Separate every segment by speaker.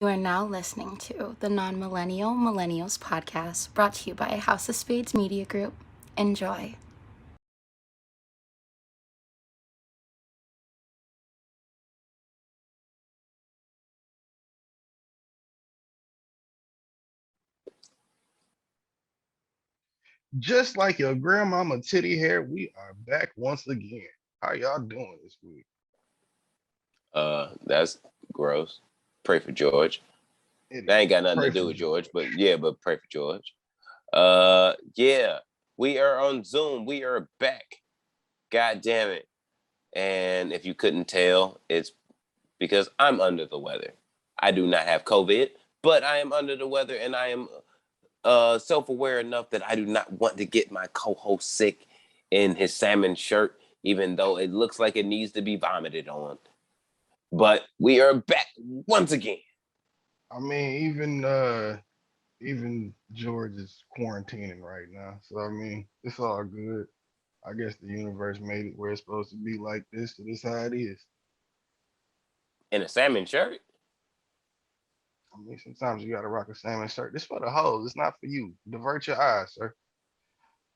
Speaker 1: You are now listening to the Non-Millennial Millennials podcast, brought to you by House of Spades Media Group. Enjoy.
Speaker 2: Just like your grandmama titty hair, we are back once again. How y'all doing this week?
Speaker 3: That's gross. Pray for George.
Speaker 2: It
Speaker 3: That
Speaker 2: is.
Speaker 3: ain't got nothing
Speaker 2: Pray
Speaker 3: to do
Speaker 2: for
Speaker 3: with
Speaker 2: George.
Speaker 3: George, but pray for George. Yeah, we are on Zoom. We are back. God damn it. And if you couldn't tell, it's because I'm under the weather. I do not have COVID, but I am under the weather, and I am self-aware enough that I do not want to get my co-host sick in his salmon shirt, even though it looks like it needs to be vomited on. But we are back once again.
Speaker 2: I mean, even George is quarantining right now. So I mean, it's all good. I guess the universe made it where it's supposed to be like this, so this how it is.
Speaker 3: In a salmon shirt.
Speaker 2: I mean, sometimes you gotta rock a salmon shirt. This for the hoes. It's not for you. Divert your eyes, sir.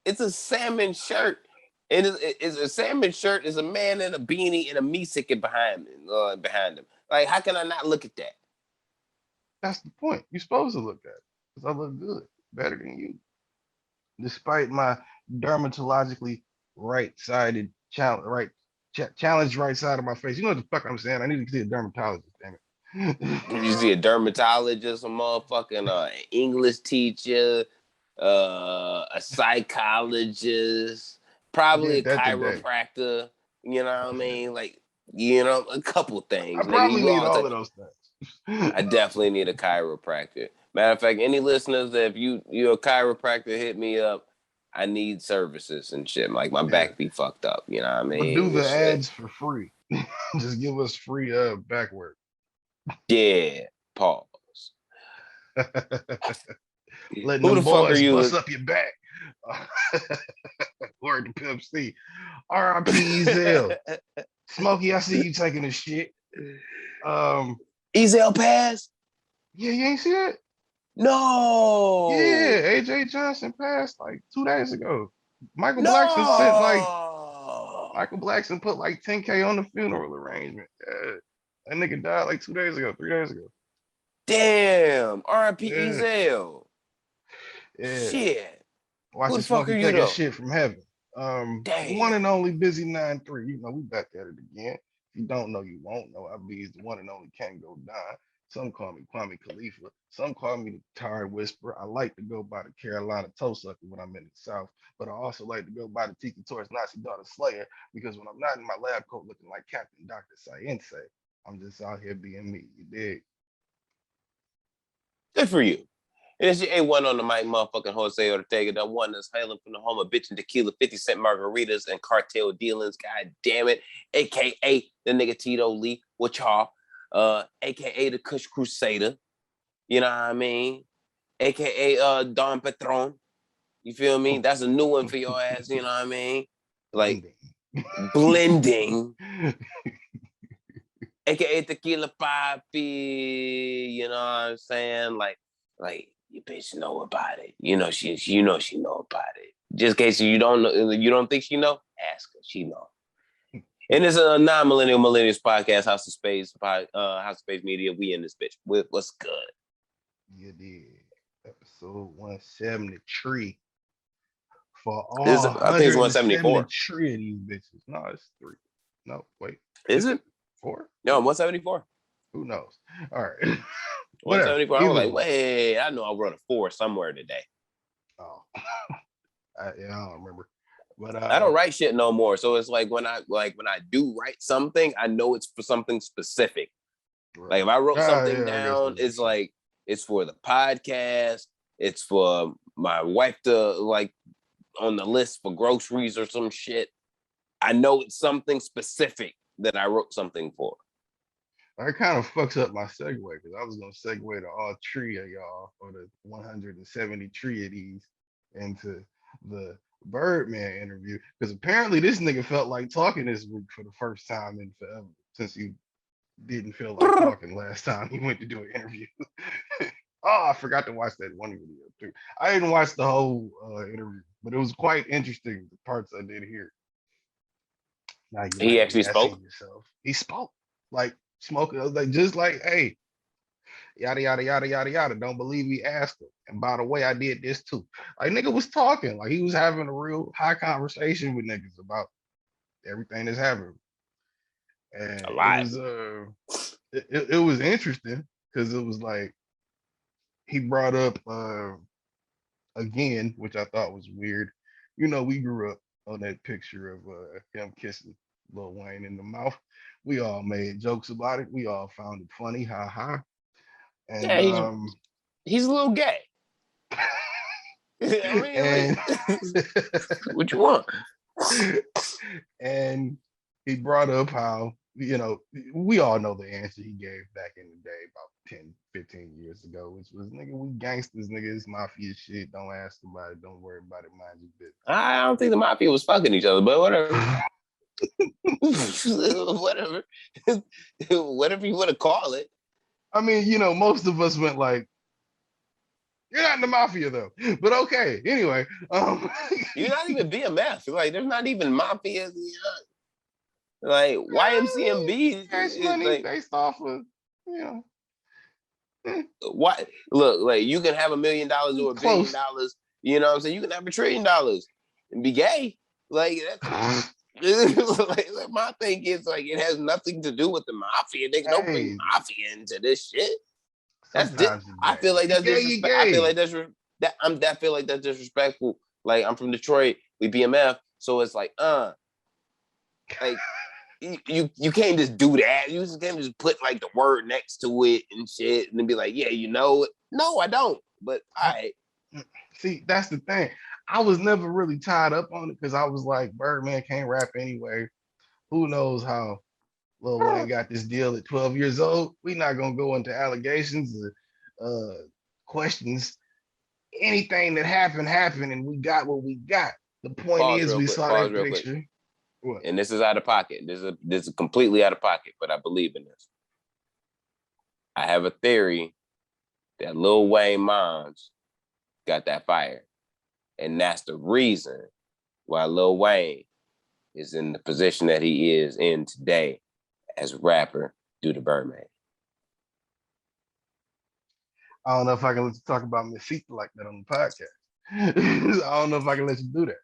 Speaker 3: It's a salmon shirt. It's a salmon shirt. Is a man in a beanie and a me sticking behind him. Like, how can I not look at that?
Speaker 2: That's the point. You're supposed to look at it. Because I look good. Better than you. Despite my dermatologically right-sided challenge right side of my face. You know what the fuck I'm saying? I need to see a dermatologist, damn
Speaker 3: Did you see
Speaker 2: it.
Speaker 3: a dermatologist, a motherfucking English teacher, a psychologist,
Speaker 2: I
Speaker 3: probably a
Speaker 2: did that today.
Speaker 3: chiropractor? You know what I
Speaker 2: Yeah.
Speaker 3: mean? Like, a couple
Speaker 2: I
Speaker 3: things, nigga.
Speaker 2: probably
Speaker 3: You
Speaker 2: need
Speaker 3: all
Speaker 2: all
Speaker 3: take.
Speaker 2: of those things.
Speaker 3: I definitely need a chiropractor. Matter of fact, any listeners that if you're a chiropractor, hit me up. I need services and shit. Like my
Speaker 2: Yeah.
Speaker 3: back be fucked up. You know what I
Speaker 2: But do
Speaker 3: mean?
Speaker 2: the
Speaker 3: It's,
Speaker 2: ads for free. Just give us free back work.
Speaker 3: yeah. Pause.
Speaker 2: Letting
Speaker 3: Who
Speaker 2: them
Speaker 3: the fuck are
Speaker 2: boys bust
Speaker 3: you?
Speaker 2: up your back. Word to Pimp C. R.I.P. Ezel. Smokey, I see you taking a shit. Um,
Speaker 3: Ezel Pass?
Speaker 2: yeah, you ain't see it?
Speaker 3: No.
Speaker 2: Yeah, AJ Johnson passed like 2 days ago. Michael Blackson sent like
Speaker 3: No.
Speaker 2: Michael Blackson put like 10K on the funeral arrangement. Yeah. That nigga died like 2 days ago, 3 days ago.
Speaker 3: Damn. R.I.P.
Speaker 2: Yeah,
Speaker 3: Ezel.
Speaker 2: yeah.
Speaker 3: Shit. Who
Speaker 2: Watching
Speaker 3: the fuck are
Speaker 2: Smokey
Speaker 3: you
Speaker 2: taking
Speaker 3: though?
Speaker 2: shit from heaven. The one
Speaker 3: Damn.
Speaker 2: and only Busy 9-3. You know, we back at it again. If you don't know, you won't know. I be the one and only Can't Go Down. Some call me Kwame Khalifa. Some call me the Tired Whisperer. I like to go by the Carolina Toe Sucker when I'm in the South, but I also like to go by the Tiki Torres Nazi Daughter Slayer because when I'm not in my lab coat looking like Captain Dr. Science, I'm just out here being me. You dig?
Speaker 3: Good for you. And it's your A1 on the mic, motherfucking Jose Ortega, the one that's hailing from the home of bitch and tequila, 50 cent margaritas and cartel dealings. God damn it. AKA the nigga Tito Lee, what y'all? AKA the Kush Crusader. You know what I mean? AKA Don Patron. You feel me? That's a new one for your ass, you know what I mean? Like
Speaker 2: Blending.
Speaker 3: blending. AKA Tequila Papi. You know what I'm saying? Like your bitch know about it. She know about it. Just in case you don't know, you don't think she know, ask her. She know. And it's a non-millennial millennials podcast, House of Space Media. We in this bitch. What's good?
Speaker 2: You did. Episode 173 for
Speaker 3: Is
Speaker 2: all
Speaker 3: I think it's 174.
Speaker 2: 173 of these bitches. No, it's three. No, wait.
Speaker 3: Is
Speaker 2: Is it
Speaker 3: it?
Speaker 2: four?
Speaker 3: No, 174.
Speaker 2: Who knows? All right. Whatever.
Speaker 3: 174. I was
Speaker 2: Either
Speaker 3: like,
Speaker 2: way.
Speaker 3: wait, I know I wrote a 4 somewhere today.
Speaker 2: Oh, yeah, I don't remember. But
Speaker 3: I don't write shit no more. So it's like when I do write something, I know it's for something specific. Like
Speaker 2: right.
Speaker 3: if I wrote
Speaker 2: Ah,
Speaker 3: something
Speaker 2: yeah, I guess
Speaker 3: down,
Speaker 2: that
Speaker 3: it's
Speaker 2: makes sense.
Speaker 3: like it's for the podcast. It's for my wife to like on the list for groceries or some shit. I know it's something specific that I wrote something for.
Speaker 2: That kind of fucks up my segue because I was gonna segue to all three of y'all for the 173 of these into the Birdman interview because apparently this nigga felt like talking this week for the first time in forever since he didn't feel like talking last time he went to do an interview. Oh, I forgot to watch that one video too. I didn't watch the whole interview, but it was quite interesting. The parts I did hear. Now you
Speaker 3: He
Speaker 2: might be
Speaker 3: actually spoke.
Speaker 2: asking yourself. He spoke like smoking. I was like, just like, hey, yada yada yada yada yada. Don't believe me? Ask him. And by the way, I did this too. Like nigga was talking. Like he was having a real high conversation with niggas about everything that's happening. And
Speaker 3: A
Speaker 2: it
Speaker 3: lot.
Speaker 2: was it was interesting because it was like he brought up again, which I thought was weird. You know, we grew up on that picture of him kissing Lil Wayne in the mouth. We all made jokes about it. We all found it funny, ha ha. And
Speaker 3: Yeah, he's a little gay. I mean,
Speaker 2: and
Speaker 3: what you want?
Speaker 2: and he brought up how, you know, we all know the answer he gave back in the day about 10, 15 years ago, which was, nigga, we gangsters, nigga, it's mafia shit. Don't ask about it. Don't worry about it. Mind your business.
Speaker 3: I don't think the mafia was fucking each other, but whatever. Whatever. Whatever you want to call it.
Speaker 2: I mean, you know, most of us went like, you're not in the mafia though. But okay. Anyway,
Speaker 3: you're not even BMF. Like, there's not even mafia. Like YMCMB.
Speaker 2: Cash money
Speaker 3: like,
Speaker 2: based off of, you know.
Speaker 3: What? Look, like you can have $1 million or $1 billion. You know what I'm saying? You can have $1 trillion and be gay. Like that's like my thing is like it has nothing to do with the mafia. Nigga, don't bring mafia into this shit. That's I feel like that's disrespectful. I feel like I feel like that's disrespectful. Like I'm from Detroit, we BMF, so it's like like you can't just do that. You just can't just put like the word next to it and shit and then be like, yeah, you know it. No, I don't. But
Speaker 2: see, that's the thing. I was never really tied up on it because I was like, Birdman can't rap anyway. Who knows how Lil Wayne got this deal at 12 years old? We're not gonna go into allegations or questions. Anything that happened, and we got what we got. The point is, we saw that picture.
Speaker 3: What? And this is out of pocket. This is completely out of pocket, but I believe in this. I have a theory that Lil Wayne moms got that fire. And that's the reason why Lil Wayne is in the position that he is in today as a rapper due to Birdman.
Speaker 2: I don't know if I can let you talk about Mesita like that on the podcast. I don't know if I can let you do that.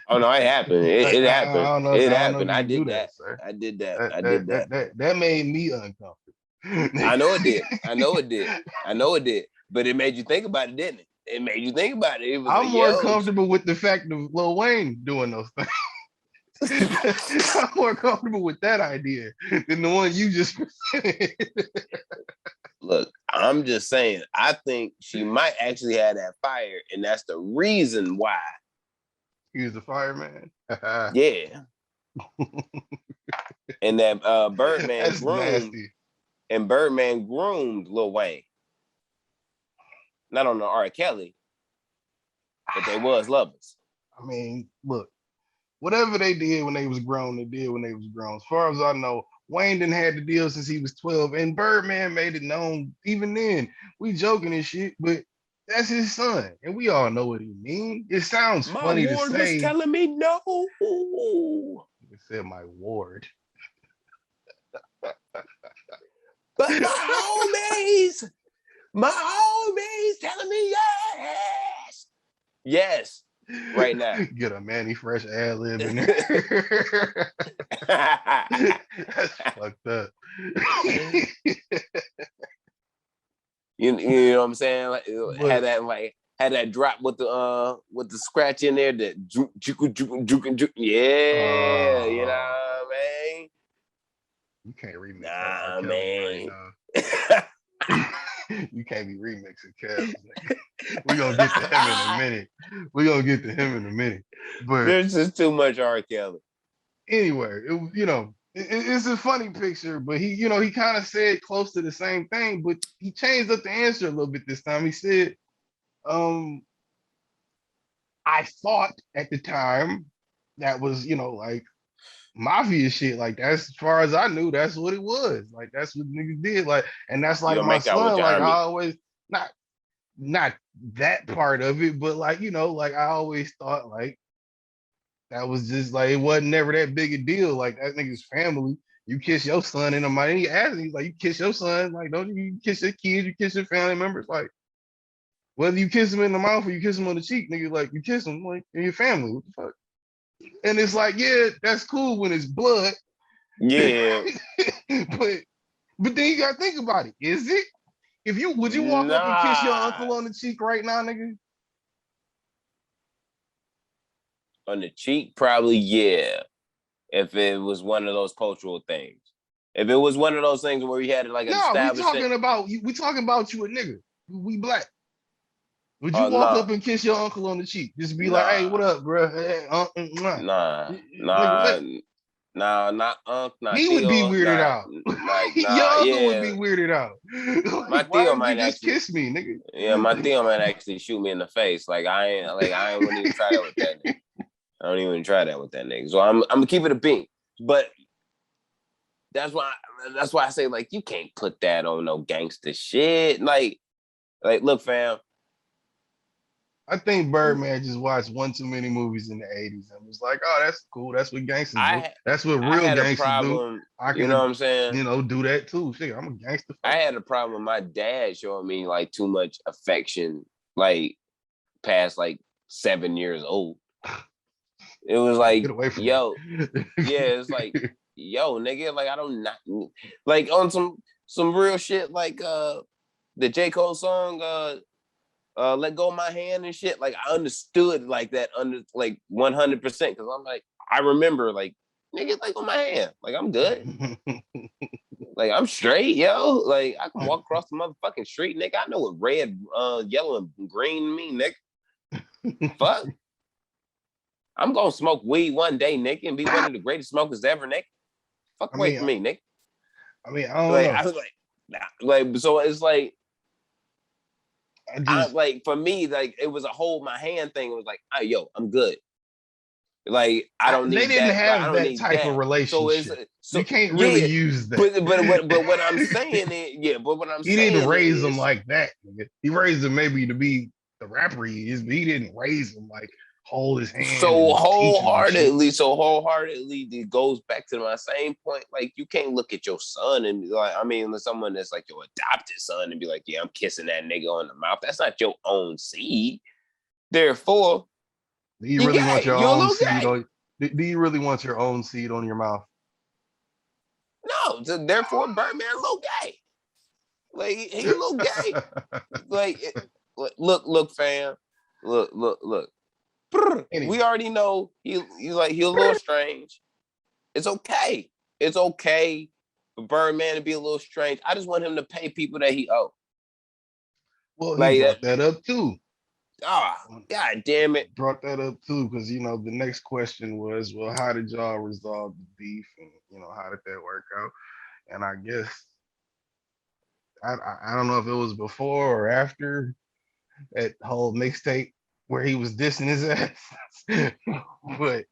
Speaker 3: Oh no, it happened. It happened. It happened.
Speaker 2: I did that.
Speaker 3: I did that.
Speaker 2: That made me uncomfortable.
Speaker 3: I know it did. But it made you think about it, didn't it? It made you think about it. It was
Speaker 2: I'm more comfortable with the fact of Lil Wayne doing those things. I'm more comfortable with that idea than the one you just presented.
Speaker 3: Look, I'm just saying, I think she might actually have that fire, and that's the reason why.
Speaker 2: He was a fireman.
Speaker 3: Yeah. And that Birdman groomed Lil Wayne. Not on the Rkelly, but they was lovers.
Speaker 2: I mean, look, whatever they did when they was grown, they did when they was grown. As far as I know, Wayne didn't have the deal since he was 12, and Birdman made it known even then. We joking and shit, but that's his son, and we all know what he means. It sounds funny to say. My ward was telling me no. It said my ward.
Speaker 3: But my homies telling me yes. Yes, right now.
Speaker 2: Get a Manny Fresh ad-lib in there. That's fucked up.
Speaker 3: You know what I'm saying? Like, had that drop with the scratch in there that juke. Yeah, you know what I mean?
Speaker 2: You can't remix
Speaker 3: that man.
Speaker 2: Right now. You can't be remixing Kev. We're gonna get to him in a minute. But
Speaker 3: there's just too much R. Kelly.
Speaker 2: Anyway, it's a funny picture, but he kind of said close to the same thing, but he changed up the answer a little bit this time. He said, I thought at the time that was, like mafia shit. Like that's as far as I knew, that's what it was. Like that's what niggas did. Like, and that's
Speaker 3: You
Speaker 2: like
Speaker 3: gonna
Speaker 2: my
Speaker 3: make out with
Speaker 2: son.
Speaker 3: your
Speaker 2: Like I
Speaker 3: homie.
Speaker 2: always not that part of it, but like like I always thought like that was just like it wasn't never that big a deal. Like that nigga's family. You kiss your son in the mind. He asked me like, you kiss your son, like don't you kiss your kids? You kiss your family members, like whether you kiss him in the mouth or you kiss him on the cheek, nigga, like you kiss him like in your family. What the fuck? And it's like, yeah, that's cool when it's blood,
Speaker 3: Yeah.
Speaker 2: but then you gotta think about it. Is it? If you would you walk up and kiss your
Speaker 3: Nah.
Speaker 2: uncle on the cheek right now, nigga?
Speaker 3: On the cheek, probably yeah. If it was one of those cultural things. If it was one of those things where we had like an
Speaker 2: No, we
Speaker 3: established thing.
Speaker 2: talking about you a nigga. We black. Would you
Speaker 3: Oh
Speaker 2: walk
Speaker 3: no.
Speaker 2: up and kiss your uncle on the cheek? Just be like, hey,
Speaker 3: Nah.
Speaker 2: what up, bro? Hey,
Speaker 3: Nah.
Speaker 2: Nigga, what?
Speaker 3: Nah, not Unc, not
Speaker 2: He would be
Speaker 3: Theo,
Speaker 2: weirded out. Your uncle would be
Speaker 3: yeah.
Speaker 2: weirded out.
Speaker 3: My
Speaker 2: Like, why
Speaker 3: Theo
Speaker 2: did you
Speaker 3: might
Speaker 2: just
Speaker 3: actually,
Speaker 2: kiss me, nigga?
Speaker 3: yeah, my Theo might actually shoot me in the face. I ain't wouldn't even try that with that nigga. I don't even try that with that nigga. So I'm gonna keep it a bean. But that's why I say like you can't put that on no gangster shit. Like look, fam.
Speaker 2: I think Birdman just watched one too many movies in the 80s and was like, oh, that's cool. That's what gangsters do. That's what
Speaker 3: I
Speaker 2: real
Speaker 3: had a
Speaker 2: gangsters do.
Speaker 3: problem.
Speaker 2: I
Speaker 3: You know what
Speaker 2: can,
Speaker 3: I'm saying?
Speaker 2: do that too. Shit, I'm a gangster.
Speaker 3: I had a problem with my dad showing me like too much affection, like past like 7 years old. It was like,
Speaker 2: Get away from
Speaker 3: yo,
Speaker 2: me.
Speaker 3: yeah, it's like, yo, nigga, like I don't not like on some real shit, like the J. Cole song, Let Go of My Hand and shit. Like I understood like that under like 100% because I'm like, I remember like, nigga, like on my hand, like I'm good. Like I'm straight, yo. Like I can walk across the motherfucking street, nigga. I know what red, yellow, and green mean, nigga. Fuck. I'm gonna smoke weed one day, nigga, and be one of the greatest smokers ever, nigga. Fuck
Speaker 2: I
Speaker 3: away
Speaker 2: mean,
Speaker 3: from me, nigga.
Speaker 2: I don't
Speaker 3: Like
Speaker 2: know.
Speaker 3: I was like, nah. Like so it's like
Speaker 2: I just
Speaker 3: like for me, like it was a hold my hand thing. It was like, oh yo, I'm good. Like I don't
Speaker 2: they
Speaker 3: need
Speaker 2: didn't
Speaker 3: that. Like I
Speaker 2: have
Speaker 3: don't
Speaker 2: that
Speaker 3: need
Speaker 2: type of
Speaker 3: that. So it's
Speaker 2: relationship. You
Speaker 3: so
Speaker 2: can't really
Speaker 3: yeah.
Speaker 2: use that.
Speaker 3: But what I'm saying is yeah. But what I'm
Speaker 2: He didn't
Speaker 3: saying
Speaker 2: raise him
Speaker 3: is
Speaker 2: like that. Nigga. He raised him maybe to be the rapper he is, but he didn't raise him like hold his hand
Speaker 3: so
Speaker 2: and teach him shit.
Speaker 3: wholeheartedly, it goes back to my same point. Like you can't look at your son and be like, I mean, someone that's like your adopted son and be like, yeah, I'm kissing that nigga on the mouth. That's not your own seed. Therefore,
Speaker 2: Do you
Speaker 3: you
Speaker 2: really want
Speaker 3: gay.
Speaker 2: your
Speaker 3: You're a
Speaker 2: own
Speaker 3: little
Speaker 2: seed
Speaker 3: gay.
Speaker 2: on? Do you really want your own seed on your mouth?
Speaker 3: No, so therefore, Birdman a little gay. Like he a little gay. Like look, fam. Look. We
Speaker 2: Anyway,
Speaker 3: already know he a little strange. It's okay. It's okay for Birdman to be a little strange. I just want him to pay people that he owe.
Speaker 2: well, he
Speaker 3: Like
Speaker 2: brought that up too.
Speaker 3: God damn it.
Speaker 2: Brought that up too because the next question was, well, how did y'all resolve the beef, and how did that work out? And I guess I don't know if it was before or after that whole mixtape where he was dissing his ass, but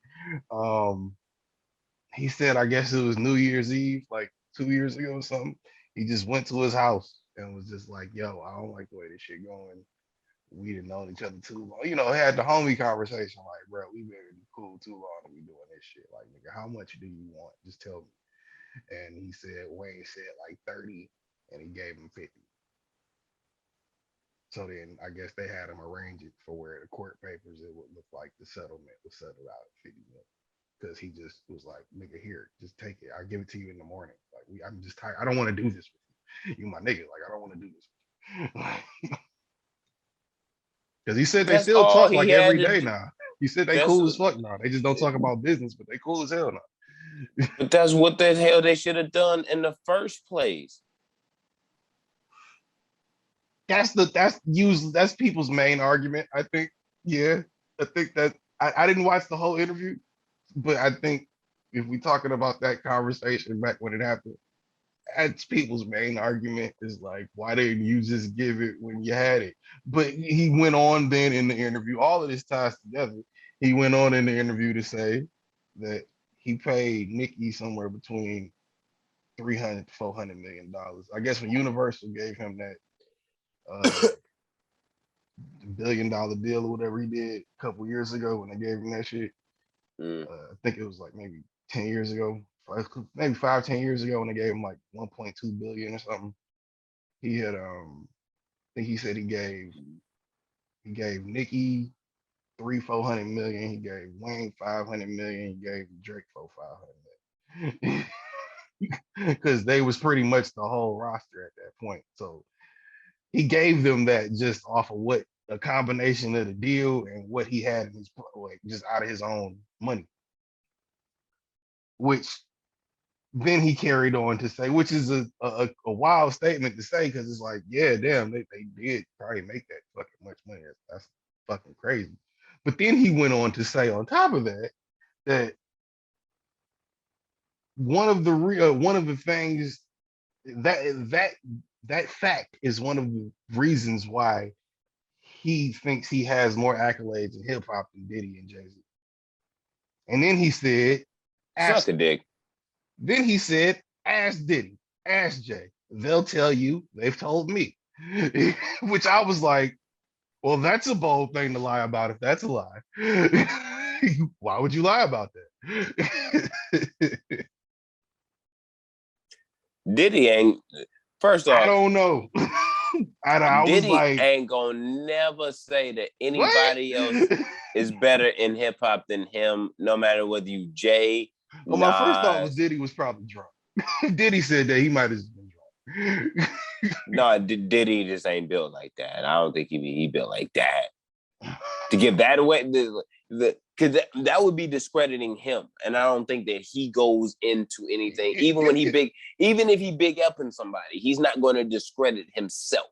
Speaker 2: he said I guess it was New Year's Eve, like 2 years ago or something. He just went to his house and was just like, "Yo, I don't like the way this shit going. We didn't know each other too long." Had the homie conversation like, "Bro, we been cool too long and we doing this shit. Like, nigga, how much do you want? Just tell me." And he said Wayne said like 30, and he gave him 50. So then I guess they had him arrange it for where the court papers it would look like the settlement was settled out at 50 million. Because he just was like, nigga, here, just take it. I'll give it to you in the morning. Like I'm just tired. I don't want to do this with you. You my nigga. Like I don't want to do this. Because he said they
Speaker 3: That's
Speaker 2: still
Speaker 3: all
Speaker 2: talk
Speaker 3: he
Speaker 2: like
Speaker 3: had
Speaker 2: every
Speaker 3: to
Speaker 2: day
Speaker 3: do.
Speaker 2: now. He said they
Speaker 3: That's
Speaker 2: cool as fuck now. They just don't talk about business, but they cool as hell now.
Speaker 3: but that's what the hell they should have done in the first place.
Speaker 2: That's people's main argument. I think. Yeah, I think that I didn't watch the whole interview, but I think if we talking about that conversation back when it happened, that's people's main argument is like, why didn't you just give it when you had it? But he went on then in the interview, all of this ties together. He went on in the interview to say that he paid Nicki somewhere between $300 to $400 million. I guess when Universal gave him that $1 billion deal or whatever he did a couple years ago when they gave him that shit. I think it was like maybe 10 years ago, maybe 5-10 years ago when they gave him like 1.2 billion or something. He had I think he said he gave Nicki 300-400 million. He gave Wayne 500 million. He gave Drake 500 million. Because they was pretty much the whole roster at that point. So he gave them that just off of what a combination of the deal and what he had in his, like, just out of his own money. Which then he carried on to say, which is a wild statement to say, because it's like, yeah, damn, they did probably make that fucking much money. That's fucking crazy. But then he went on to say, on top of that, that one of the things that fact is one of the reasons why he thinks he has more accolades in hip hop than Diddy and Jayz. And then he said,
Speaker 3: suck a dick.
Speaker 2: Then he said, ask Diddy, ask Jay. They'll tell you, they've told me. Which I was like, well, that's a bold thing to lie about if that's a lie. Why would you lie about that?
Speaker 3: Diddy ain't, first off,
Speaker 2: I don't know. I
Speaker 3: Diddy
Speaker 2: was like,
Speaker 3: ain't gonna never say that anybody else is better in hip hop than him, no matter whether you Jay.
Speaker 2: Well, my first thought was Diddy was probably drunk. Diddy said that he might have been drunk.
Speaker 3: No, Diddy just ain't built like that. I don't think he built like that. To give that away, because that would be discrediting him, and I don't think that he goes into anything. Even when even if he big up in somebody, he's not going to discredit himself.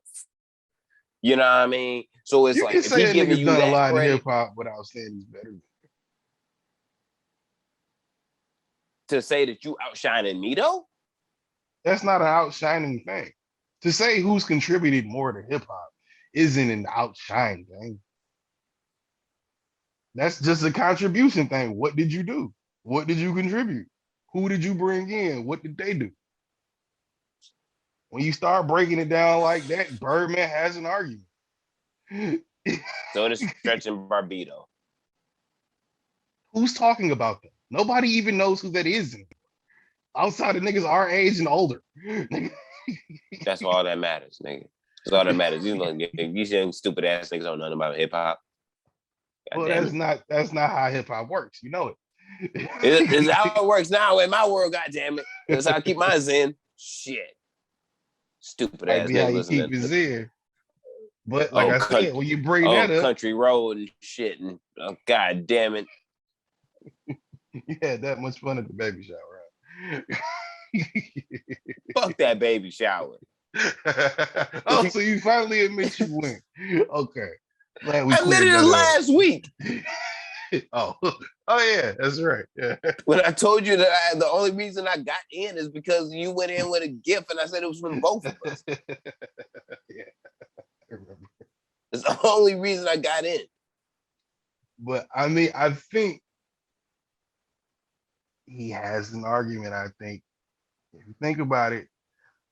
Speaker 3: You know what I mean? So it's
Speaker 2: you
Speaker 3: like
Speaker 2: can
Speaker 3: if
Speaker 2: say
Speaker 3: he giving you
Speaker 2: done
Speaker 3: that
Speaker 2: a lot
Speaker 3: credit
Speaker 2: in hip hop without saying he's better.
Speaker 3: to say that you outshining me though.
Speaker 2: That's not an outshining thing. To say who's contributed more to hip hop isn't an outshine thing. That's just a contribution thing. What did you do? What did you contribute? Who did you bring in? What did they do? When you start breaking it down like that, Birdman has an argument.
Speaker 3: So does Stretch and Barbito.
Speaker 2: Who's talking about them? Nobody even knows who that is anymore. Outside of niggas our age and older.
Speaker 3: That's all that matters, nigga. That's all that matters. These young stupid ass niggas don't know nothing about hip hop.
Speaker 2: Well, that's not how hip hop works. You know it.
Speaker 3: It's how it works now in my world. Goddamn it! That's how I keep mine in. Shit, stupid ass niggas listening.
Speaker 2: Keep his ear. But like I said, when you bring that up,
Speaker 3: Country Road and shit, and god damn it,
Speaker 2: you had that much fun at the baby shower.
Speaker 3: Fuck that baby shower.
Speaker 2: Oh, so you finally admit you win. Okay.
Speaker 3: I admitted it last week.
Speaker 2: Oh yeah, that's right. Yeah.
Speaker 3: When I told you that the only reason I got in is because you went in with a gift, and I said it was from both of us.
Speaker 2: Yeah, I remember.
Speaker 3: It's the only reason I got in.
Speaker 2: But I mean, I think he has an argument. I think if you think about it,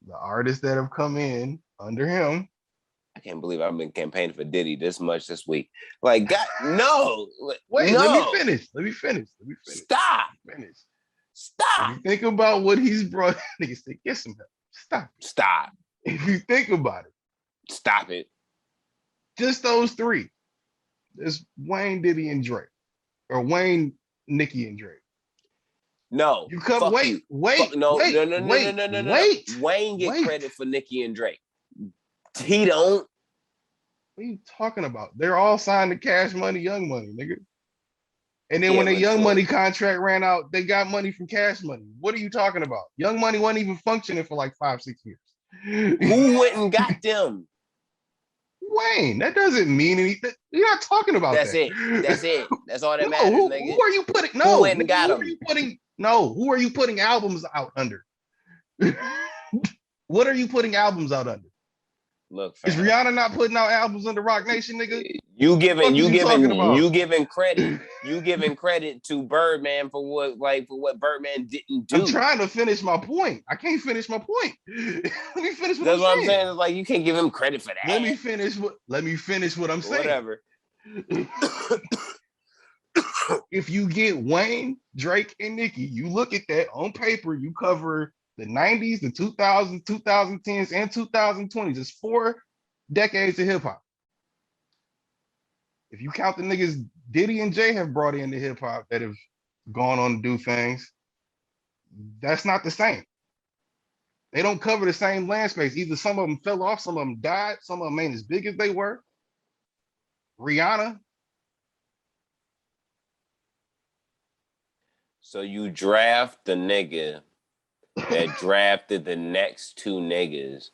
Speaker 2: the artists that have come in under him.
Speaker 3: I can't believe I've been campaigning for Diddy this much this week. Like, God, no.
Speaker 2: Wait,
Speaker 3: no.
Speaker 2: Let me finish.
Speaker 3: Stop. Stop.
Speaker 2: If you think about what he's brought, niggas say, get some help.
Speaker 3: Stop.
Speaker 2: If you think about it.
Speaker 3: Stop it.
Speaker 2: Just those three. There's Wayne, Diddy, and Drake. Or Wayne, Nicki, and Drake.
Speaker 3: No.
Speaker 2: You come wait.
Speaker 3: No. Wayne get credit for Nicki and Drake. He don't.
Speaker 2: What are you talking about? They're all signed to Cash Money, Young Money, nigga. And then when the Young Money contract ran out, they got money from Cash Money. What are you talking about? Young Money wasn't even functioning for like 5-6 years.
Speaker 3: Who went and got them?
Speaker 2: Wayne, that doesn't mean anything. You're not talking about
Speaker 3: That's
Speaker 2: that.
Speaker 3: That's it. That's all that matters, nigga.
Speaker 2: Who are you putting?
Speaker 3: Who went and got them?
Speaker 2: Who are you putting albums out under? What are you putting albums out under?
Speaker 3: Look,
Speaker 2: Is
Speaker 3: fam.
Speaker 2: Rihanna not putting out albums under Rock Nation, nigga?
Speaker 3: You
Speaker 2: talking about?
Speaker 3: giving credit. You giving credit to Birdman for what Birdman didn't do.
Speaker 2: I'm trying to finish my point. I can't finish my point. Let me finish what
Speaker 3: That's what I'm
Speaker 2: saying.
Speaker 3: saying. It's like you can't give him credit for that.
Speaker 2: Let me finish what I'm saying.
Speaker 3: Whatever.
Speaker 2: If you get Wayne, Drake, and Nicki, you look at that on paper, you cover the 90s, the 2000s, 2010s, and 2020s. It's 4 decades of hip hop. If you count the niggas Diddy and Jay have brought into hip hop that have gone on to do things, that's not the same. They don't cover the same land space. Either some of them fell off, some of them died, some of them ain't as big as they were. Rihanna.
Speaker 3: So you draft the nigga that drafted the next 2 niggas,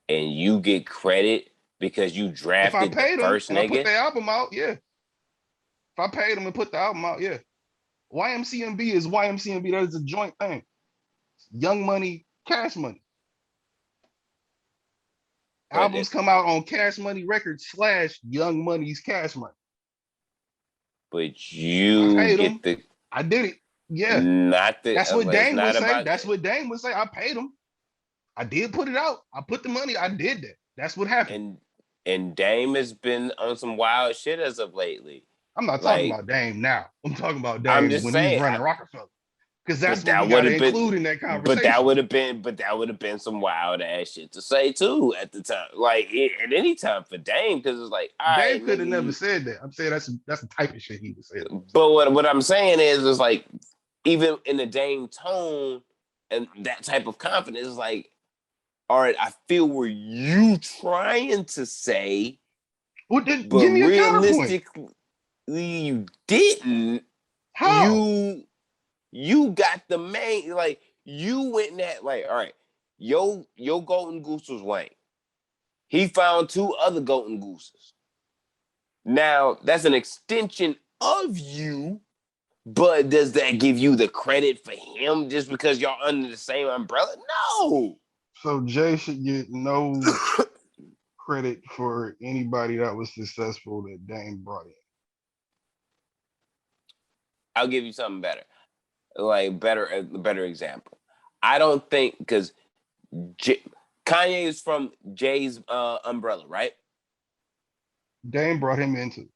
Speaker 3: and you get credit because you drafted the first nigga.
Speaker 2: I put the album out, yeah. If I paid them and put the album out, yeah. YMCMB is YMCMB. That is a joint thing. Young Money, Cash Money.
Speaker 3: But
Speaker 2: Albums come out on Cash Money Records / Young Money's Cash Money.
Speaker 3: But you get the.
Speaker 2: I did it. Yeah.
Speaker 3: Not the.
Speaker 2: That's what Dame would say.
Speaker 3: That's
Speaker 2: what Dame would say. I paid him. I did put it out. I put the money. I did that. That's what happened.
Speaker 3: And Dame has been on some wild shit as of lately.
Speaker 2: I'm not talking about Dame now. I'm talking about Dame when he was running Rockefeller. Because that's what we got to include in that conversation.
Speaker 3: But that would have been some wild ass shit to say too at the time. Like at any time for Dame, because it's like
Speaker 2: Dame could have never said that. I'm saying that's the type of shit he would say.
Speaker 3: But what I'm saying is like even in the Dame tone and that type of confidence, is like, all right, I feel where you trying to say,
Speaker 2: but give me a
Speaker 3: realistically, you didn't.
Speaker 2: How?
Speaker 3: You got the main, like, you went in that, like, all right, your golden goose was Wayne. He found 2 other golden gooses. Now, that's an extension of you, but does that give you the credit for him just because y'all under the same umbrella? No.
Speaker 2: So Jay should get no credit for anybody that was successful that Dame brought in.
Speaker 3: I'll give you something better. Like a better example. I don't think, because Kanye is from Jay's umbrella, right?
Speaker 2: Dame brought him into it.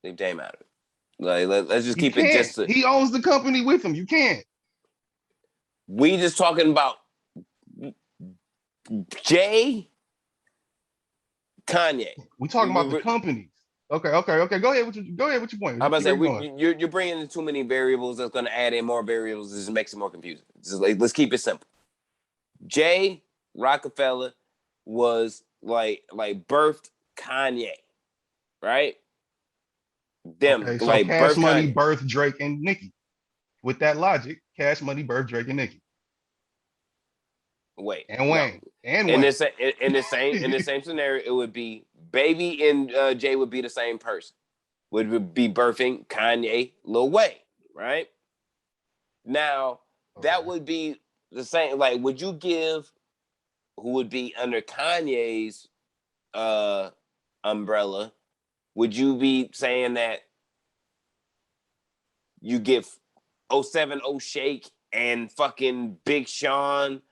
Speaker 3: Leave Dame out of it. Like, let's just keep it just.
Speaker 2: He owns the company with him. You can't.
Speaker 3: We just talking about Jay, Kanye.
Speaker 2: We talking about the companies. Okay. Go ahead with your point.
Speaker 3: I'm about to say you're bringing in too many variables. That's going to add in more variables. This makes it more confusing. Just like, let's keep it simple. Jay Rockefeller was like birthed Kanye, right? Them
Speaker 2: okay, so
Speaker 3: like
Speaker 2: Cash Money birthed Drake and Nicki. With that logic, Cash Money birthed Drake and Nicki.
Speaker 3: Wait,
Speaker 2: and Wayne and
Speaker 3: in
Speaker 2: Wayne.
Speaker 3: the same scenario, it would be Baby and Jay would be the same person. Would be birthing Kanye, Lil Wayne, right? Now that would be the same. Like, would you give who would be under Kanye's umbrella? Would you be saying that you give 070 Shake and fucking Big Sean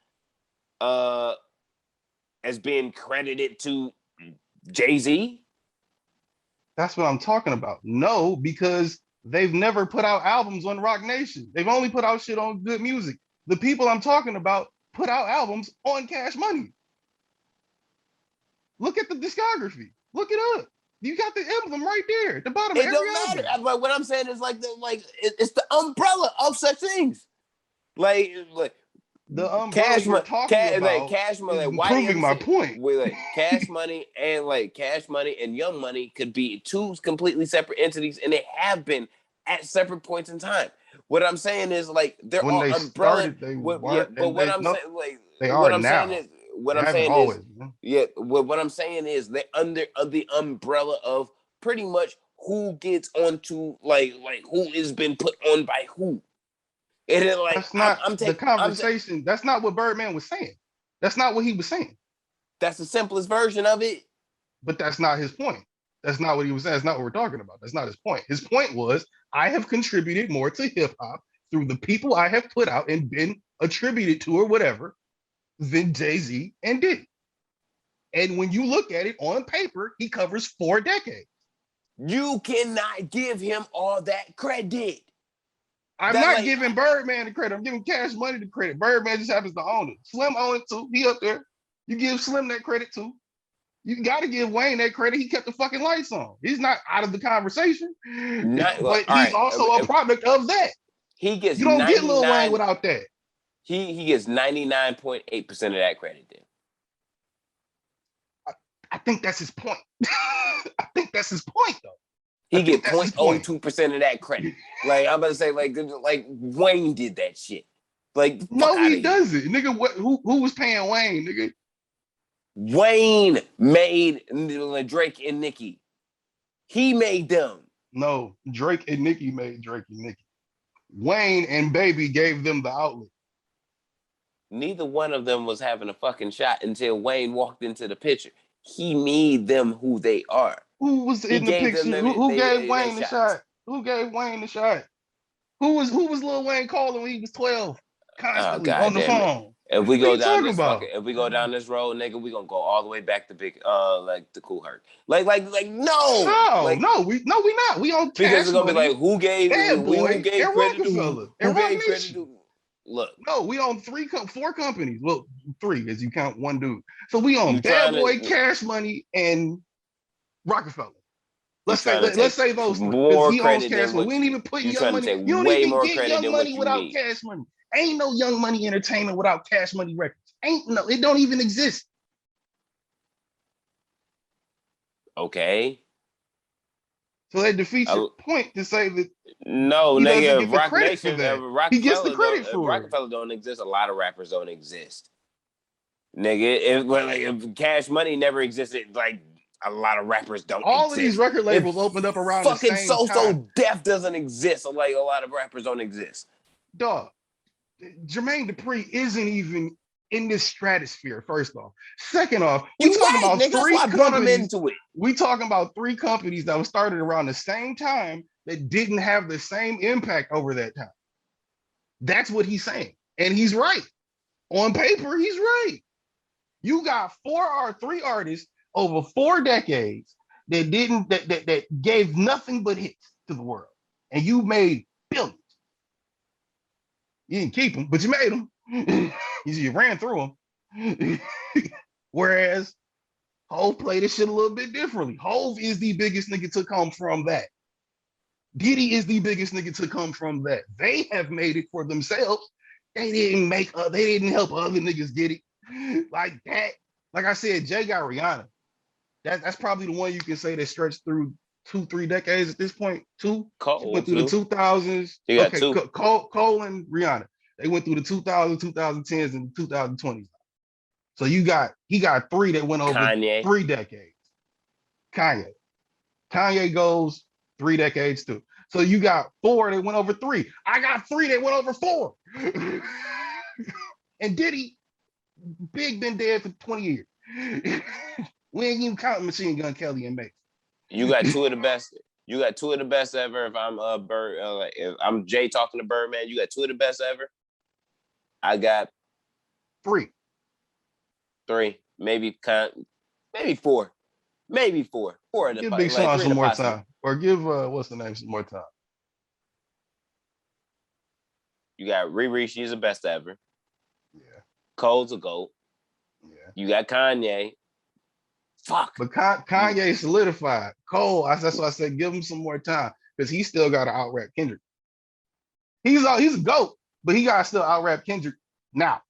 Speaker 3: as being credited to Jay-Z?
Speaker 2: That's what I'm talking about. No, because they've never put out albums on Rock Nation. They've only put out shit on Good Music. The people I'm talking about put out albums on Cash Money. Look at the discography. Look it up. You got the emblem right there at the bottom of every album. It don't
Speaker 3: matter. What I'm saying is it's the umbrella of such things. Like
Speaker 2: the umbrella you're talking about
Speaker 3: Cash Money,
Speaker 2: is proving my point.
Speaker 3: With Cash Money and Young Money could be 2 completely separate entities, and they have been at separate points in time. What I'm saying is like there
Speaker 2: when
Speaker 3: are
Speaker 2: they
Speaker 3: umbrella.
Speaker 2: Started, they
Speaker 3: but
Speaker 2: weren't,
Speaker 3: what I'm
Speaker 2: no,
Speaker 3: saying, like
Speaker 2: they
Speaker 3: what
Speaker 2: are
Speaker 3: I'm
Speaker 2: now.
Speaker 3: saying is what
Speaker 2: they
Speaker 3: I'm saying
Speaker 2: always,
Speaker 3: is
Speaker 2: man.
Speaker 3: what I'm saying is they're under the umbrella of pretty much who gets onto like who has been put on by who. And then, like,
Speaker 2: that's not the conversation. That's not what Birdman was saying. That's not what he was saying.
Speaker 3: That's the simplest version of it.
Speaker 2: But that's not his point. That's not what he was saying. That's not what we're talking about. That's not his point. His point was, I have contributed more to hip hop through the people I have put out and been attributed to or whatever than Jay-Z and Diddy. And when you look at it on paper, he covers 4 decades.
Speaker 3: You cannot give him all that credit.
Speaker 2: I'm not giving Birdman the credit. I'm giving Cash Money the credit. Birdman just happens to own it. Slim own it too. He up there. You give Slim that credit too. You got to give Wayne that credit. He kept the fucking lights on. He's not out of the conversation, but he's also a product of that.
Speaker 3: He gets.
Speaker 2: You don't get Lil Wayne without that.
Speaker 3: He gets 99.8% of that credit. Then
Speaker 2: I think that's his point. I think that's his point, though.
Speaker 3: He get 0.02% of that credit. Like I'm about to say, like Wayne did that shit. Like
Speaker 2: no, he doesn't, nigga. Who was paying Wayne, nigga?
Speaker 3: Wayne made Drake and Nicki. He made them.
Speaker 2: No, Drake and Nicki made Drake and Nicki. Wayne and Baby gave them the outlet.
Speaker 3: Neither one of them was having a fucking shot until Wayne walked into the picture. He made them who they are.
Speaker 2: Who was in the picture? Who gave Wayne the shot? Who gave Wayne the shot? Who was Lil Wayne calling when he was 12? Constantly on the phone.
Speaker 3: If we go down this road, nigga, we gonna go all the way back to big like the Cool Herc. Like no.
Speaker 2: No, we not. We on Cash
Speaker 3: because it's gonna be like who gave
Speaker 2: credit
Speaker 3: to look.
Speaker 2: No, we own 4 companies. Well, 3 as you count one dude. So we own Bad Boy, Cash Money, and Rockefeller. Let's say those 3 because he owns Cash Money. We ain't even putting Young Money. You don't even get Young Money without Cash Money. Ain't no Young Money Entertainment without Cash Money Records. It don't even exist.
Speaker 3: Okay.
Speaker 2: So that defeats your point to say that
Speaker 3: no, nigga,
Speaker 2: Rock Nation, he gets the credit for it.
Speaker 3: Rockefeller don't exist. A lot of rappers don't exist. Nigga, if Cash Money never existed, like a lot of rappers don't
Speaker 2: all
Speaker 3: exist.
Speaker 2: Of these record labels opened up around the same time.
Speaker 3: So Def doesn't exist. So like a lot of rappers don't exist.
Speaker 2: Dog. Jermaine Dupri isn't even in this stratosphere, first off. Second off, we talking about
Speaker 3: nigga,
Speaker 2: 3 companies.
Speaker 3: Into it.
Speaker 2: We talking about 3 companies that were started around the same time that didn't have the same impact over that time. That's what he's saying. And he's right. On paper, he's right. You got 3 artists over 4 decades that gave nothing but hits to the world. And you made billions. You didn't keep them, but you made them. You ran through them. Whereas Hov played this shit a little bit differently. Hov is the biggest nigga to come from that. Diddy is the biggest nigga to come from that. They have made it for themselves. They didn't help other niggas get it like that. Like I said, Jay got Rihanna. That's probably the one you can say that stretched through 2-3 decades at this point. 2.
Speaker 3: Cole
Speaker 2: went through the 2000s.
Speaker 3: You got 2.
Speaker 2: Cole and Rihanna. They went through the 2000s, 2010s, and 2020s. So he got 3 that went over
Speaker 3: Kanye.
Speaker 2: 3 decades. Kanye goes 3 decades too. So you got 4 that went over 3. I got 3 that went over 4. And Diddy, Big been dead for 20 years. We ain't even counting Machine Gun Kelly and Mace.
Speaker 3: You got 2 of the best. You got 2 of the best ever. If I'm if I'm Jay talking to Birdman, you got 2 of the best ever. I got
Speaker 2: 3.
Speaker 3: 3, maybe 4. Maybe 4. 4 of the
Speaker 2: give Big Sean some more time. Or give what's the name some more time.
Speaker 3: You got Riri, she's the best ever.
Speaker 2: Yeah.
Speaker 3: Cole's a GOAT.
Speaker 2: Yeah.
Speaker 3: You got Kanye. Fuck.
Speaker 2: But Kanye solidified. Cole, that's why I said give him some more time. Because he still got to out-rap Kendrick. He's a GOAT, but he got to still out-rap Kendrick now.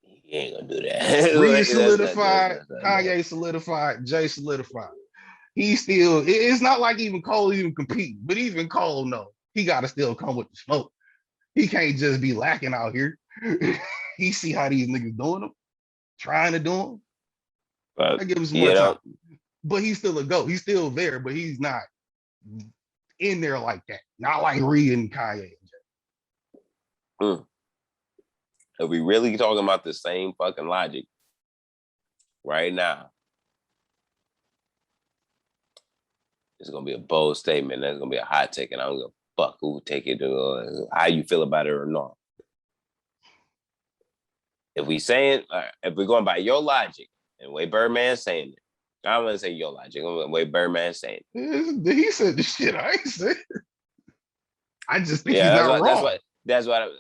Speaker 3: He ain't gonna do that.
Speaker 2: Riri solidified, Kanye solidified, Jay solidified. He still, it's not like even Cole even competing, but even Cole, no, he got to still come with the smoke. He can't just be lacking out here. He see how these niggas doing them, trying to do them. I give him some more time. But he's still a GOAT. He's still there, but he's not in there like that. Not like Riri and Kanye.
Speaker 3: If we really talking about the same fucking logic right now, it's gonna be a bold statement. That's gonna be a hot take, and I don't give a fuck who take it or how you feel about it or not. If we saying, if we're going by your logic and the way Birdman's saying it, I'm gonna say your logic. The way Birdman's saying it.
Speaker 2: He said the shit I ain't said. I just think
Speaker 3: Yeah,
Speaker 2: he's not wrong.
Speaker 3: That's what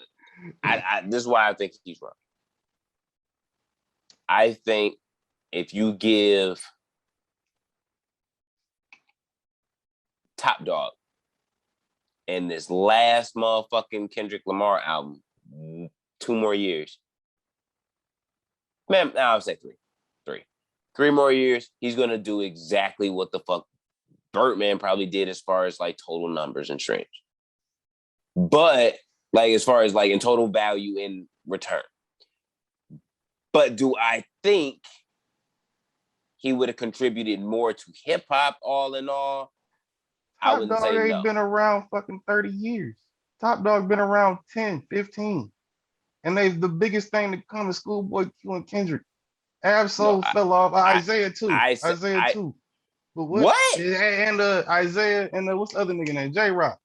Speaker 3: this is why I think he's wrong. I think if you give Top Dog and this last motherfucking Kendrick Lamar album 2 more years, man, I'll say 3 more years, he's gonna do exactly what the fuck Birdman probably did as far as like total numbers and streams. But like as far as like in total value in return. But do I think he would have contributed more to hip hop all in all? I
Speaker 2: Top
Speaker 3: wouldn't
Speaker 2: Dog
Speaker 3: say
Speaker 2: ain't
Speaker 3: no.
Speaker 2: been around fucking 30 years. Top Dog been around 10, 15. And they've the biggest thing to come is Schoolboy Q and Kendrick. Absol fell off. Isaiah too. Isaiah too. But what? And Isaiah and what's the other nigga name? J-Rock.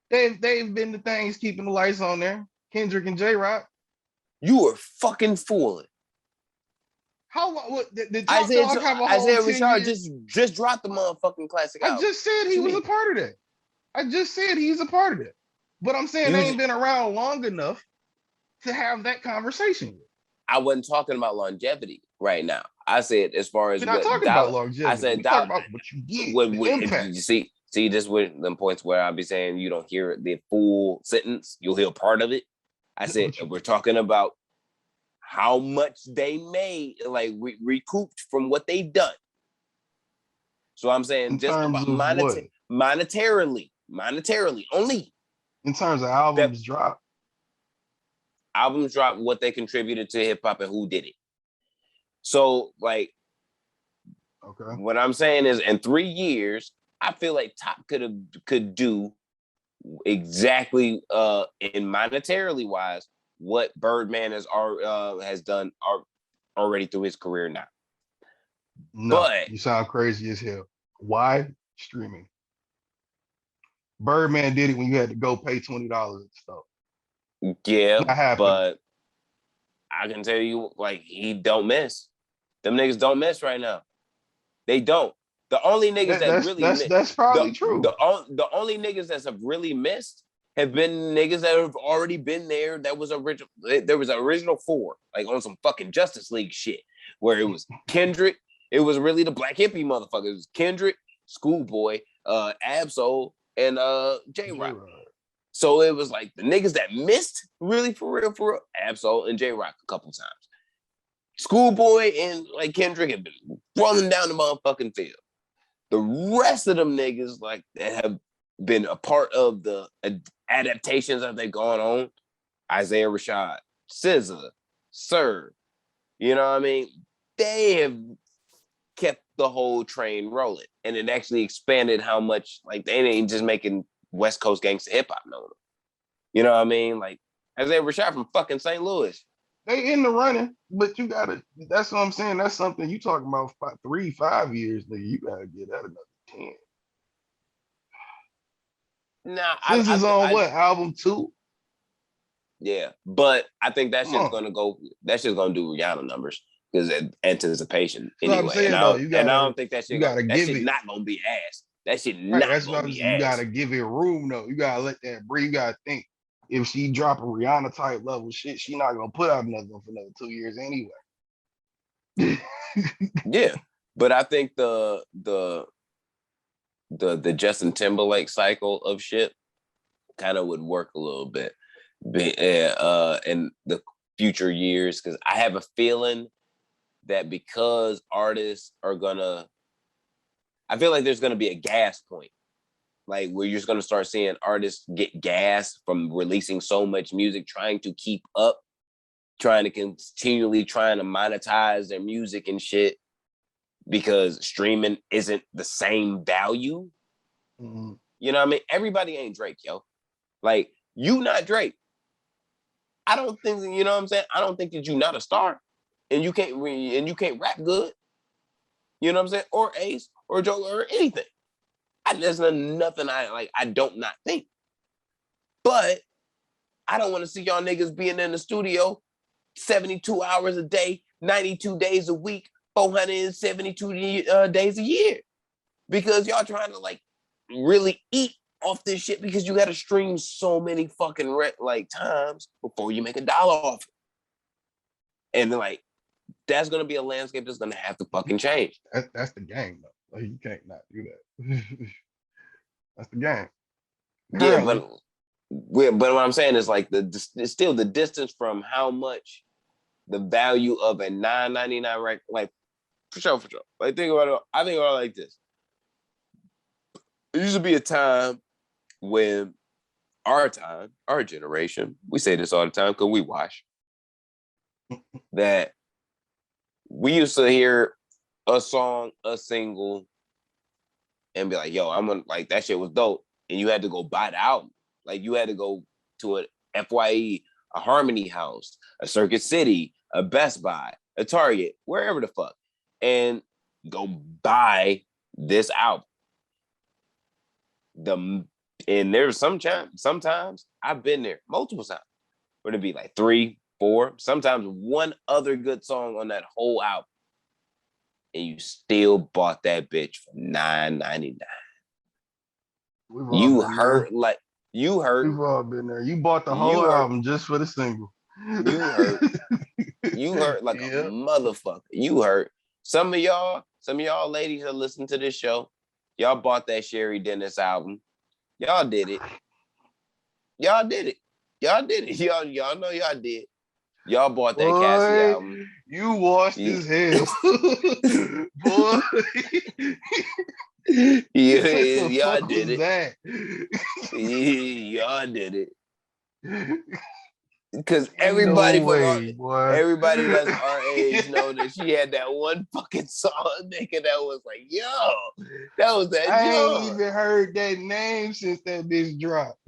Speaker 2: they've been the things keeping the lights on there. Kendrick and J-Rock.
Speaker 3: You are fucking fooling.
Speaker 2: How what did Top Dog have a whole
Speaker 3: Isaiah
Speaker 2: 10
Speaker 3: Rashad
Speaker 2: years?
Speaker 3: just dropped the motherfucking classic album.
Speaker 2: I just said he was a part of that. I just said he's a part of that. But I'm saying they ain't been around long enough to have that conversation with.
Speaker 3: I wasn't talking about longevity right now. I said as far as
Speaker 2: we're not talking about longevity.
Speaker 3: I said
Speaker 2: talking about what you get. The impact.
Speaker 3: You see this with them points where I'll be saying you don't hear the full sentence, you'll hear part of it. I said we're talking about how much they made, like recouped from what they done. So I'm saying
Speaker 2: in
Speaker 3: just about monetarily only.
Speaker 2: In terms of albums drop.
Speaker 3: Albums drop, what they contributed to hip hop and who did it. So like,
Speaker 2: okay.
Speaker 3: What I'm saying is, in 3 years, I feel like Top could do exactly in monetarily wise what Birdman has done already through his career now.
Speaker 2: No,
Speaker 3: but
Speaker 2: you sound crazy as hell. Why? Streaming. Birdman did it when you had to go pay $20 and stuff.
Speaker 3: Yeah, but I can tell you, like, he don't miss. Them niggas don't miss right now. They don't. The only niggas
Speaker 2: that's probably true.
Speaker 3: The only niggas that have really missed have been niggas that have already been there. There was original 4, like on some fucking Justice League shit, where it was Kendrick. It was really the black hippie motherfuckers. It was Kendrick, Schoolboy, Absol, and J-Rock. So it was like the niggas that missed, really for real, Absol and J-Rock a couple times. Schoolboy and like Kendrick have been running down the motherfucking field. The rest of them niggas like that have been a part of the adaptations that they've gone on. Isaiah Rashad, SZA, Sir, you know what I mean? They have kept the whole train rolling, and it actually expanded how much, like, they ain't just making West Coast gangsta hip hop no more. You know what I mean? Like Isaiah Rashad from fucking St. Louis.
Speaker 2: They in the running, but you gotta. That's what I'm saying. That's something you talking about 3-5 years. Nigga, you gotta get that another 10.
Speaker 3: Nah,
Speaker 2: this is on what album 2?
Speaker 3: Yeah, but I think that shit's gonna go. That shit's gonna do Rihanna numbers because anticipation anyway.
Speaker 2: Saying,
Speaker 3: I don't think that shit. That shit
Speaker 2: not
Speaker 3: gonna be ass. That shit not gonna be ass.
Speaker 2: You gotta give it room though. You gotta let that breathe. You gotta think. If she drop a Rihanna type level shit, she not gonna put out another one for another 2 years anyway.
Speaker 3: Yeah, but I think the Justin Timberlake cycle of shit kind of would work a little bit in the future years, because I have a feeling that because artists are I feel like there's gonna be a gas point. Like, where you're just going to start seeing artists get gas from releasing so much music, trying to keep up, trying to monetize their music and shit, because streaming isn't the same value.
Speaker 2: Mm-hmm.
Speaker 3: You know what I mean? Everybody ain't Drake, yo. Like, you not Drake. I don't think, you know what I'm saying? I don't think that you're not a star and you can't rap good. You know what I'm saying? Or Ace or Joe or anything. There's nothing I don't not think. But I don't want to see y'all niggas being in the studio 72 hours a day, 92 days a week, 472 days a year. Because y'all trying to like really eat off this shit because you got to stream so many fucking times before you make $1 off it. And like, that's going to be a landscape that's going to have to fucking change.
Speaker 2: That's the game, though. Like, you can't not do that. That's the game.
Speaker 3: Yeah, but what I'm saying is like it's still the distance from how much the value of a $9.99 record, like for sure. Like I think about it like this. There used to be a time when our generation, we say this all the time because we watch, that we used to hear a song, a single, and be like, yo, I'm gonna like that shit was dope. And you had to go buy the album. Like you had to go to an FYE, a Harmony House, a Circuit City, a Best Buy, a Target, wherever the fuck, and go buy this album. And there's sometimes I've been there multiple times where it'd be like 3, 4, sometimes one other good song on that whole album, and you still bought that bitch for $9.99. You hurt.
Speaker 2: We've all been there. You bought the whole album just for the single.
Speaker 3: You hurt. You hurt like a motherfucker. You hurt. Some of y'all ladies that listen to this show, y'all bought that Sherry Dennis album. Y'all did it. Y'all know y'all did. Y'all bought that Cassie album.
Speaker 2: You washed his hell. Boy.
Speaker 3: Yeah, y'all did it. Y'all did it. Because everybody that's our age know that she had that one fucking song, nigga, that was like, yo, that was that.
Speaker 2: I ain't even heard that name since that bitch dropped.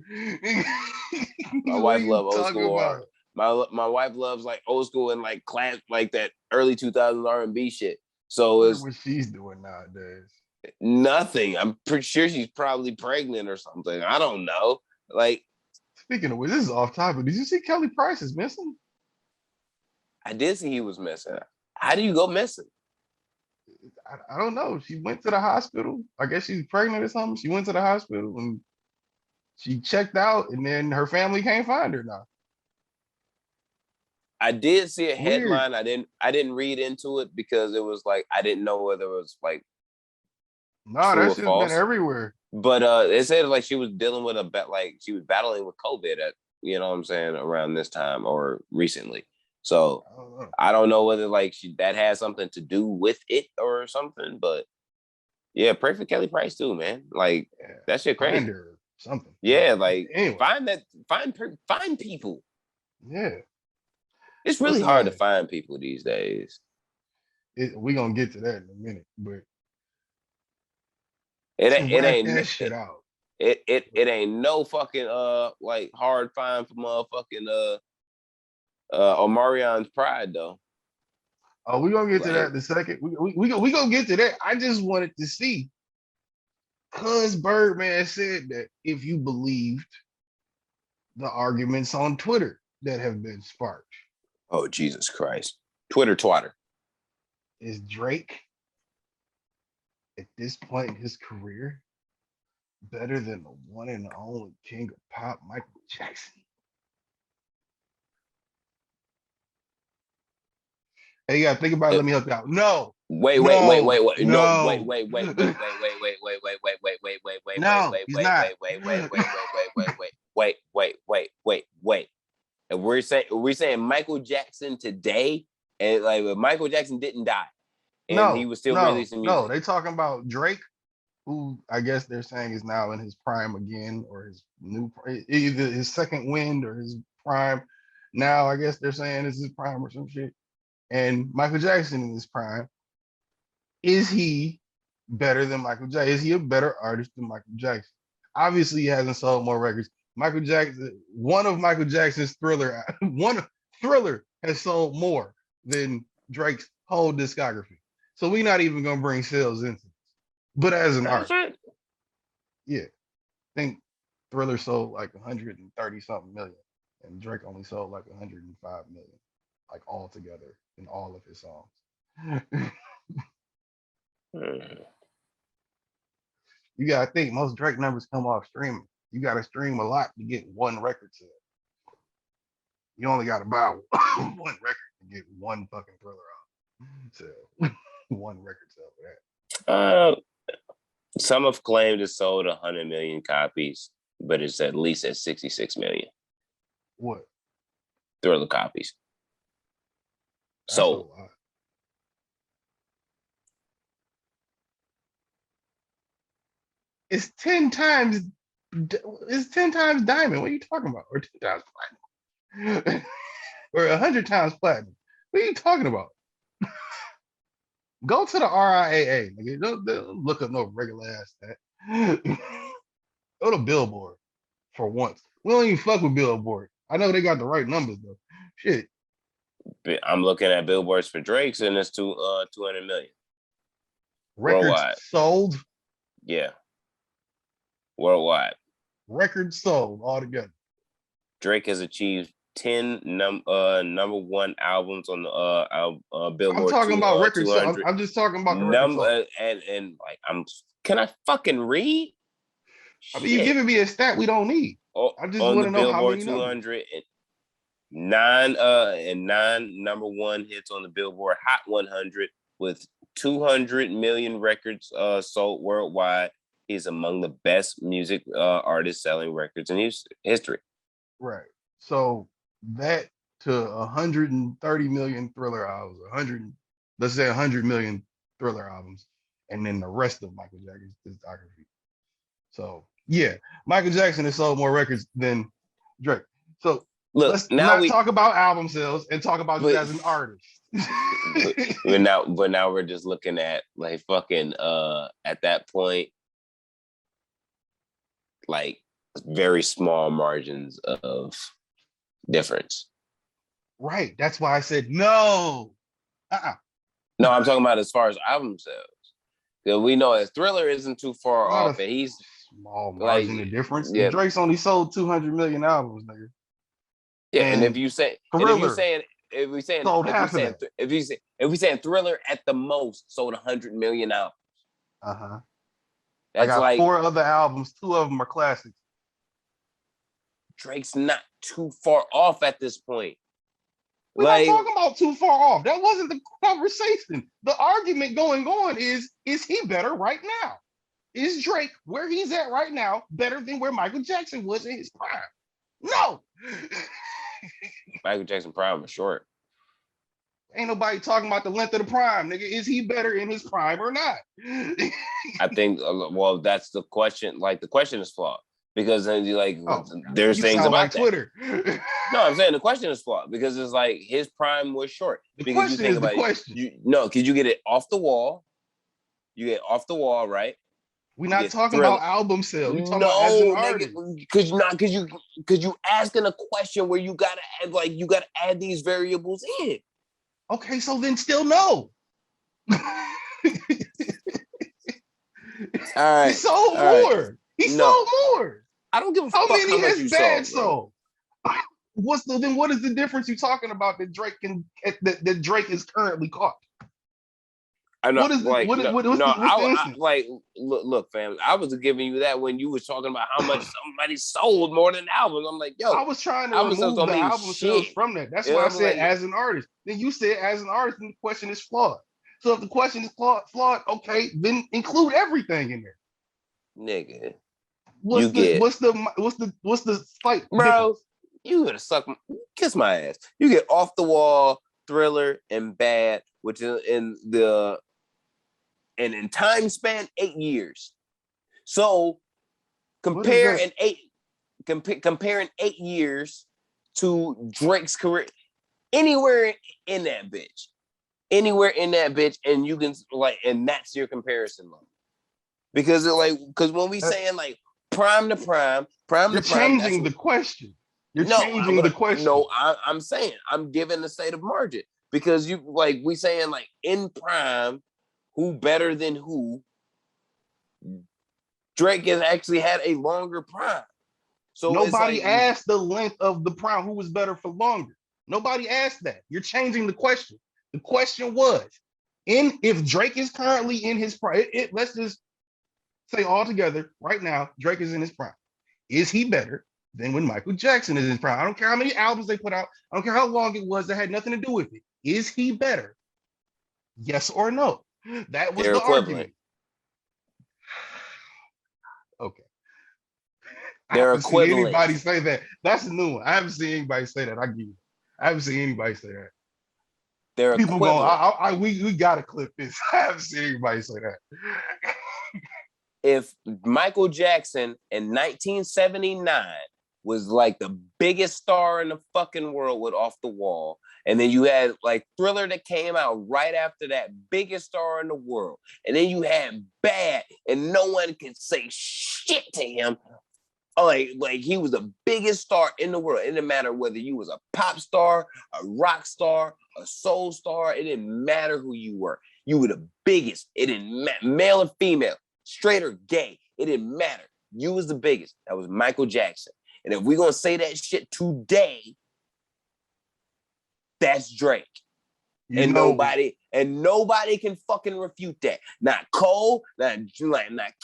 Speaker 3: My wife loves old school art. My wife loves like old school and like class, like that early 2000s R&B shit. So it's
Speaker 2: what she's doing nowadays.
Speaker 3: Nothing. I'm pretty sure she's probably pregnant or something. I don't know. Like,
Speaker 2: speaking of which, this is off topic. Did you see Kelly Price is missing?
Speaker 3: I did see he was missing. How do you go missing?
Speaker 2: I don't know. She went to the hospital. I guess she's pregnant or something. She went to the hospital and she checked out, and then her family can't find her now.
Speaker 3: I did see a headline. Weird. I didn't read into it because it was like I didn't know whether it was like
Speaker 2: no, that shit's been everywhere.
Speaker 3: But it said like she was dealing with she was battling with COVID at, you know what I'm saying, around this time or recently. So I don't know whether like that has something to do with it or something. But yeah, pray for Kelly Price too, man. Like that shit crazy.
Speaker 2: Find her something.
Speaker 3: Yeah, like
Speaker 2: anyway.
Speaker 3: find people.
Speaker 2: Yeah.
Speaker 3: It's really hard to find people these days.
Speaker 2: We're gonna get to that in a minute, but
Speaker 3: it ain't
Speaker 2: that shit out.
Speaker 3: It ain't no fucking like hard find for motherfucking Omarion's Pride though.
Speaker 2: Oh, we're gonna get to that in a second. We gonna get to that. I just wanted to see, cause Birdman said that if you believed the arguments on Twitter that have been sparked.
Speaker 3: Oh, Jesus Christ. Twitter twatter.
Speaker 2: Is Drake at this point in his career better than the one and only king of pop, Michael Jackson? Hey, you gotta think about it. Let me help you out. No. Wait. No,
Speaker 3: And we're saying Michael Jackson today, and like Michael Jackson didn't die, and he was still releasing music.
Speaker 2: No, they talking about Drake, who I guess they're saying is now in his prime again, or his either his second wind or his prime. Now I guess they're saying this is his prime or some shit. And Michael Jackson in his prime, is he better than Michael Jackson? Is he a better artist than Michael Jackson? Obviously, he hasn't sold more records. Michael Jackson, one of Michael Jackson's Thriller, Thriller has sold more than Drake's whole discography. So we're not even gonna bring sales into this. But as an art, yeah, I think Thriller sold like 130 something million, and Drake only sold like 105 million, like all together in all of his songs. You gotta think most Drake numbers come off streaming. You gotta stream a lot to get one record sale. You only gotta buy one record to get one fucking Thriller out. So one record sale for that.
Speaker 3: Some have claimed it sold 100 million copies, but it's at least at 66 million.
Speaker 2: What?
Speaker 3: Thriller copies.
Speaker 2: That's
Speaker 3: So
Speaker 2: it's 10 times diamond. What are you talking about? Or 10 times platinum. Or 100 times platinum. What are you talking about? Go to the RIAA. Don't look up no regular ass stat. Go to Billboard for once. We don't even fuck with Billboard. I know they got the right numbers though. Shit.
Speaker 3: I'm looking at billboards for Drake's and it's 200 million.
Speaker 2: Records
Speaker 3: worldwide.
Speaker 2: Sold?
Speaker 3: Yeah. Worldwide.
Speaker 2: Records sold altogether.
Speaker 3: Drake has achieved 10 number one albums on the Billboard.
Speaker 2: I'm talking about records sold. I'm just talking about the records sold.
Speaker 3: And like can I fucking read?
Speaker 2: I mean, you're giving me a stat we don't need. I just want to know how many
Speaker 3: 200 and nine number one hits on the Billboard Hot 100 with 200 million records sold worldwide. He's among the best music artists selling records in history.
Speaker 2: Right. So that to 130 million Thriller albums, let's say 100 million Thriller albums, and then the rest of Michael Jackson's discography. So yeah, Michael Jackson has sold more records than Drake. So let's not talk about album sales and talk about you as an artist.
Speaker 3: but now we're just looking at like fucking at that point, like very small margins of difference.
Speaker 2: Right. That's why I said no.
Speaker 3: No, I'm talking about as far as album sales. Because we know that Thriller isn't too far off, and he's
Speaker 2: small margin of difference.
Speaker 3: Yeah.
Speaker 2: Drake's only sold 200 million albums, nigga.
Speaker 3: Yeah, and if we saying Thriller at the most sold 100 million albums.
Speaker 2: I got like 4 other albums, 2 of them are classics. Drake's
Speaker 3: not too far off at this point.
Speaker 2: We're not talking about too far off. That wasn't the conversation. The argument going on is he better right now? Is Drake, where he's at right now, better than where Michael Jackson was in his prime? No.
Speaker 3: Michael Jackson prime was short.
Speaker 2: Ain't nobody talking about the length of the prime, nigga. Is he better in his prime or not?
Speaker 3: I think, well, that's the question. Like, the question is flawed. Because there's things about
Speaker 2: like Twitter.
Speaker 3: No, I'm saying the question is flawed because it's like his prime was short.
Speaker 2: The question is the question.
Speaker 3: Because you get it off the wall. You get off the wall, right?
Speaker 2: We're not talking about album sales. We're talking about as an artist.
Speaker 3: Because you asking a question where you gotta add these variables in.
Speaker 2: Okay, so then still no.
Speaker 3: All right.
Speaker 2: He sold more. He sold more.
Speaker 3: I don't give a
Speaker 2: fuck
Speaker 3: how
Speaker 2: many
Speaker 3: has
Speaker 2: bad sold. What is the difference you talking about that Drake that Drake is currently caught?
Speaker 3: I know. Look, fam. I was giving you that when you was talking about how much somebody sold more than albums. I'm like, yo.
Speaker 2: I was trying to remove the album sales from that. That's why I said as an artist. Then you said as an artist, and the question is flawed. So if the question is flawed, okay, then include everything in there.
Speaker 3: Nigga.
Speaker 2: What's the slight
Speaker 3: bro?
Speaker 2: Difference?
Speaker 3: You gonna kiss my ass. You get Off the Wall, Thriller, and Bad, which is in time span 8 years. So comparing 8 years to Drake's career, anywhere in that bitch, and you can and that's your comparison level. Because when we saying prime to prime.
Speaker 2: You're changing the question. You're changing the question.
Speaker 3: No, I'm saying I'm giving the state of margin because you like we saying like in prime, who better than who? Drake has actually had a longer prime. So
Speaker 2: nobody asked the length of the prime, who was better for longer. Nobody asked that. You're changing the question. The question was, if Drake is currently in his prime, let's just say all together right now, Drake is in his prime. Is he better than when Michael Jackson is in his prime? I don't care how many albums they put out. I don't care how long it was. That had nothing to do with it. Is he better? Yes or no? That was the argument. Okay.
Speaker 3: They're
Speaker 2: I haven't
Speaker 3: equivalent.
Speaker 2: seen anybody say that. That's a new one. I haven't seen anybody say that. I give you. I haven't seen anybody say that.
Speaker 3: They're
Speaker 2: people
Speaker 3: equivalent.
Speaker 2: going. We gotta clip this. I haven't seen anybody say that.
Speaker 3: If Michael Jackson in 1979 was like the biggest star in the fucking world with Off the Wall, and then you had like Thriller that came out right after that, biggest star in the world, and then you had Bad, and no one could say shit to him. Like he was the biggest star in the world. It didn't matter whether you was a pop star, a rock star, a soul star. It didn't matter who you were. You were the biggest. It didn't matter, male or female, straight or gay. It didn't matter. You was the biggest. That was Michael Jackson. And if we're gonna say that shit today, that's Drake. Nobody can fucking refute that. Not Cole, not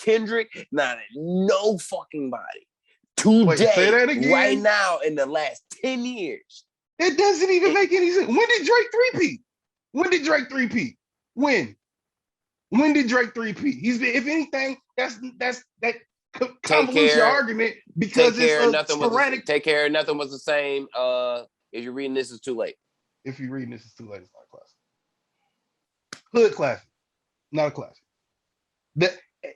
Speaker 3: Kendrick, not no fucking body. Today, right now, in the last 10 years.
Speaker 2: It doesn't even make any sense. When did Drake three-peat? When did Drake three-peat? When did Drake three-peat? He's been, if anything, that convolutes your argument because it's sporadic.
Speaker 3: Take Care, Nothing Was the Same. If you're reading This Is Too Late.
Speaker 2: If you're reading This Is Too Late, it's not a classic. Hood classic, not a classic.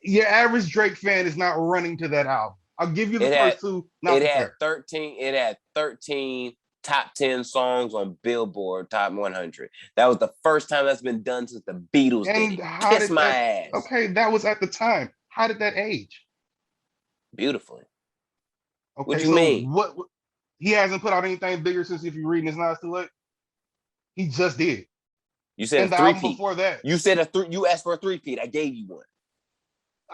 Speaker 2: Your average Drake fan is not running to that album. I'll give you the first two.
Speaker 3: It had 13 top 10 songs on Billboard Top 100. That was the first time that's been done since the Beatles did it. Kiss my ass.
Speaker 2: Okay, that was at the time. How did that age?
Speaker 3: Beautifully.
Speaker 2: Okay,
Speaker 3: what do you mean?
Speaker 2: What he hasn't put out anything bigger since If You're Reading It's Not Too Late? He just did.
Speaker 3: You said
Speaker 2: a three-peat. Before that.
Speaker 3: You said you asked for a three-peat. I gave you one.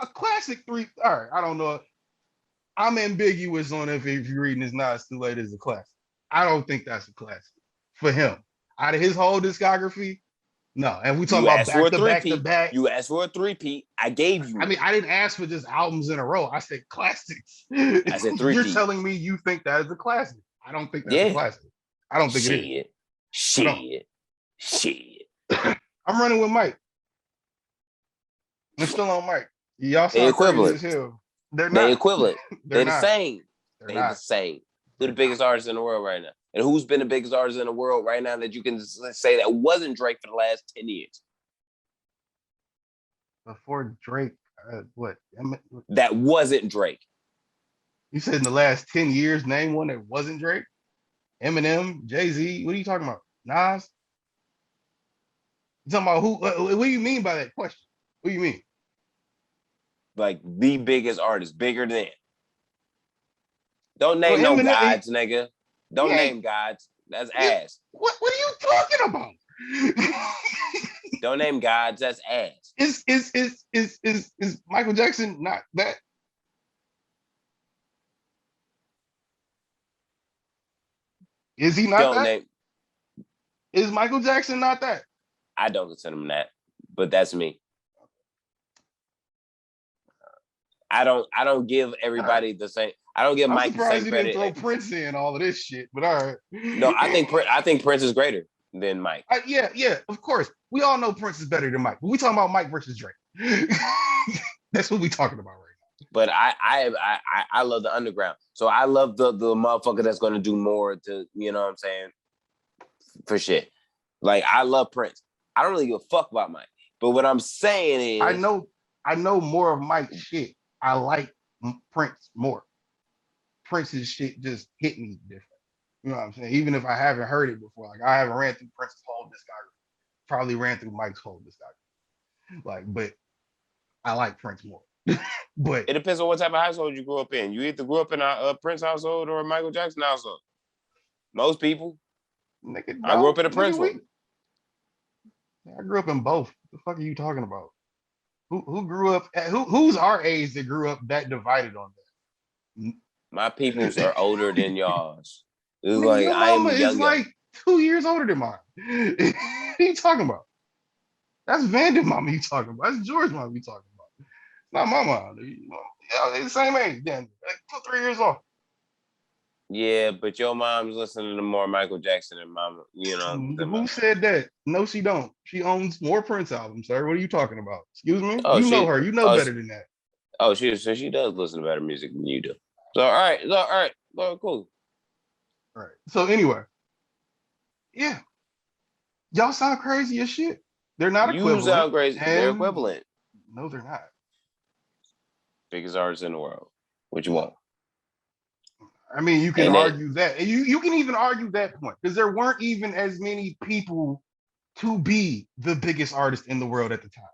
Speaker 2: A classic three. All right, I don't know. I'm ambiguous on if You're Reading It's Not Too Late is a classic. I don't think that's a classic for him. Out of his whole discography, no. And we talk about back to back.
Speaker 3: You asked for a three-peat. I gave you.
Speaker 2: I mean, I didn't ask for just albums in a row. I said classics. I said three-peat. You're telling me you think that is a classic. I don't think that's a classic. I don't think it is.
Speaker 3: Shit.
Speaker 2: I'm running with Mike. I'm still on Mike. Y'all
Speaker 3: sound equivalent.
Speaker 2: As hell. They're
Speaker 3: equivalent. They're the same. They're the same. Who the biggest artist in the world right now? And who's been the biggest artist in the world right now that you can say that wasn't Drake for the last 10 years?
Speaker 2: Before Drake, what?
Speaker 3: That wasn't Drake.
Speaker 2: You said in the last 10 years, name one that wasn't Drake? Eminem, Jayz. What are you talking about? Nas? You talking about who? What do you mean by that question? What do you mean?
Speaker 3: Like the biggest artist, bigger than. Don't name no gods, nigga. Don't name gods. That's ass.
Speaker 2: What are you talking about?
Speaker 3: Don't name gods. That's ass.
Speaker 2: Is Michael Jackson not that? Is he not that? Is Michael Jackson not that?
Speaker 3: I don't consider him that, but that's me. I don't give everybody the same. I don't give Mike the same credit.
Speaker 2: You didn't throw Prince in all of this shit, but all right.
Speaker 3: No, I think Prince is greater than Mike.
Speaker 2: Yeah, of course. We all know Prince is better than Mike, but we talking about Mike versus Drake. That's what we talking about right now.
Speaker 3: But I love the underground, so I love the motherfucker that's gonna do more to, you know what I'm saying, for shit. Like I love Prince. I don't really give a fuck about Mike, but what I'm saying is I know more of Mike's shit. I like Prince more. Prince's shit just hit me different. You know what I'm saying? Even if I haven't heard it before, like I haven't ran through Prince's whole discography. Probably ran through Mike's whole discography. Like, but I like Prince more.
Speaker 2: But
Speaker 3: it depends on what type of household you grew up in. You either grew up in a Prince household or a Michael Jackson household. Most people.
Speaker 2: nigga,
Speaker 3: I grew
Speaker 2: no,
Speaker 3: up in a Prince one.
Speaker 2: I grew up in both. The fuck are you talking about? Who grew up? Who's our age that grew up that divided on that?
Speaker 3: My peoples are older than y'all's. It was
Speaker 2: Nigga,
Speaker 3: like
Speaker 2: your
Speaker 3: I am
Speaker 2: mama is
Speaker 3: young.
Speaker 2: like 2 years older than mine. What are you talking about? That's Vanda mama you talking about. That's George mama you talking about. Not my mom. Yeah, they the same age. Then like 2, 3 years off.
Speaker 3: Yeah, but your mom's listening to more Michael Jackson than mama, than
Speaker 2: Who said that? No, she don't. She owns more Prince albums, sir. What are you talking about? Excuse me?
Speaker 3: Oh,
Speaker 2: You know her. You know better than that.
Speaker 3: Oh, she does listen to better music than you do. So all right, well, cool.
Speaker 2: All right. So anyway, yeah, y'all sound crazy as shit. They're not equivalent.
Speaker 3: You sound crazy. They're equivalent.
Speaker 2: No, they're not.
Speaker 3: Biggest artists in the world. What you want?
Speaker 2: I mean, you can argue that. You can even argue that point because there weren't even as many people to be the biggest artist in the world at the time.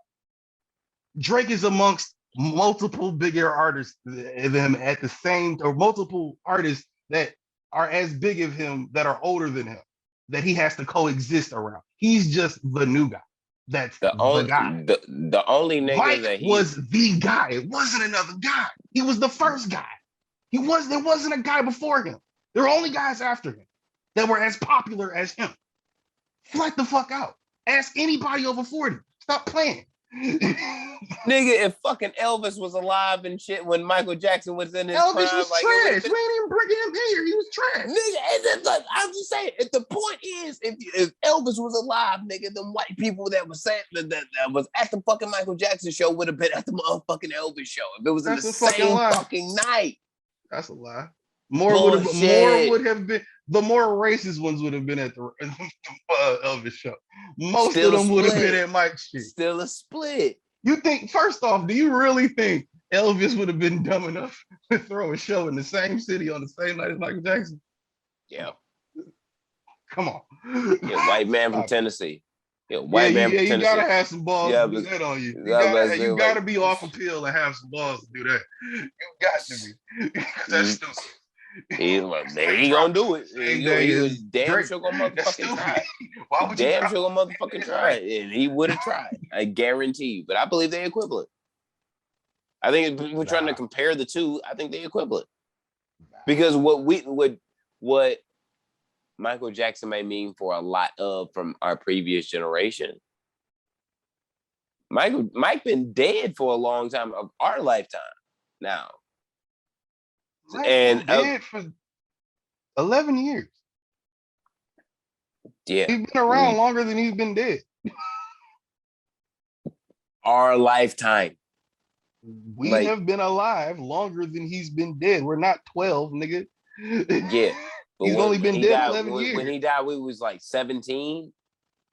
Speaker 2: Drake is amongst multiple bigger artists than him at the same, or multiple artists that are as big as him that are older than him that he has to coexist around. He's just the new guy. That's the guy.
Speaker 3: The only nigga
Speaker 2: Mike
Speaker 3: that
Speaker 2: was the guy. It wasn't another guy. He was the first guy. There wasn't a guy before him. There were only guys after him that were as popular as him. Flat the fuck out. Ask anybody over 40. Stop playing.
Speaker 3: Nigga, if fucking Elvis was alive and shit when Michael Jackson was in his prime,
Speaker 2: Elvis was trash. We ain't even bringing him here. He was trash.
Speaker 3: Nigga, I'm just saying. If the point is, if Elvis was alive, nigga, them white people that was saying that was at the fucking Michael Jackson show would have been at the motherfucking Elvis show. If it was in the same fucking night.
Speaker 2: That's a lie. More would have been. The more racist ones would have been at the Elvis show. Most of them would have been at Mike's shit.
Speaker 3: Still a split.
Speaker 2: You think, first off, do you really think Elvis would have been dumb enough to throw a show in the same city on the same night as Michael Jackson?
Speaker 3: Yeah.
Speaker 2: Come on.
Speaker 3: Yeah, white man from Tennessee. Yeah, white man from Tennessee.
Speaker 2: You gotta have some balls to do that on you. You gotta be off a pill and have some balls to do that. You got to be. That's stupid.
Speaker 3: He gonna do it. He was damn sure gonna motherfucking try. Why would damn sure gonna motherfucking try it, and he would have tried. I guarantee you. But I believe they're equivalent. I think if we're trying to compare the two, I think they're equivalent. Because what Michael Jackson may mean for a lot of from our previous generation. Mike been dead for a long time of our lifetime now.
Speaker 2: And dead for 11 years.
Speaker 3: Yeah.
Speaker 2: He's been around longer than he's been dead.
Speaker 3: Our lifetime.
Speaker 2: We have been alive longer than he's been dead. We're not 12, nigga.
Speaker 3: Yeah.
Speaker 2: He's only been dead 11 years.
Speaker 3: When he died, we was like 17,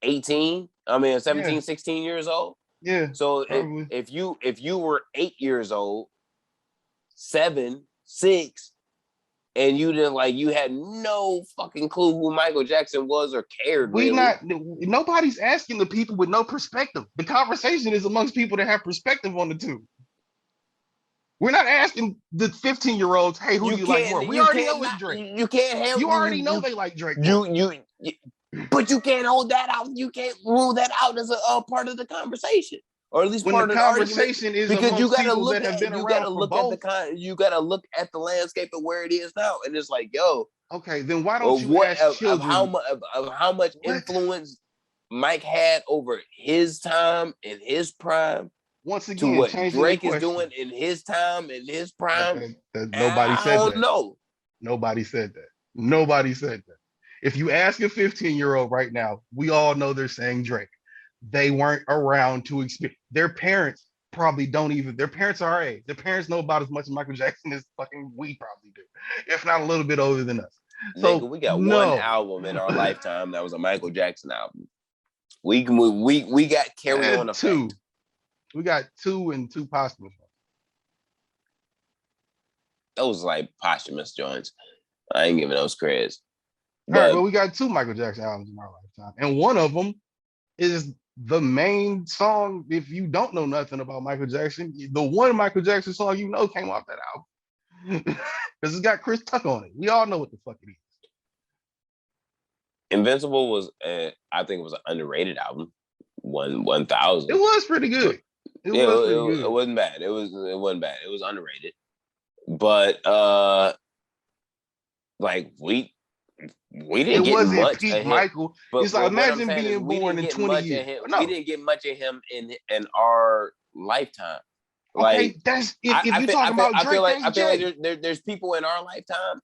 Speaker 3: 18. 16 years old.
Speaker 2: Yeah.
Speaker 3: So if you were 8 years old, 7, 6, and you didn't you had no fucking clue who Michael Jackson was or cared.
Speaker 2: Nobody's asking the people with no perspective. The conversation is amongst people that have perspective on the two. We're not asking the 15-year-olds, hey, who do you like more? We already know it's Drake.
Speaker 3: You can't have.
Speaker 2: You already know they like Drake.
Speaker 3: But you can't hold that out. You can't rule that out as a part of the conversation. Or at least
Speaker 2: when
Speaker 3: part
Speaker 2: the
Speaker 3: of the
Speaker 2: conversation is
Speaker 3: because you gotta
Speaker 2: people
Speaker 3: look
Speaker 2: that have been
Speaker 3: you
Speaker 2: around
Speaker 3: gotta
Speaker 2: for
Speaker 3: look
Speaker 2: both.
Speaker 3: you gotta look at the landscape of where it is now, and it's like, yo,
Speaker 2: okay, then why don't you ask children
Speaker 3: of how much influence Mike had over his time and his prime?
Speaker 2: Once again,
Speaker 3: to what Drake is doing in his time and his prime.
Speaker 2: Nobody said that.
Speaker 3: I don't know.
Speaker 2: Nobody said that. Nobody said that. If you ask a 15-year-old right now, we all know they're saying Drake. They weren't around to experience. Their parents probably don't even. Their parents are our age. Their parents know about as much as Michael Jackson as fucking we probably do, if not a little bit older than us. So
Speaker 3: nigga, we got one album in our lifetime that was a Michael Jackson album. We got carried on a
Speaker 2: two. We got 2 and 2 posthumous ones.
Speaker 3: Those posthumous joints. I ain't giving those creds.
Speaker 2: All right, but we got 2 Michael Jackson albums in our lifetime, and one of them is the main song, if you don't know nothing about Michael Jackson, the one Michael Jackson song you know came off that album. Because it's got Chris Tucker on it. We all know what the fuck it is.
Speaker 3: Invincible was, I think it was an underrated album. 1,000.
Speaker 2: It was pretty good. It was pretty good.
Speaker 3: It wasn't bad. It wasn't bad. It was underrated. But like we didn't get much
Speaker 2: peak
Speaker 3: of him.
Speaker 2: Michael.
Speaker 3: But,
Speaker 2: it's like imagine being born in 20 years.
Speaker 3: No. We didn't get much of him in our lifetime. Like,
Speaker 2: okay, that's if you're talking about Drake,
Speaker 3: I feel like there's people in our lifetime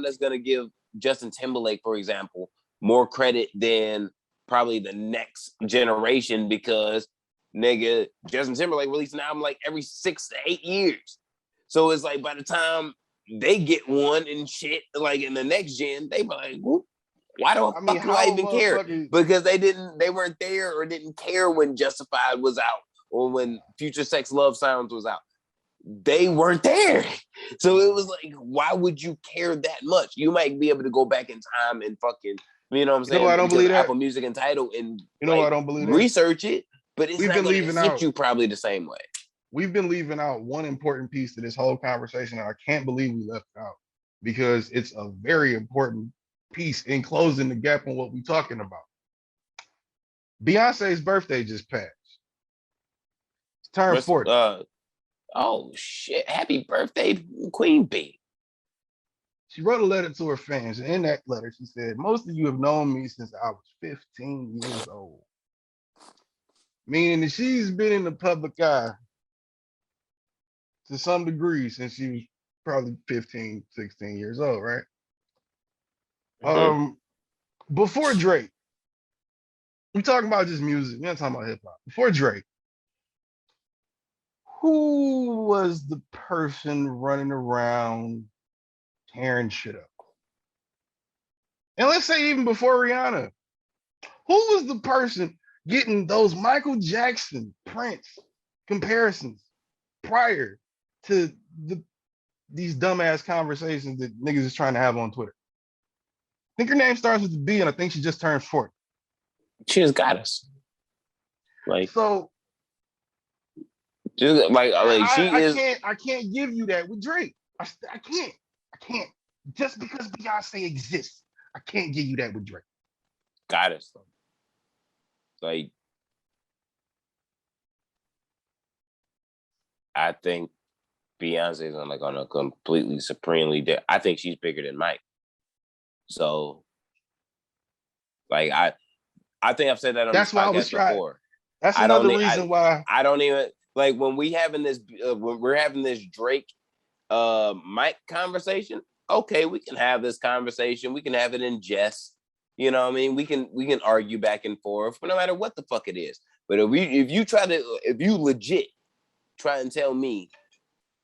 Speaker 3: that's gonna give Justin Timberlake, for example, more credit than probably the next generation, because nigga, Justin Timberlake released an album like every 6 to 8 years. So it's like by the time they get one and shit, like in the next gen, they be like, why the fuck do I even care? Because they weren't there or didn't care when Justified was out or when Future Sex Love Sounds was out. They weren't there. So it was like, why would you care that much? You might be able to go back in time and fucking, you know what I'm saying?
Speaker 2: I don't believe that.
Speaker 3: Apple Music and Tidal and
Speaker 2: I don't believe that.
Speaker 3: Research it, but it's not going to hit you probably the same way.
Speaker 2: We've been leaving out one important piece to this whole conversation, and I can't believe we left it out, because it's a very important piece in closing the gap on what we're talking about. Beyonce's birthday just passed. It's turned 40.
Speaker 3: Oh shit! Happy birthday, Queen Bee.
Speaker 2: She wrote a letter to her fans, and in that letter, she said, "Most of you have known me since I was 15 years old." Meaning that she's been in the public eye to some degree since she was probably 15, 16 years old, right? Mm-hmm. Before Drake, we're talking about just music. We're not talking about hip hop. Before Drake, who was the person running around tearing shit up? And let's say even before Rihanna, who was the person getting those Michael Jackson, Prince comparisons prior to these dumbass conversations that niggas is trying to have on Twitter? I think her name starts with the B, and I think she just turned 40.
Speaker 3: She just got us. Like,
Speaker 2: so,
Speaker 3: just
Speaker 2: I can't give you that with Drake. I can't. Just because Beyonce exists, I can't give you that with Drake.
Speaker 3: Got us though. Like, I think Beyonce is on a completely supremely I think she's bigger than Mike. So, like, I think I've said that on this podcast before.
Speaker 2: That's another reason why
Speaker 3: I don't even like when we're having this Drake Mike conversation. Okay, we can have this conversation. We can have it in jest. You know what I mean? We can argue back and forth, but no matter what the fuck it is. But if you legit try and tell me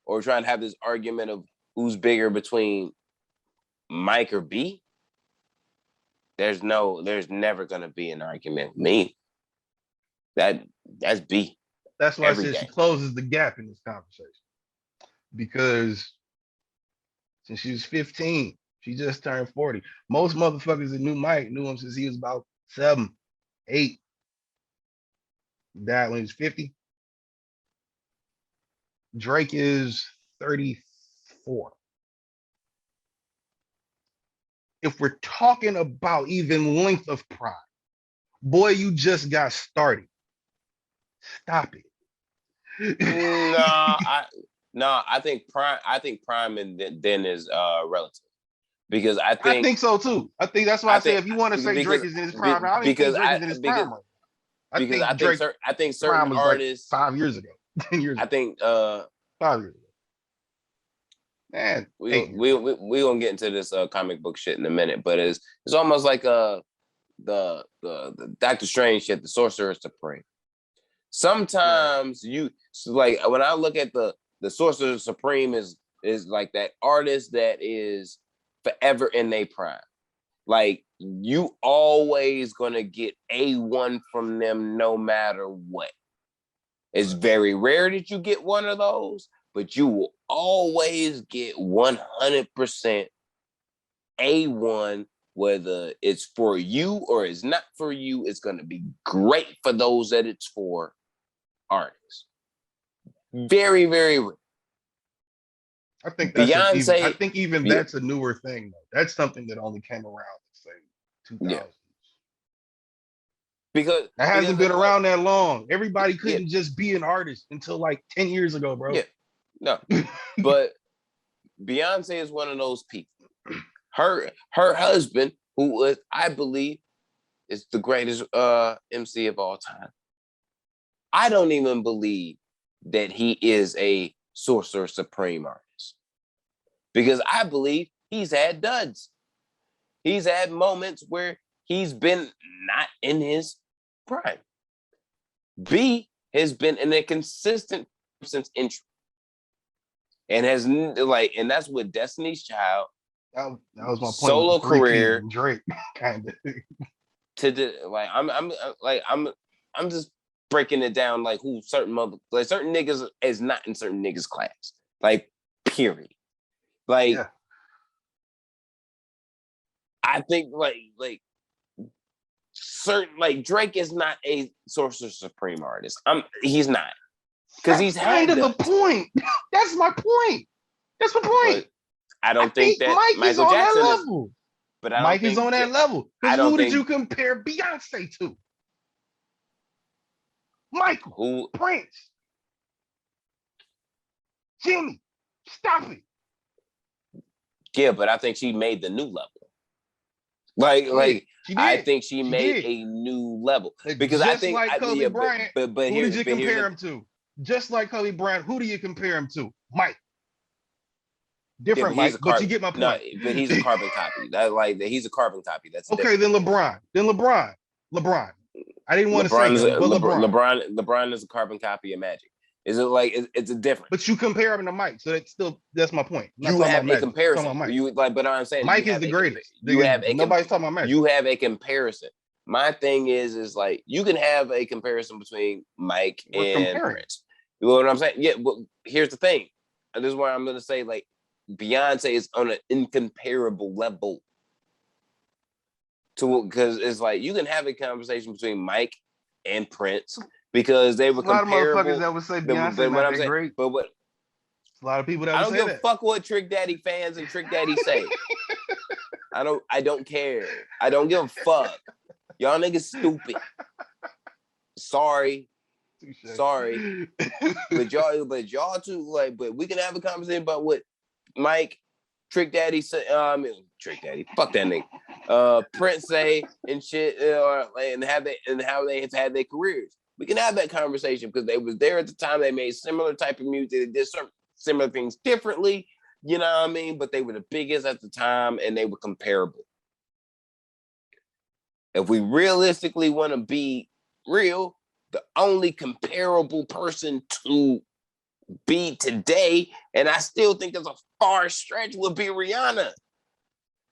Speaker 3: or try and have this argument of who's bigger between Mike or B, there's never gonna be an argument with me. That's B.
Speaker 2: That's why I said she closes the gap in this conversation. Because since she was 15, she just turned 40. Most motherfuckers that knew Mike knew him since he was about 7, 8. He died when he was 50. Drake is 34. If we're talking about even length of prime, boy, you just got started. Stop it.
Speaker 3: I think prime and then is relative. Because I think
Speaker 2: so too. I think that's why I say if you want to say Drake is in his prime, I don't think Drake is in his prime.
Speaker 3: I think certain artists
Speaker 2: 5 years ago, 10 years ago.
Speaker 3: I think
Speaker 2: 5 years ago. Man,
Speaker 3: we gonna get into this comic book shit in a minute, but it's almost like the Doctor Strange shit, the Sorcerer Supreme. Sometimes like when I look at the Sorcerer Supreme is like that artist that is forever in their prime. Like you always gonna get A1 from them no matter what. It's very rare that you get one of those, but you will always get 100% A1 whether it's for you or it's not for you, it's going to be great for those that it's for artists. Very, very rare.
Speaker 2: I think
Speaker 3: Beyonce,
Speaker 2: that's a newer thing though. That's something that only came around, let's say, 2000s.
Speaker 3: Yeah. Because
Speaker 2: that hasn't been around that long. Everybody couldn't just be an artist until like 10 years ago, bro.
Speaker 3: Yeah, no. But Beyonce is one of those people. Her husband, who was, I believe, is the greatest MC of all time. I don't even believe that he is a Sorcerer Supreme artist. Because I believe he's had duds. He's had moments where he's been not in his prime. B has been in a consistent since intro. And has and that's what Destiny's Child,
Speaker 2: that was my point.
Speaker 3: Solo career,
Speaker 2: Drake, kind of.
Speaker 3: I'm just breaking it down like who certain certain niggas is not in certain niggas class. Like, period. Like, yeah. I think like certain Drake is not a Sorcerer Supreme artist. He's not. Because he's
Speaker 2: kind of the point. That's my point. That's my point.
Speaker 3: But I think that
Speaker 2: Mike
Speaker 3: Michael
Speaker 2: is on
Speaker 3: Jackson
Speaker 2: that level.
Speaker 3: But
Speaker 2: Mike is on that level. Because who did you compare Beyonce to? Michael. Prince. Jimmy. Stop it.
Speaker 3: Yeah, but I think she made the new level. I think she made a new level. Because
Speaker 2: just
Speaker 3: I think
Speaker 2: like Kobe Bryant,
Speaker 3: but
Speaker 2: who did you compare him to? Just like Kobe Bryant, who do you compare him to? Mike. Different Mike, but you get my point.
Speaker 3: No, but he's a carbon copy. He's a carbon copy. That's
Speaker 2: okay. Then LeBron. I didn't want to say that, but
Speaker 3: LeBron is a carbon copy of Magic. Is it it's a different?
Speaker 2: But you compare him to Mike, so that's my point.
Speaker 3: You have a comparison. But I'm saying
Speaker 2: Mike is the greatest.
Speaker 3: Nobody's
Speaker 2: talking about Magic.
Speaker 3: You have a comparison. My thing is you can have a comparison between Mike and Prince. You know what I'm saying? Yeah, but here's the thing. And this is why I'm gonna say Beyonce is on an incomparable level. Because it's you can have a conversation between Mike and Prince because they were comparable.
Speaker 2: A lot of motherfuckers that would say Beyonce not that great.
Speaker 3: But what?
Speaker 2: A lot of people that
Speaker 3: I
Speaker 2: would
Speaker 3: don't
Speaker 2: say
Speaker 3: give a fuck what Trick Daddy fans and Trick Daddy say. I don't care. I don't give a fuck. Y'all niggas stupid. Sorry. But y'all too but we can have a conversation about what Mike, Trick Daddy say. Trick Daddy, fuck that nigga. Prince say and shit, and how they have had their careers. We can have that conversation because they was there at the time. They made similar type of music. They did some similar things differently. You know what I mean? But they were the biggest at the time, and they were comparable. If we realistically want to be real, the only comparable person to be today, and I still think there's a far stretch, would be Rihanna.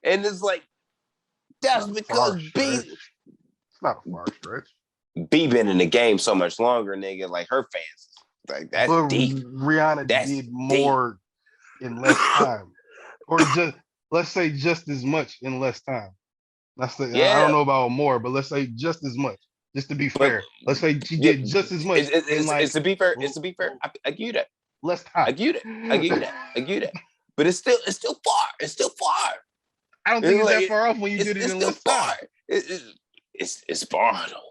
Speaker 3: And it's that's because B.
Speaker 2: It's not a far stretch.
Speaker 3: B been in the game so much longer, nigga. Her fans, that's
Speaker 2: but
Speaker 3: deep.
Speaker 2: Rihanna did more in less time, or let's say just as much in less time. I don't know about more, but let's say just as much. Just to be fair, let's say she did just as much.
Speaker 3: It's to be fair. I give you that.
Speaker 2: Less time.
Speaker 3: I give you that. But it's still far. It's still far.
Speaker 2: I don't think it's that far off when you did it in less time.
Speaker 3: It's far though.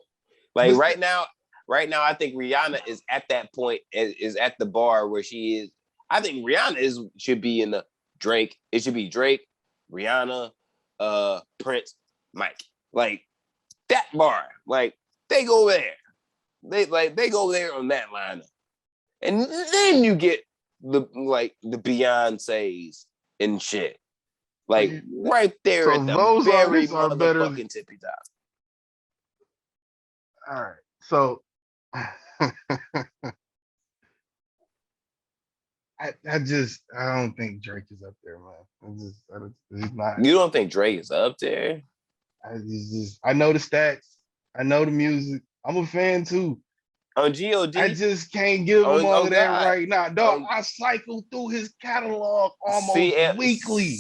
Speaker 3: Right now, I think Rihanna is at that point, is at the bar where she is. I think Rihanna should be in the Drake. It should be Drake, Rihanna, Prince, Mike. That bar. They go there. They go there on that lineup. And then you get the Beyoncés and shit. Right there
Speaker 2: so
Speaker 3: at the
Speaker 2: those
Speaker 3: very
Speaker 2: motherfucking
Speaker 3: tippy top.
Speaker 2: All right. So I don't think Drake is up there, man. He's not.
Speaker 3: You don't think Drake is up there?
Speaker 2: I know the stats. I know the music. I'm a fan too.
Speaker 3: On G.O.D.
Speaker 2: I just can't give him all of that right now. Dog, I cycle through his catalog almost weekly.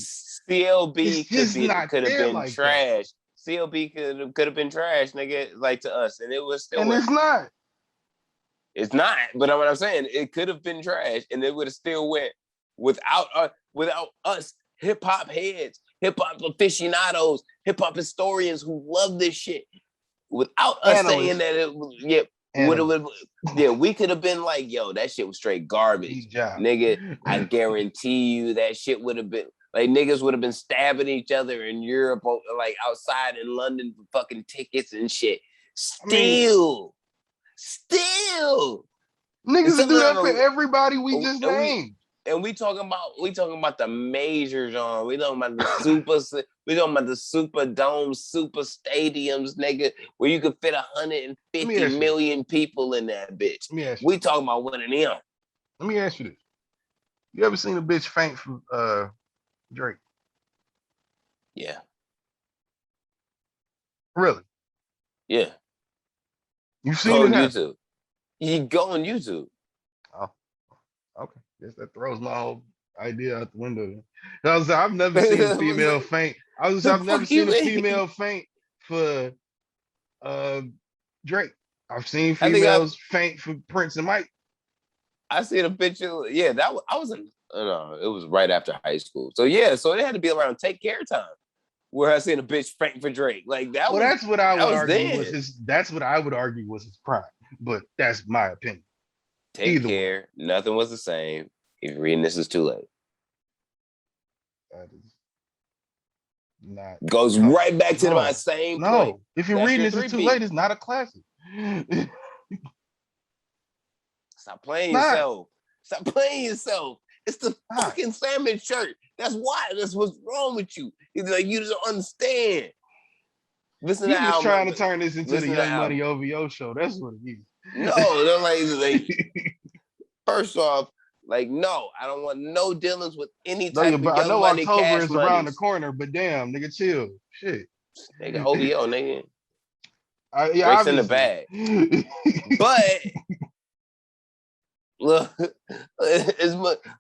Speaker 3: CLB
Speaker 2: It's just not
Speaker 3: could have
Speaker 2: there
Speaker 3: been
Speaker 2: like that.
Speaker 3: trash. CLB could have been trash, nigga, like to us, and it was still.
Speaker 2: And it's not.
Speaker 3: It's not. But what I'm saying, it could have been trash, and it would have still went without us hip hop heads, hip hop aficionados, hip hop historians who love this shit. Without us saying that we could have been like, yo, that shit was straight garbage. Nigga, I guarantee you that shit would have been like niggas would have been stabbing each other in Europe, like outside in London for fucking tickets and shit. Still.
Speaker 2: Niggas do that for everybody we just named.
Speaker 3: And we talking about the major genre. We talking about the super dome, super stadiums, nigga, where you could fit 150 million people in that bitch. We talking about one of them.
Speaker 2: Let me ask you this. You ever seen a bitch faint from Drake?
Speaker 3: Yeah.
Speaker 2: Really?
Speaker 3: Yeah.
Speaker 2: You've seen it on
Speaker 3: YouTube. You go on YouTube.
Speaker 2: Oh, okay. Guess that throws my whole idea out the window. I've never seen a female faint. I've never seen a female faint for Drake. I've seen females faint for Prince and Mike.
Speaker 3: I seen a picture. Yeah, it was right after high school. So yeah, so it had to be around Take Care time, where I seen a bitch faint for Drake. Like that.
Speaker 2: Well, that's what I would argue was his. That's what I would argue was his prime. But that's my opinion.
Speaker 3: Take Care. Nothing was the same. If you're reading this, is too late.
Speaker 2: That is not.
Speaker 3: Goes right back to my same point.
Speaker 2: If you're reading this, is too late. It's not a classic.
Speaker 3: Stop playing yourself. Stop playing yourself. It's the fucking salmon shirt. That's why. That's what's wrong with you. It's like you don't understand. Listen,
Speaker 2: you're just trying to turn this into the Young Money OVO show. That's what it is.
Speaker 3: No, they're like first off, like no, I don't want no dealings with any type of Young Money. I know October is around
Speaker 2: the corner, but damn, nigga, chill, shit.
Speaker 3: Nigga, OVO, nigga.
Speaker 2: Yeah,
Speaker 3: Breaks in the bag. But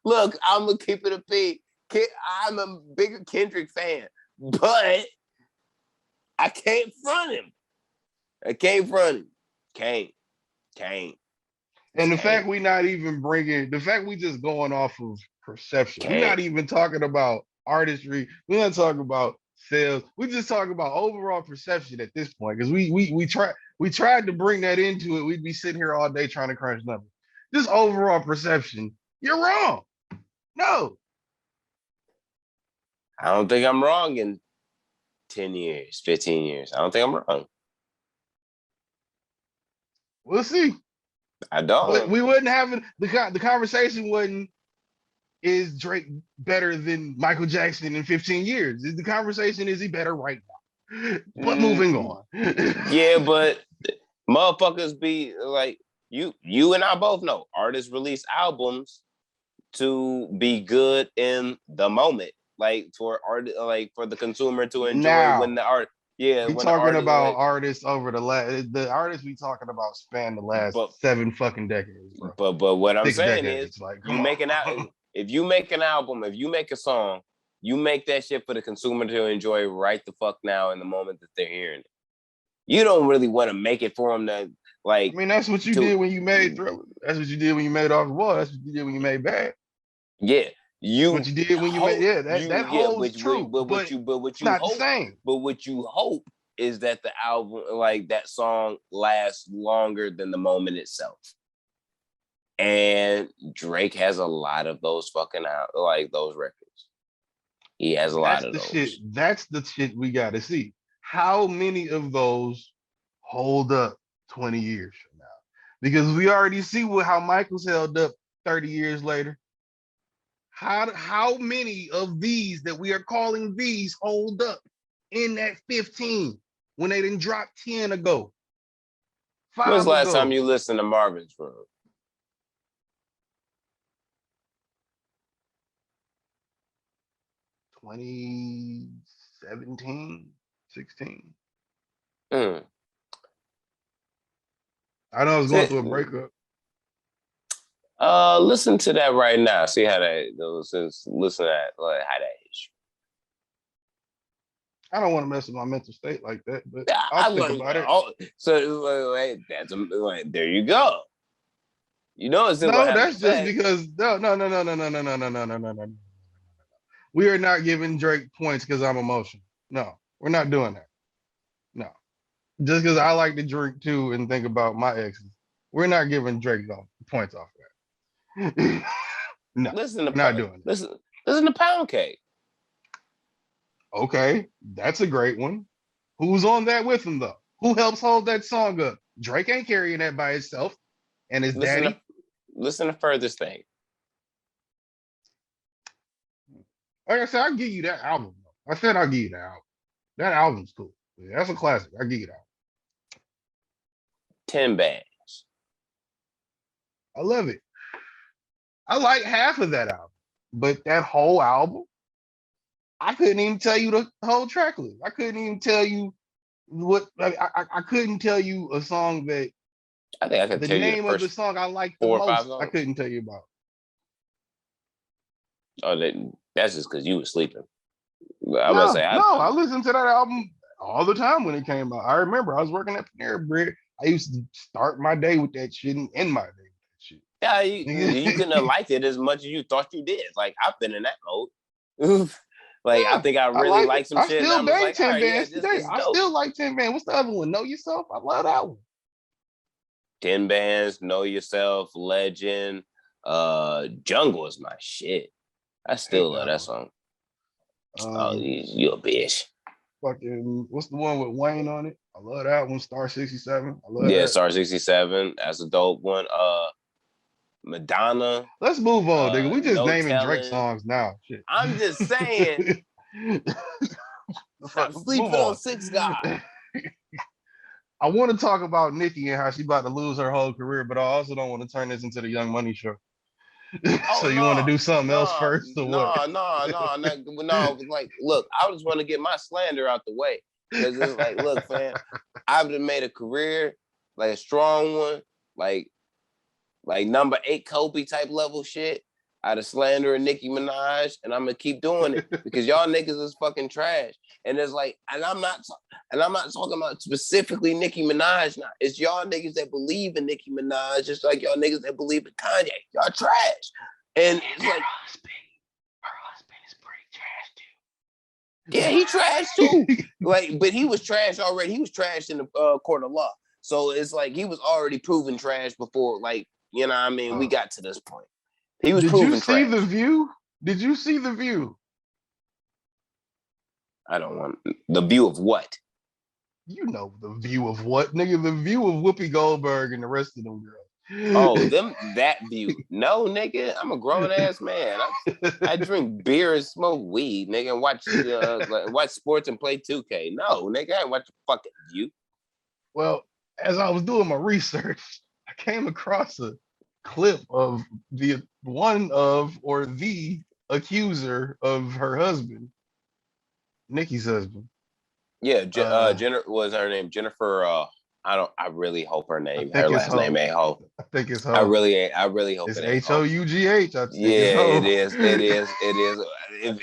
Speaker 3: look, I'm gonna keep it a P. I'm a bigger Kendrick fan, but I can't front him. Can't.
Speaker 2: And the fact we not even the fact we just going off of perception. We're not even talking about artistry. We're not talking about sales. We just talking about overall perception at this point. Because we tried to bring that into it. We'd be sitting here all day trying to crunch numbers. Just overall perception. You're wrong. No.
Speaker 3: I don't think I'm wrong in 10 years, 15 years. I don't think I'm wrong.
Speaker 2: We'll see.
Speaker 3: I don't.
Speaker 2: We wouldn't have the conversation wouldn't, is Drake better than Michael Jackson in 15 years? The conversation is he better right now? But moving on.
Speaker 3: Yeah, but motherfuckers be like, you and I both know artists release albums to be good in the moment. Like for the consumer to enjoy when the art. Yeah,
Speaker 2: we talking about artists over the artists we talking about span the last 7 fucking decades, bro.
Speaker 3: But what I'm saying is, like, you make an album. If you make an album, if you make a song, you make that shit for the consumer to enjoy right the fuck now in the moment that they're hearing it. You don't really want to make it for them to like.
Speaker 2: I mean, that's what you did when you made Thriller. That's what you did when you made Off the Wall. That's what you did when you made Bad.
Speaker 3: Yeah.
Speaker 2: What you did when you made that holds true, but what you
Speaker 3: not
Speaker 2: hope, the same.
Speaker 3: But what you hope is that the album, like that song, lasts longer than the moment itself. And Drake has a lot of those fucking those records. He has a lot of those.
Speaker 2: That's the shit we got to see. How many of those hold up 20 years from now? Because we already see how Michael's held up 30 years later. How many of these that we are calling these hold up in that 15 when they didn't drop 10 ago?
Speaker 3: When was the last time you listened to Marvin's Room?
Speaker 2: 2017, 16.
Speaker 3: I
Speaker 2: know I was going through a breakup.
Speaker 3: Listen to that right now. See how that goes. Listen to that. Like how that is.
Speaker 2: I don't want to mess with my mental state like that, but I'll
Speaker 3: I'm
Speaker 2: think
Speaker 3: like,
Speaker 2: about it.
Speaker 3: oh, so wait, that's like, there you go. You know it's still gonna
Speaker 2: No,
Speaker 3: have an
Speaker 2: that's just
Speaker 3: effect.
Speaker 2: because no. We are not giving Drake points because I'm emotional. No, we're not doing that. No, just because I like to drink too and think about my exes, we're not giving Drake points off that. No,
Speaker 3: Listen to
Speaker 2: we're not doing it.
Speaker 3: listen to Pound Cake.
Speaker 2: Okay, that's a great one. Who's on that with him though? Who helps hold that song up? Drake ain't carrying that by himself, and his
Speaker 3: Listen to
Speaker 2: daddy.
Speaker 3: listen to Furthest Thing.
Speaker 2: Like I said, I'll give you that album. Though. I said I'll give you that album. That album's cool. Yeah, that's a classic. I'll give you that.
Speaker 3: 10 bands.
Speaker 2: I love it. I like half of that album, but that whole album, I couldn't even tell you the whole track list. I couldn't even tell you what. I couldn't tell you a song that
Speaker 3: I think I could
Speaker 2: the
Speaker 3: tell you the
Speaker 2: name of the
Speaker 3: first
Speaker 2: song I like the
Speaker 3: 4 or 5
Speaker 2: most. I
Speaker 3: songs.
Speaker 2: couldn't tell you about.
Speaker 3: Oh, that's just because you were sleeping. I'm gonna say
Speaker 2: I listened to that album all the time when it came out. I remember I was working at Panera Bread. I used to start my day with that shit and end my day with that shit.
Speaker 3: yeah, you couldn't have liked it as much as you thought you did. Like I've been in that mode. Like I
Speaker 2: Yeah,
Speaker 3: think I
Speaker 2: I
Speaker 3: really
Speaker 2: like it.
Speaker 3: liked some
Speaker 2: I
Speaker 3: shit, and I
Speaker 2: still
Speaker 3: was
Speaker 2: bang
Speaker 3: like, all
Speaker 2: 10
Speaker 3: right, yeah,
Speaker 2: bands
Speaker 3: this
Speaker 2: today.
Speaker 3: is
Speaker 2: I
Speaker 3: dope.
Speaker 2: still like 10 bands. What's the other one? Know Yourself. I love that one.
Speaker 3: 10 bands, Know Yourself, Legend, Jungle is my shit. I still
Speaker 2: Hate
Speaker 3: love
Speaker 2: that
Speaker 3: that
Speaker 2: one.
Speaker 3: song. Oh, you a bitch.
Speaker 2: Fucking what's the one with Wayne on it? I love that one. Star 67. I love
Speaker 3: Yeah,
Speaker 2: that.
Speaker 3: Star 67. That's a dope one. Madonna.
Speaker 2: Let's move on, nigga. We just
Speaker 3: No
Speaker 2: naming Drake
Speaker 3: Telling.
Speaker 2: songs now. Shit.
Speaker 3: I'm just saying, stop
Speaker 2: Move
Speaker 3: sleeping on
Speaker 2: on.
Speaker 3: Six God.
Speaker 2: I want to talk about Nicki and how she's about to lose her whole career, but I also don't want to turn this into the Young Money show.
Speaker 3: Oh
Speaker 2: So you want to do something else
Speaker 3: no,
Speaker 2: first or what?
Speaker 3: no. Like, look, I just want to get my slander out the way because it's like, look, fam, I've made a career, like a strong one, like number 8 Kobe type level shit out of slandering Nicki Minaj, and I'm gonna keep doing it because y'all niggas is fucking trash. And it's like, and I'm not talking about specifically Nicki Minaj now. It's y'all niggas that believe in Nicki Minaj, just like y'all niggas that believe in Kanye. Y'all trash. And it's like, her husband is pretty trash too. Yeah, he trash too. Like, but he was trash already. He was trash in the court of law. So it's like he was already proven trash before, like, you know what I mean? We got to this point. He was proven trash.
Speaker 2: Did you see The View? Did you see The View?
Speaker 3: I don't want The View of what?
Speaker 2: You know The View of what, nigga? The View of Whoopi Goldberg and the rest of them girls.
Speaker 3: Oh, that view. No, nigga, I'm a grown ass man. I drink beer and smoke weed, nigga, and watch sports and play 2K. No, nigga, I ain't watch the fucking View.
Speaker 2: Well, as I was doing my research, I came across a clip of the accuser of her husband, Nicki's husband.
Speaker 3: Yeah, Jennifer was her name. Jennifer. I really hope her last name ain't Ho.
Speaker 2: I think it's Ho.
Speaker 3: I really hope
Speaker 2: it's
Speaker 3: it ain't Ho.
Speaker 2: Hough. I think
Speaker 3: yeah,
Speaker 2: it's Ho.
Speaker 3: it is.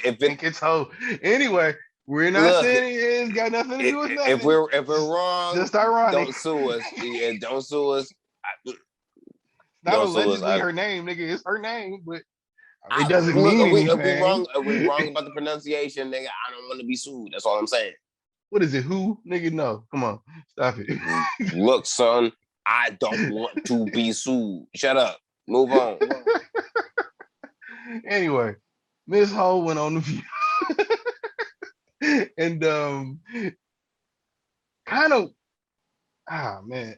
Speaker 2: I think it's Ho. Anyway, we're not saying it's got nothing to do with nothing.
Speaker 3: If we're wrong,
Speaker 2: just ironic.
Speaker 3: Don't sue us. Yeah, don't sue us.
Speaker 2: Not allegedly her name, nigga. It's her name, but it doesn't
Speaker 3: mean
Speaker 2: anything.
Speaker 3: Are we wrong about the pronunciation, nigga? I don't want to be sued. That's all I'm saying.
Speaker 2: What is it? Who? Nigga, no. Come on. Stop it.
Speaker 3: Look, son, I don't want to be sued. Shut up. Move on.
Speaker 2: Anyway, Miss Ho went on The View. And kind of, man.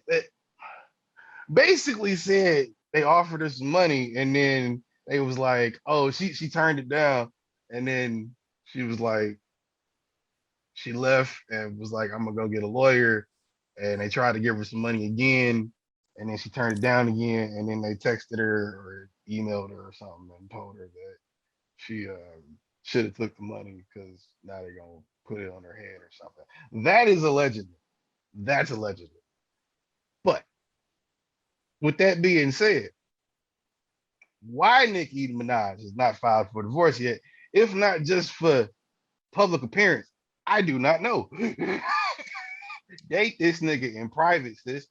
Speaker 2: Basically said they offered her some money and then they was like, oh, she turned it down. And then she was like, she left and was like, I'm gonna go get a lawyer. And they tried to give her some money again. And then she turned it down again. And then they texted her or emailed her or something and told her that she should have took the money because now they're gonna put it on her head or something. That is allegedly. That's allegedly. But with that being said, why Nicki Minaj has not filed for divorce yet, if not just for public appearance? I do not know. Date this nigga in private, sis.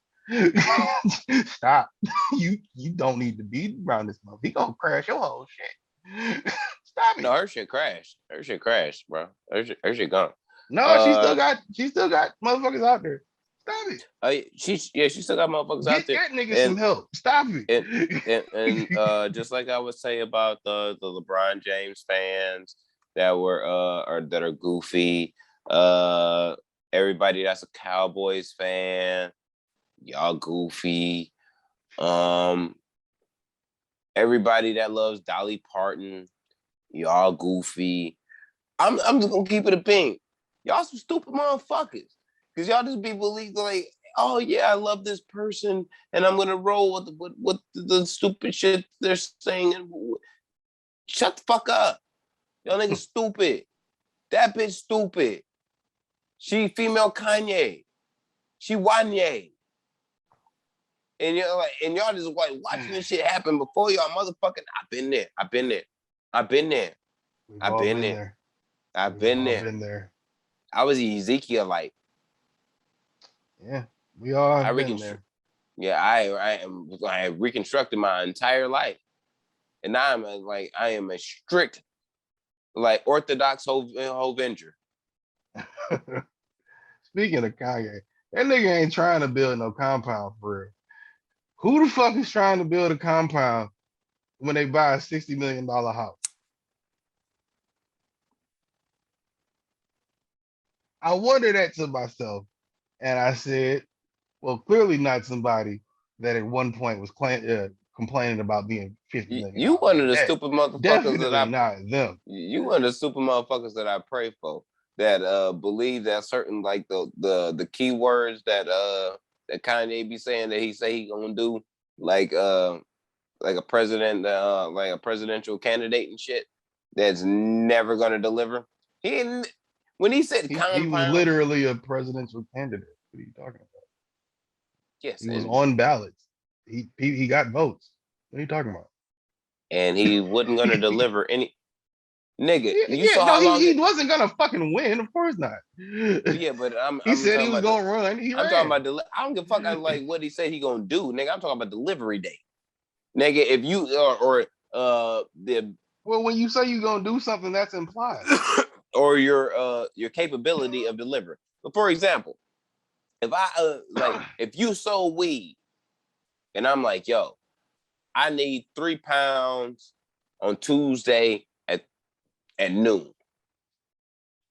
Speaker 2: Stop. You don't need to be around this mother. He gonna crash your whole shit. Stop it.
Speaker 3: No, her shit crashed. Her shit crashed, bro. Her shit gone.
Speaker 2: No, she still got motherfuckers out there. Stop it.
Speaker 3: She still got motherfuckers out
Speaker 2: Get
Speaker 3: there.
Speaker 2: that nigga some help. Stop it.
Speaker 3: And just like I would say about the LeBron James fans that were or that are goofy, everybody that's a Cowboys fan, y'all goofy. Everybody that loves Dolly Parton, y'all goofy. I'm just gonna keep it a ping. Y'all some stupid motherfuckers. Cause y'all just be believed like, oh yeah, I love this person, and I'm gonna roll with the stupid shit they're saying. Shut the fuck up. Y'all niggas stupid. That bitch stupid. She female Kanye. She Wanye. And you're like, and y'all just like watching this shit happen before y'all motherfucking. I've been there. I've been there. I've been there. I've been there. I've been there. I was Ezekiel like.
Speaker 2: Yeah, we all have been there.
Speaker 3: Yeah, I reconstructed my entire life, and now I am a strict, like orthodox Hovenger.
Speaker 2: Speaking of Kanye, that nigga ain't trying to build no compound for real. Who the fuck is trying to build a compound when they buy a $60 million house? I wondered that to myself, and I said, well, clearly not somebody that at one point was complaining about being $50 million.
Speaker 3: You one of the stupid motherfuckers
Speaker 2: Definitely not them.
Speaker 3: You one of the stupid motherfuckers that I pray for that believe that certain like the keywords that Kanye be saying that he gonna do like a president like a presidential candidate and shit that's never gonna deliver. When he said compound,
Speaker 2: he was literally a presidential candidate. What are you talking about?
Speaker 3: Yes,
Speaker 2: he was on ballots. He got votes. What are you talking about?
Speaker 3: And he wasn't gonna deliver any. Nigga,
Speaker 2: he wasn't gonna fucking win. Of course not.
Speaker 3: Yeah, but
Speaker 2: he said he was gonna run. He ran.
Speaker 3: Talking about I don't give a fuck. I like what he said he gonna do, nigga. I'm talking about delivery date, nigga. If you
Speaker 2: well, when you say you gonna do something, that's implied.
Speaker 3: Or your capability of delivering. But for example, if I if you sold weed, and I'm like, yo, I need 3 pounds on Tuesday at noon.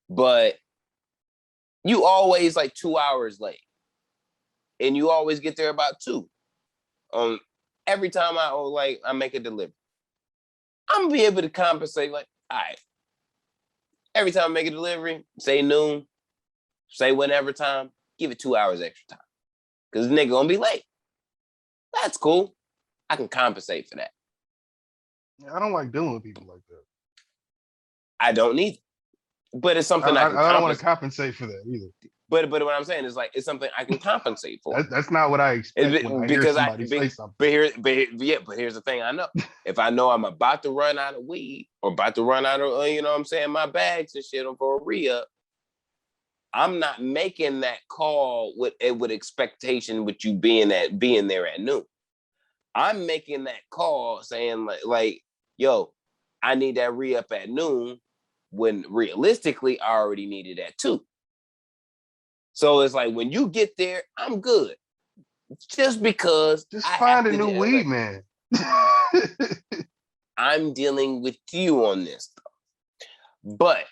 Speaker 3: But you always like 2 hours late. And you always get there about 2. Every time I make a delivery. I'm gonna be able to compensate like, all right. Every time I make a delivery, say noon, say whenever time, give it 2 hours extra time. Cause the nigga gonna be late. That's cool. I can compensate for that.
Speaker 2: Yeah, I don't like dealing with people like that.
Speaker 3: I don't need it. But it's something I
Speaker 2: don't want to compensate for that either.
Speaker 3: But what I'm saying is like it's something I can compensate for.
Speaker 2: That's not what I expect when I hear somebody say something.
Speaker 3: But here's the thing I know. If I know I'm about to run out of weed or about to run out of you know what I'm saying, my bags and shit for a re-up, I'm not making that call with expectation with you being there at noon. I'm making that call saying like yo, I need that re-up at noon when realistically I already need it at 2. So it's like when you get there, I'm good. Just because
Speaker 2: I find a new weed man.
Speaker 3: I'm dealing with you on this stuff. But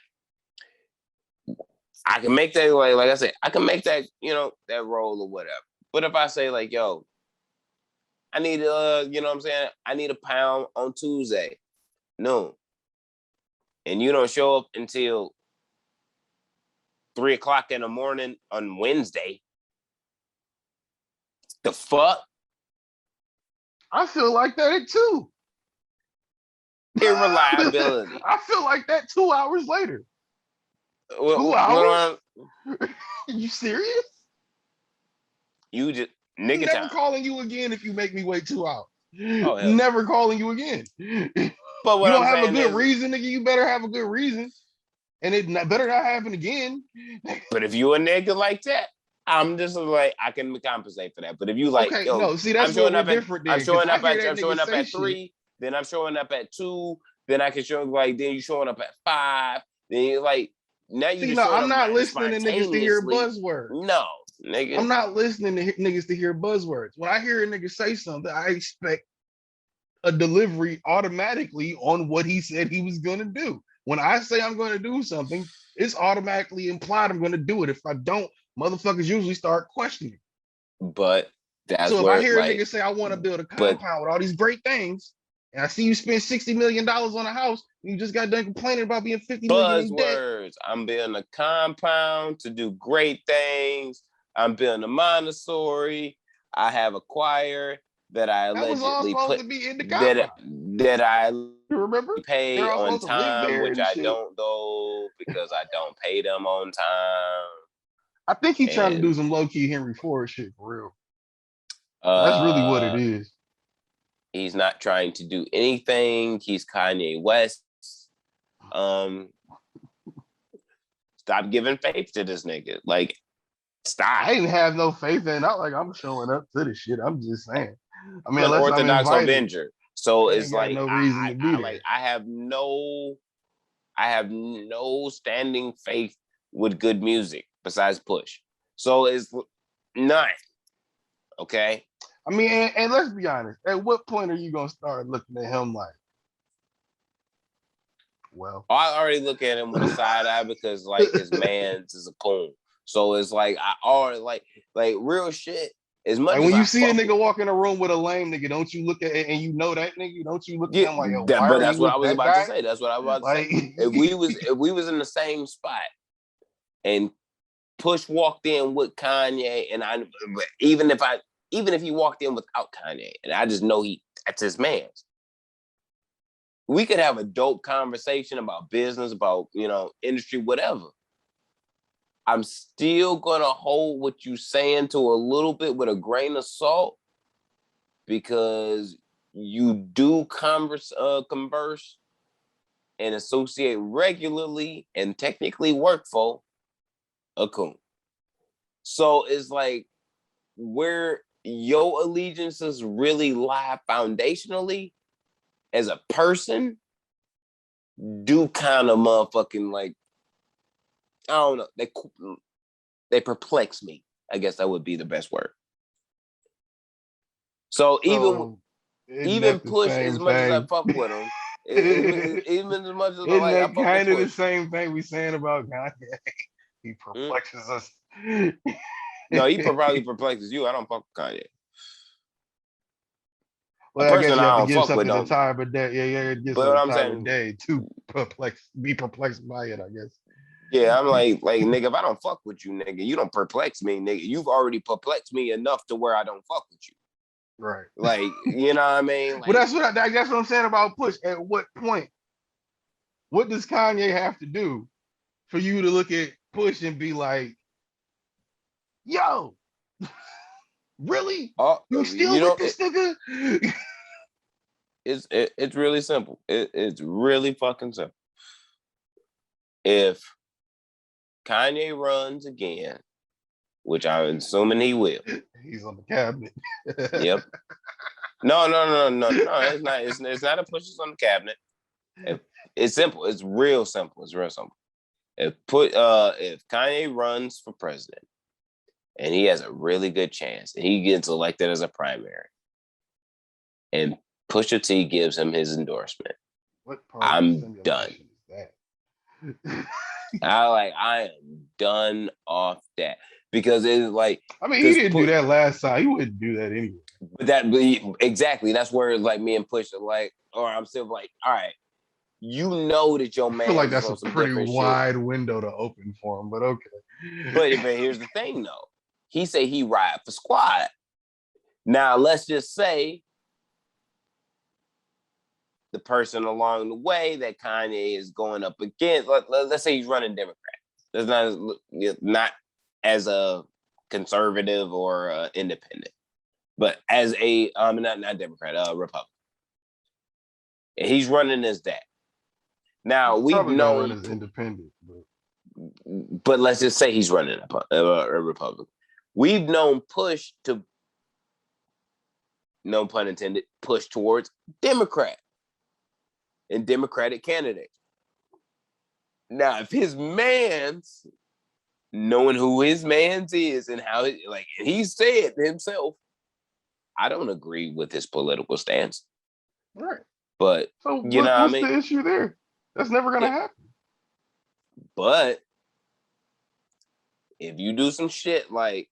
Speaker 3: I can make that like I said, I can make that, that roll or whatever. But if I say like, yo, I need you know what I'm saying? I need a pound on Tuesday. No. And you don't show up until 3:00 in the morning on Wednesday. The fuck?
Speaker 2: I feel like that too.
Speaker 3: Irreliability.
Speaker 2: I feel like that 2 hours later. 2 hours? You serious?
Speaker 3: You just nigga
Speaker 2: Never
Speaker 3: time.
Speaker 2: Calling you again if you make me wait 2 hours.
Speaker 3: Oh,
Speaker 2: never calling you again.
Speaker 3: But what
Speaker 2: you don't
Speaker 3: I'm
Speaker 2: have a good
Speaker 3: is,
Speaker 2: reason, nigga. You better have a good reason. and better not happen again.
Speaker 3: But if you a nigga like that, I'm just like, I can compensate for that. But if you like,
Speaker 2: Okay,
Speaker 3: yo,
Speaker 2: no, see, that's where we're different.
Speaker 3: I'm
Speaker 2: Then, because
Speaker 3: showing
Speaker 2: I
Speaker 3: up
Speaker 2: hear
Speaker 3: at,
Speaker 2: that
Speaker 3: I'm showing
Speaker 2: nigga
Speaker 3: up
Speaker 2: say
Speaker 3: at
Speaker 2: shit.
Speaker 3: 3, then I'm showing up at 2, then I can show like, then you showing up at 5, then you like, now you
Speaker 2: See,
Speaker 3: just
Speaker 2: no,
Speaker 3: showing
Speaker 2: I'm
Speaker 3: up
Speaker 2: not listening to niggas to hear
Speaker 3: spontaneously.
Speaker 2: buzzwords.
Speaker 3: No, nigga.
Speaker 2: I'm not listening to niggas to hear buzzwords. When I hear a nigga say something, I expect a delivery automatically on what he said he was gonna do. When I say I'm gonna do something, it's automatically implied I'm gonna do it. If I don't, motherfuckers usually start questioning.
Speaker 3: But that's
Speaker 2: So if I
Speaker 3: where
Speaker 2: hear a
Speaker 3: like,
Speaker 2: nigga say I want to build a
Speaker 3: but
Speaker 2: compound with all these great things, and I see you spend $60 million on a house, and you just got done complaining about being 50 million in debt.
Speaker 3: buzzwords, I'm building a compound to do great things. I'm building a Montessori. I have a choir that I
Speaker 2: That was all
Speaker 3: allegedly
Speaker 2: supposed
Speaker 3: put
Speaker 2: to be in the
Speaker 3: that
Speaker 2: compound.
Speaker 3: that I
Speaker 2: You remember? They're
Speaker 3: pay
Speaker 2: all
Speaker 3: on
Speaker 2: supposed to live
Speaker 3: time,
Speaker 2: there
Speaker 3: which
Speaker 2: and
Speaker 3: I
Speaker 2: shit.
Speaker 3: don't though because I don't pay them on time.
Speaker 2: I think he's trying to do
Speaker 3: And
Speaker 2: some low-key Henry Ford shit for real. That's really what it is.
Speaker 3: he's not trying to do anything. He's Kanye West. Stop giving faith to this nigga. Like, stop.
Speaker 2: I didn't have no faith in. Not like I'm showing up to this shit. I'm just saying. I mean,
Speaker 3: An
Speaker 2: unless I'm
Speaker 3: Orthodox
Speaker 2: invited,
Speaker 3: Avenger. So
Speaker 2: I
Speaker 3: it's
Speaker 2: ain't got
Speaker 3: like
Speaker 2: no reason to be there.
Speaker 3: I have no standing faith with good music besides Push. So it's none. Okay.
Speaker 2: I mean, and let's be honest. At what point are you gonna start looking at him like, well,
Speaker 3: I already look at him with a side eye because like his man's is a coon. So it's like I already like real shit. As much
Speaker 2: like
Speaker 3: as
Speaker 2: when
Speaker 3: I
Speaker 2: you see a
Speaker 3: fuck
Speaker 2: nigga walk in a room with a lame nigga, don't you look at it and you know that nigga? Don't you look at
Speaker 3: yeah,
Speaker 2: him like, yo, why
Speaker 3: but
Speaker 2: are
Speaker 3: that's
Speaker 2: you
Speaker 3: what I
Speaker 2: with
Speaker 3: was
Speaker 2: that
Speaker 3: about to
Speaker 2: guy?
Speaker 3: say. That's what I was about to
Speaker 2: Like,
Speaker 3: say. If we was in the same spot and Push walked in with Kanye, and even if he walked in without Kanye, and I just know that's his man's, we could have a dope conversation about business, about industry, whatever. I'm still gonna hold what you saying to a little bit with a grain of salt because you do converse and associate regularly and technically work for a coon. So it's like where your allegiances really lie foundationally as a person do kind of motherfucking like, I don't know, they perplex me. I guess that would be the best word. So
Speaker 2: so isn't
Speaker 3: even
Speaker 2: that the
Speaker 3: Push, as
Speaker 2: same
Speaker 3: much as I
Speaker 2: thing?
Speaker 3: fuck with him, even as much as
Speaker 2: Isn't
Speaker 3: I
Speaker 2: that
Speaker 3: fuck
Speaker 2: kind
Speaker 3: with
Speaker 2: of the
Speaker 3: Push.
Speaker 2: same thing we saying about Kanye? He perplexes us.
Speaker 3: No, he probably perplexes you. I don't fuck with Kanye. A
Speaker 2: Well, I guess
Speaker 3: person
Speaker 2: you have
Speaker 3: I
Speaker 2: to
Speaker 3: don't
Speaker 2: give
Speaker 3: fuck with
Speaker 2: something the
Speaker 3: don't.
Speaker 2: time of day. Yeah, it gives
Speaker 3: But
Speaker 2: them
Speaker 3: what
Speaker 2: the
Speaker 3: I'm
Speaker 2: time of
Speaker 3: saying,
Speaker 2: day to be perplexed by it, I guess.
Speaker 3: yeah, I'm like nigga, if I don't fuck with you, nigga, you don't perplex me, nigga. You've already perplexed me enough to where I don't fuck with you.
Speaker 2: Right.
Speaker 3: Like, you know what I mean? Like,
Speaker 2: But that's what I'm saying about Push. At what point? What does Kanye have to do for you to look at Push and be like, yo, really? You still with this nigga?
Speaker 3: It's really simple. It's really fucking simple. If Kanye runs again, which I'm assuming he will.
Speaker 2: He's on the cabinet.
Speaker 3: Yep. No. It's not. It's not a pushes on the cabinet. It's simple. It's real simple. It's real simple. If Kanye runs for president and he has a really good chance and he gets elected as a primary and Pusha T gives him his endorsement,
Speaker 2: What part
Speaker 3: I'm done.
Speaker 2: Is that?
Speaker 3: I am done off that because it's like,
Speaker 2: I mean, he didn't do that last time. He wouldn't do that anyway.
Speaker 3: Exactly. That's where it's like me and Push are like, or I'm still like, all right, you know that your man.
Speaker 2: I feel like that's a pretty wide window to open for him, but okay.
Speaker 3: But here's the thing, though. He said he ride for squad. Now let's just say the person along the way that Kanye is going up against. Let's say he's running Democrat. That's not as a conservative or independent, but as a not Democrat, Republican. And he's running as that. Now
Speaker 2: He's
Speaker 3: we've
Speaker 2: probably gonna run
Speaker 3: known,
Speaker 2: as independent,
Speaker 3: but let's just say he's running a Republican. We've known Push to, no pun intended, push towards Democrat and Democratic candidates. Now, if his man's knowing who his man's is and how he said himself, I don't agree with his political stance.
Speaker 2: right?
Speaker 3: But
Speaker 2: So
Speaker 3: you know what I
Speaker 2: what's
Speaker 3: mean?
Speaker 2: the issue there? That's never gonna happen.
Speaker 3: But if you do some shit like,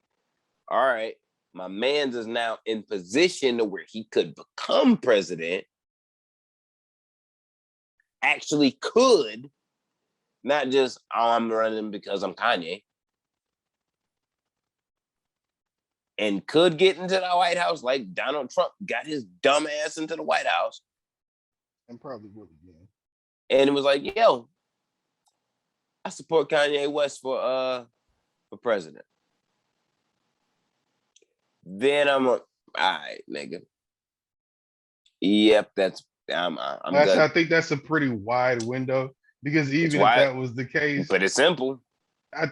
Speaker 3: all right, my man's is now in position to where he could become president, actually could, not just, oh, I'm running because I'm Kanye, and could get into the White House like Donald Trump got his dumb ass into the White House.
Speaker 2: And probably would again.
Speaker 3: And it was like, yo, I support Kanye West for president. Then I'm all right, nigga. Yep, I'm good.
Speaker 2: I think that's a pretty wide window because even if that was the case,
Speaker 3: but it's simple.
Speaker 2: I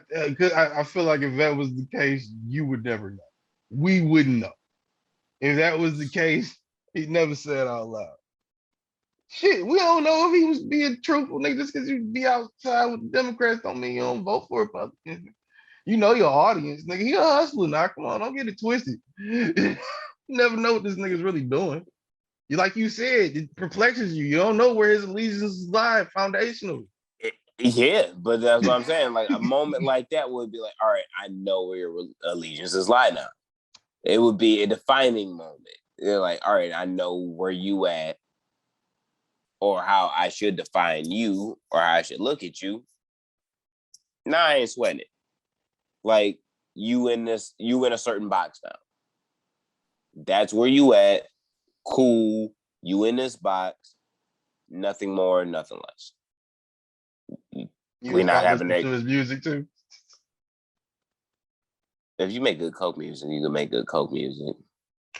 Speaker 2: feel like if that was the case, you would never know. We wouldn't know. If that was the case, he'd never say it out loud. Shit, we don't know if he was being truthful, nigga. Just because you be outside with the Democrats don't mean you don't vote for Republicans. You know your audience, nigga. He a hustler now. Come on, don't get it twisted. You never know what this nigga's really doing. Like you said, it perplexes you. You don't know where his allegiances lie foundationally.
Speaker 3: Yeah, but that's what I'm saying. Like a moment like that would be like, all right, I know where your allegiances lie now. It would be a defining moment. You're like, all right, I know where you at, or how I should define you, or how I should look at you. Nah, I ain't sweating it. Like you in a certain box now. That's where you at. Cool. You in this box. Nothing more, nothing less. We're not having that.
Speaker 2: To his music too.
Speaker 3: If you make good coke music, you can make good coke music.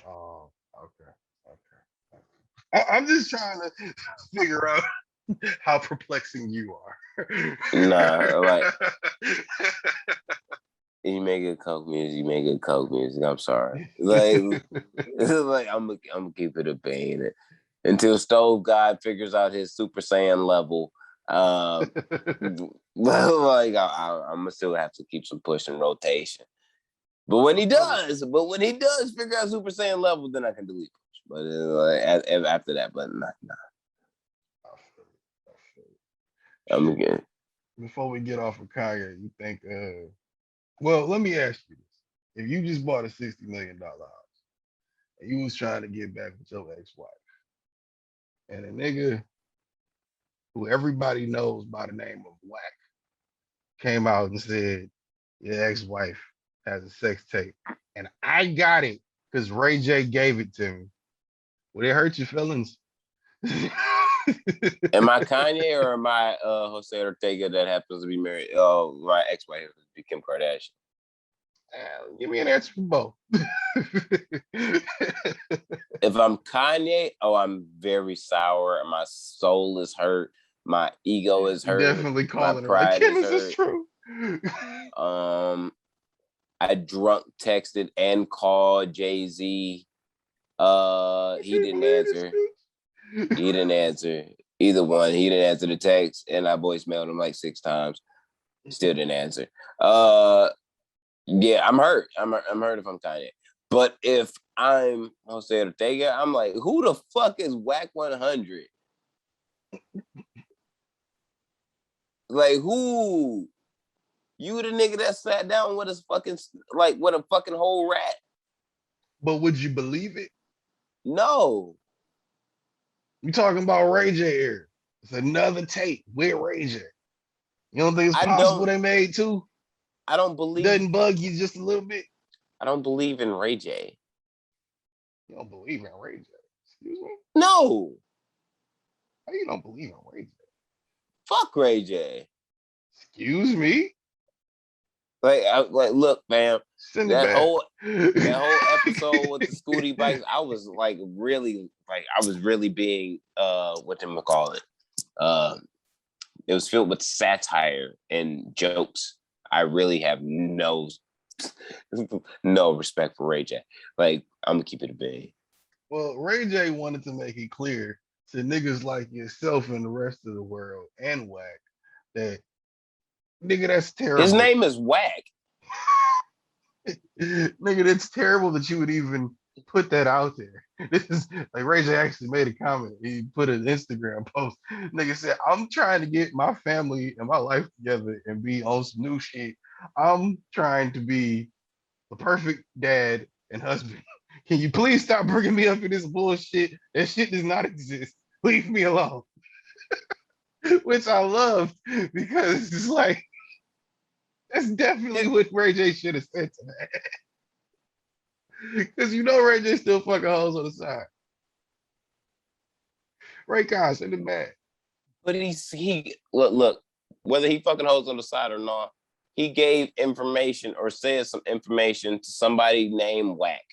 Speaker 2: Oh, okay. I'm just trying to figure out how perplexing you are.
Speaker 3: Nah, like you make good coke music, you make good coke music. I'm sorry. Like I'm gonna keep it a bean until Stove God figures out his Super Saiyan level. Like I'm gonna still have to keep some push and rotation. But when he does figure out Super Saiyan level, then I can delete push. But after that, but nah. I'm again.
Speaker 2: Before we get off of Kanye, you think? Well, let me ask you this: if you just bought a $60 million house and you was trying to get back with your ex-wife, and a nigga who everybody knows by the name of Whack came out and said your ex-wife has a sex tape, and I got it because Ray J gave it to me, would it hurt your feelings?
Speaker 3: Am I Kanye or am I Jose Ortega that happens to be married? Oh, my ex-wife happens to be Kim Kardashian.
Speaker 2: Give me an answer for both.
Speaker 3: If I'm Kanye, I'm very sour. My soul is hurt. My ego is hurt.
Speaker 2: Definitely calling
Speaker 3: my pride
Speaker 2: Kim, is this true?
Speaker 3: I drunk texted and called Jayz. He didn't answer. He didn't answer. Either one. He didn't answer the text, and I voicemailed him like 6 times. Still didn't answer. Yeah, I'm hurt. I'm hurt if I'm Kanye. But if I'm Jose Ortega, I'm like, who the fuck is Whack 100? Like, who? You the nigga that sat down with a fucking whole rat?
Speaker 2: But would you believe it?
Speaker 3: No.
Speaker 2: You talking about Ray J here? It's another tape with Ray J. You don't think it's possible they made two?
Speaker 3: I don't believe.
Speaker 2: Doesn't bug you just a little bit?
Speaker 3: I don't believe in Ray J.
Speaker 2: You don't believe in Ray J? Excuse me?
Speaker 3: No.
Speaker 2: How you don't believe in Ray J?
Speaker 3: Fuck Ray J.
Speaker 2: Excuse me?
Speaker 3: Look, man. That whole episode with the Scooty bikes, I was really being whatchamacallit. It was filled with satire and jokes. I really have no respect for Ray J. Like, I'm gonna keep it a bean.
Speaker 2: Well, Ray J wanted to make it clear to niggas like yourself and the rest of the world and Whack that nigga, that's terrible.
Speaker 3: His name is Whack.
Speaker 2: Nigga, it's terrible that you would even put that out there. This is like Ray J actually made a comment. He put an Instagram post. Nigga said, I'm trying to get my family and my life together and be on some new shit. I'm trying to be the perfect dad and husband. Can you please stop bringing me up in this bullshit? That shit does not exist. Leave me alone. Which I loved because it's like, that's definitely what Ray J should have said to that. Because you know Ray J still fucking hoes on the side. Ray Khan, send him back.
Speaker 3: But he look, whether he fucking hoes on the side or not, he gave information or said some information to somebody named Whack.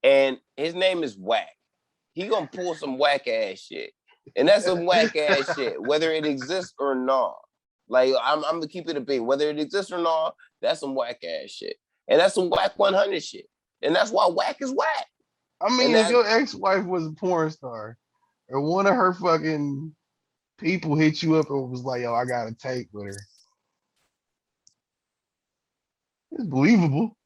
Speaker 3: And his name is Whack. He gonna pull some whack ass shit. And that's some whack ass shit, whether it exists or not. Like, I'm gonna keep it a beat. Whether it exists or not, that's some whack ass shit. And that's some whack 100 shit. And that's why whack is whack.
Speaker 2: I mean, if your ex-wife was a porn star, or one of her fucking people hit you up and was like, yo, I got a tape with her. It's believable.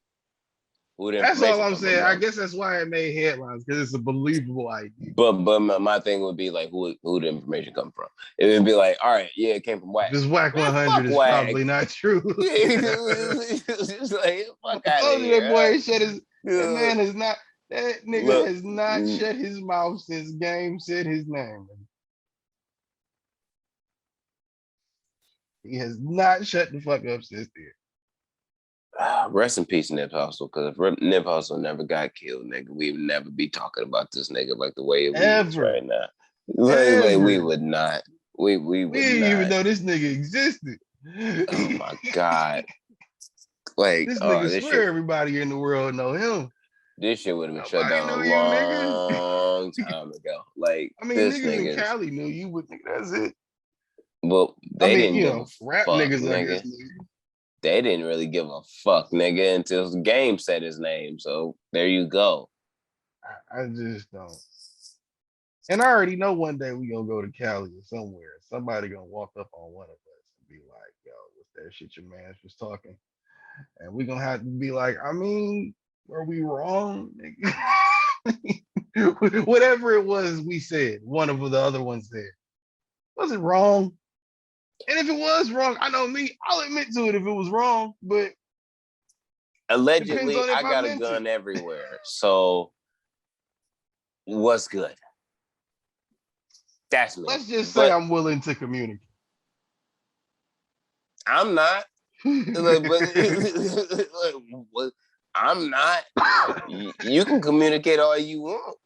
Speaker 2: That's all I'm saying. I guess that's why it made headlines, because it's a believable idea.
Speaker 3: But my thing would be like, who the information come from? It would be like, all right, yeah, it came from Whack.
Speaker 2: This Whack 100 is
Speaker 3: Whack.
Speaker 2: probably not true.
Speaker 3: It's like, fuck out of
Speaker 2: here. That boy shut his.
Speaker 3: Yeah.
Speaker 2: That man has not. That nigga has not shut his mouth since Game said his name. He has not shut the fuck up since then.
Speaker 3: Rest in peace, Nip Hustle, because if Nip Hustle never got killed, nigga, we would never be talking about this nigga like the way it is right now. Like, we would not. We would
Speaker 2: didn't
Speaker 3: not.
Speaker 2: even know this nigga existed.
Speaker 3: Oh my God. Like,
Speaker 2: this nigga
Speaker 3: this
Speaker 2: swear
Speaker 3: shit,
Speaker 2: everybody in the world know him.
Speaker 3: This shit would have been shut down a long time ago. Like,
Speaker 2: I mean,
Speaker 3: this
Speaker 2: niggas in Cali knew you, but that's it.
Speaker 3: Well, they didn't give a
Speaker 2: rap
Speaker 3: fuck,
Speaker 2: niggas,
Speaker 3: nigga.
Speaker 2: I guess, nigga.
Speaker 3: They didn't really give a fuck, nigga, until the Game said his name. So there you go.
Speaker 2: I just don't. And I already know one day we gonna go to Cali or somewhere. Somebody gonna walk up on one of us and be like, yo, what's that shit your man was talking? And we gonna have to be like, I mean, were we wrong? Whatever it was we said, one of the other ones said. Was it wrong? And if it was wrong, I know me, I'll admit to it if it was wrong, but
Speaker 3: allegedly I got a gun everywhere. So what's good? That's me.
Speaker 2: Let's just say I'm willing to communicate.
Speaker 3: I'm not. I'm not. You can communicate all you want.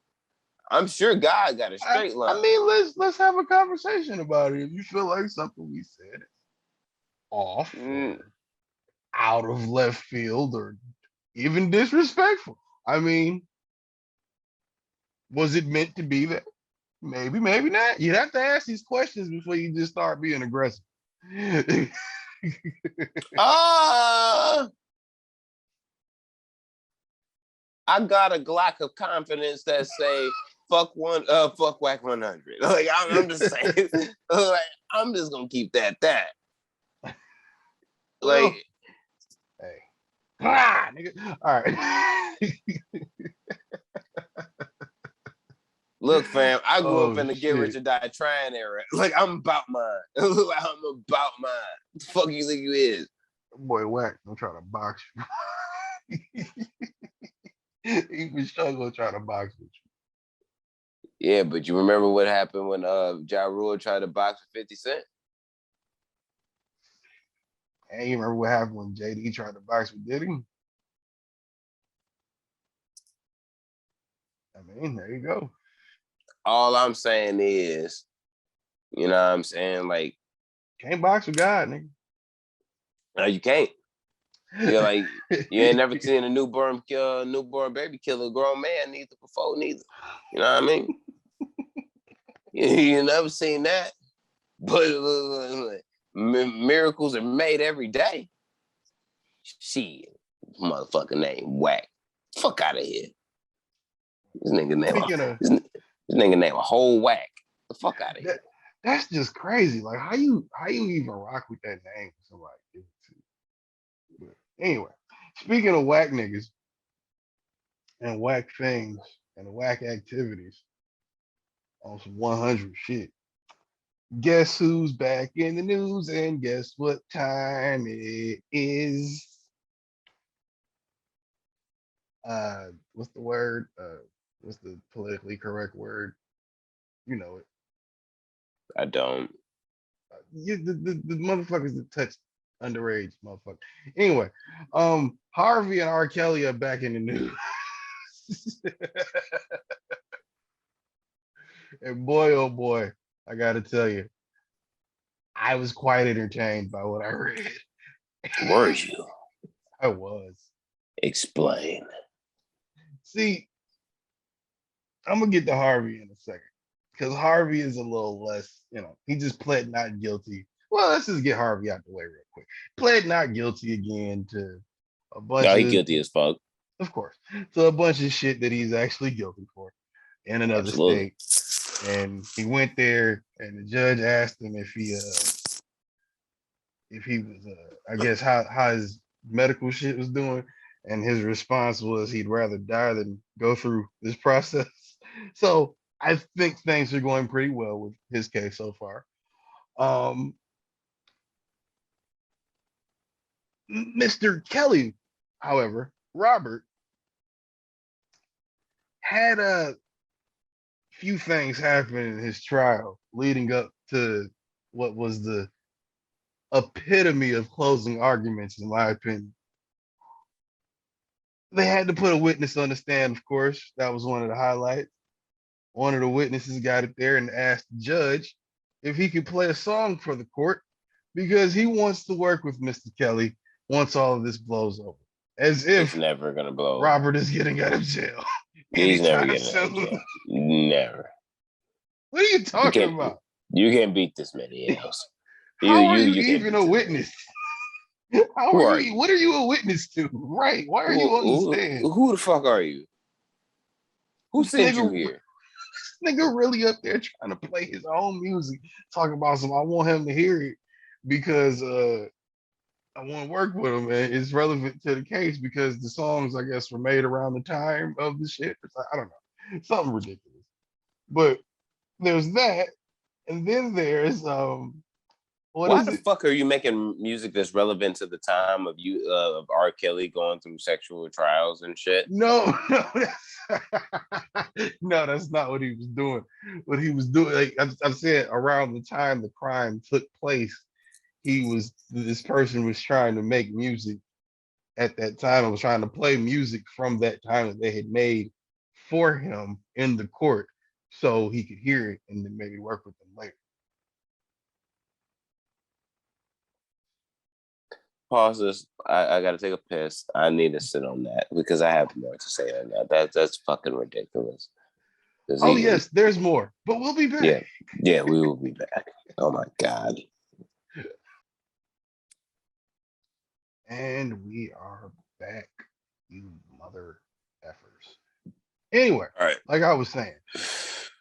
Speaker 3: I'm sure God got a straight line.
Speaker 2: I mean, let's have a conversation about it. If you feel like something we said is off, or out of left field, or even disrespectful. I mean, was it meant to be that? Maybe, maybe not. You'd have to ask these questions before you just start being aggressive.
Speaker 3: I got a Glock of confidence that say fuck whack 100. Like, I'm just saying, like, I'm just gonna keep that. Like,
Speaker 2: hey, nigga. All right.
Speaker 3: Look, fam, I grew up in the get rich or die trying era. Like, I'm about mine. I'm about mine. What the fuck you think you is?
Speaker 2: Boy, Whack, I'm trying to box you. He was struggling trying to box with you.
Speaker 3: Yeah, but you remember what happened when Ja Rule tried to box with 50 Cent?
Speaker 2: And you remember what happened when JD tried to box with Diddy? I mean, there you go.
Speaker 3: All I'm saying is, you know what I'm saying? Like,
Speaker 2: can't box with God, nigga.
Speaker 3: No, you can't. You're like, you ain't never seen a newborn baby kill a grown man neither before, neither. You know what I mean? You never seen that. but miracles are made every day. Shit, motherfucker name Whack. Fuck out of here. This nigga name a whole Whack. The fuck out of here.
Speaker 2: That's just crazy. Like how you even rock with that name for somebody? But anyway, speaking of whack niggas and whack things and whack activities on some 100 shit. Guess who's back in the news and guess what time it is? What's the word? What's the politically correct word? You know it.
Speaker 3: I don't.
Speaker 2: The motherfuckers that touch underage motherfucker. Anyway, Harvey and Rkelly are back in the news. And boy, oh boy, I gotta tell you, I was quite entertained by what I read.
Speaker 3: Were you?
Speaker 2: I was.
Speaker 3: Explain.
Speaker 2: See, I'm gonna get to Harvey in a second. Because Harvey is a little less, he just pled not guilty. Well, let's just get Harvey out the way real quick. Pled not guilty again to a bunch of...
Speaker 3: No, he's guilty as fuck.
Speaker 2: Of course. So a bunch of shit that he's actually guilty for in another state. And he went there and the judge asked him if he was, I guess, how his medical shit was doing. And his response was he'd rather die than go through this process. So I think things are going pretty well with his case so far. Mr. Kelly, however, Robert, had a few things happen in his trial leading up to what was the epitome of closing arguments, in my opinion. They had to put a witness on the stand, of course. That was one of the highlights. One of the witnesses got it there and asked the judge if he could play a song for the court because he wants to work with Mr. Kelly once all of this blows over. As if
Speaker 3: it's never gonna blow.
Speaker 2: Robert is getting out of jail.
Speaker 3: He's never getting out of jail. Never.
Speaker 2: What are you talking about?
Speaker 3: You can't beat this many else.
Speaker 2: How are you even a witness? What are you a witness to? Right. Why are you on the stand?
Speaker 3: Who the fuck are you? Who sent you here?
Speaker 2: This nigga really up there trying to play his own music, talking about I want him to hear it because I want to work with him and it's relevant to the case because the songs, I guess, were made around the time of the shit. I don't know. Something ridiculous. But there's that. And then there's
Speaker 3: why the fuck are you making music that's relevant to the time of R. Kelly going through sexual trials and shit?
Speaker 2: No, that's not what he was doing. What he was doing, like I said, around the time the crime took place, this person was trying to make music at that time. I was trying to play music from that time that they had made for him in the court so he could hear it and then maybe work with them later.
Speaker 3: Pause this. I gotta take a piss. I need to sit on that because I have more to say on that. That's fucking ridiculous.
Speaker 2: Yes, there's more, but we'll be back.
Speaker 3: Yeah, we will be back. Oh my God.
Speaker 2: And we are back, you mother effers. Anyway, all right, like I was saying,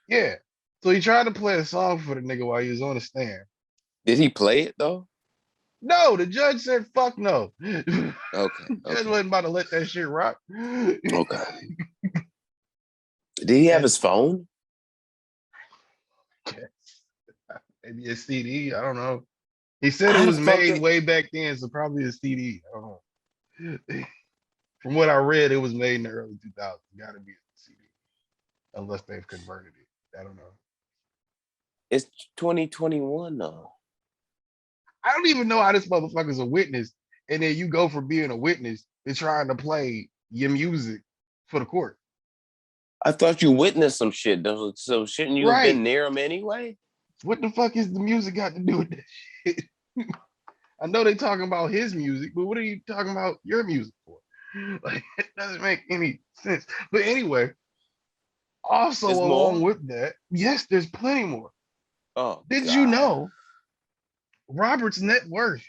Speaker 2: yeah. So he tried to play a song for the nigga while he was on the stand.
Speaker 3: Did he play it though?
Speaker 2: No, the judge said fuck no.
Speaker 3: Okay.
Speaker 2: The judge wasn't about to let that shit rock.
Speaker 3: Okay. Did he have his phone?
Speaker 2: Maybe a CD. I don't know. He said it was made way back then, so probably a CD. I don't know. From what I read, it was made in the early 2000s. Gotta be a CD. Unless they've converted it. I don't know.
Speaker 3: It's 2021 though.
Speaker 2: I don't even know how this motherfucker's a witness, and then you go for being a witness to trying to play your music for the court.
Speaker 3: I thought you witnessed some shit, though. So shouldn't you have been near him anyway?
Speaker 2: What the fuck is the music got to do with that shit? I know they talking about his music, but what are you talking about your music for? Like, it doesn't make any sense. But anyway, also along with that, yes, there's plenty more.
Speaker 3: Oh,
Speaker 2: Did you know Robert's net worth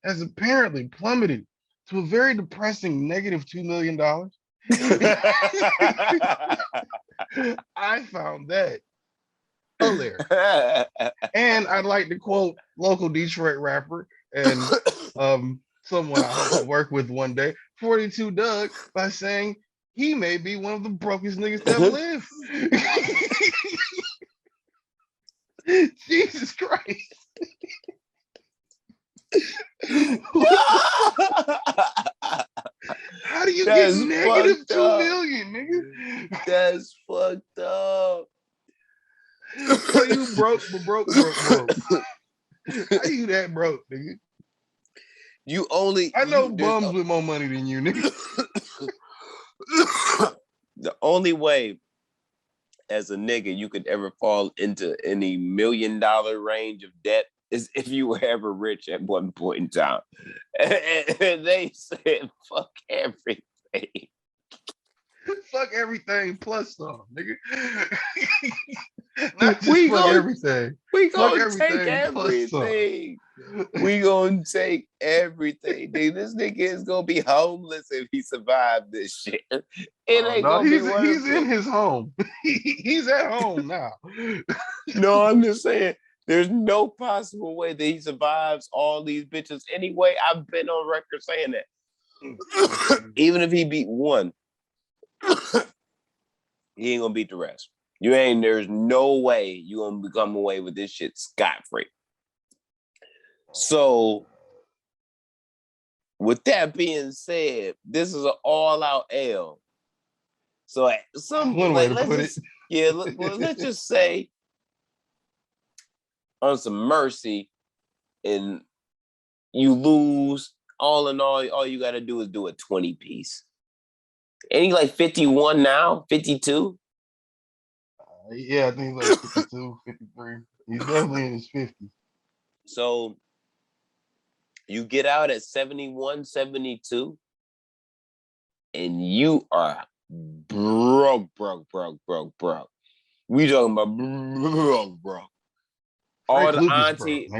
Speaker 2: has apparently plummeted to a very depressing -$2 million. I found that hilarious. And I'd like to quote local Detroit rapper and someone I hope to work with one day, 42 Doug, by saying he may be one of the brokest niggas to ever live. Jesus Christ. How do you
Speaker 3: That's
Speaker 2: get negative
Speaker 3: fucked
Speaker 2: 2
Speaker 3: up.
Speaker 2: million, nigga?
Speaker 3: That's fucked up.
Speaker 2: So you broke. How you that broke, nigga?
Speaker 3: You only.
Speaker 2: I know bums with more money than you, nigga.
Speaker 3: The only way as a nigga you could ever fall into any $1 million range of debt is if you were ever rich at one point in time. And they said, fuck everything.
Speaker 2: Fuck everything plus some, nigga. Not just fuck everything.
Speaker 3: We
Speaker 2: Fuck
Speaker 3: gonna take
Speaker 2: everything plus some.
Speaker 3: everything. We gonna take everything. Dude, this nigga is gonna be homeless if he survived this shit. It ain't gonna be worth
Speaker 2: he's in his home. He's at home now.
Speaker 3: No, I'm just saying there's no possible way that he survives all these bitches anyway. I've been on record saying that. Even if he beat one, he ain't gonna beat the rest. There's no way you gonna come away with this shit scot-free. So, with that being said, this is an all-out L. So, let's just say on some mercy, and you lose. All in all you gotta do is do a 20 piece. Ain't he like 51 now? 52?
Speaker 2: Yeah, I think he's like 52, 53. He's definitely in his 50s.
Speaker 3: So you get out at 71, 72, and you are broke. We talking about broke. All the aunties,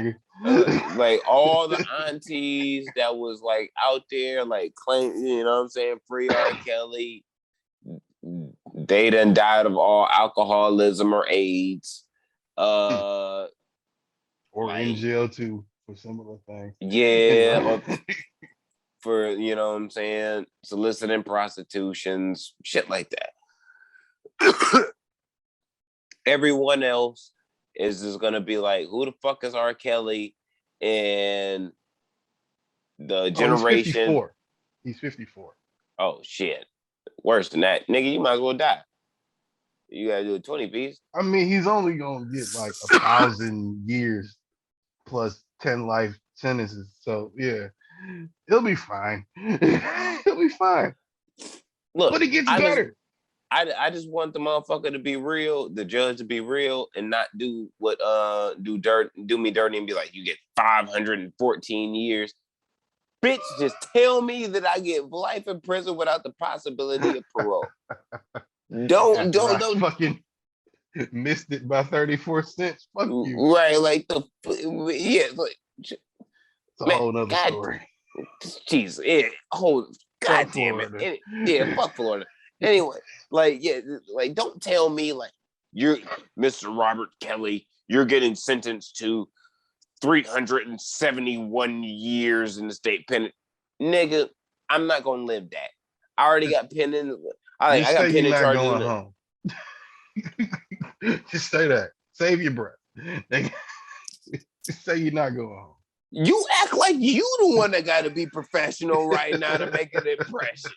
Speaker 3: like all the aunties that was like out there, like claim, you know what I'm saying, free Rkelly. They done died of all alcoholism or AIDS.
Speaker 2: Or like, in jail too for similar things.
Speaker 3: Yeah. For, you know what I'm saying, soliciting prostitutions, shit like that. Everyone else is just gonna be like, who the fuck is Rkelly? And the generation.
Speaker 2: He's 54.
Speaker 3: Oh shit. Worse than that. Nigga, you might as well die. You gotta do a 20 piece.
Speaker 2: I mean, he's only gonna get like 1,000 years plus 10 life sentences. So yeah, he'll be fine. He'll be fine.
Speaker 3: Look,
Speaker 2: but it gets better.
Speaker 3: I just want the motherfucker to be real, the judge to be real, and not do what do me dirty and be like, you get 514 years. Bitch, just tell me that I get life in prison without the possibility of parole. Don't
Speaker 2: fucking missed it by 34 cents. Fuck you.
Speaker 3: Right, like like
Speaker 2: it's a whole nother story.
Speaker 3: Jeez, yeah, god damn it. Yeah, fuck Florida. Anyway, like don't tell me like you're Mr. Robert Kelly, you're getting sentenced to 371 years in the state penitentiary. Nigga, I'm not gonna live that. I already got pinned in. I got pinned in charges.
Speaker 2: Going home. Just say that. Save your breath. Just say you're not going home.
Speaker 3: You act like you the one that got to be professional right now to make an impression.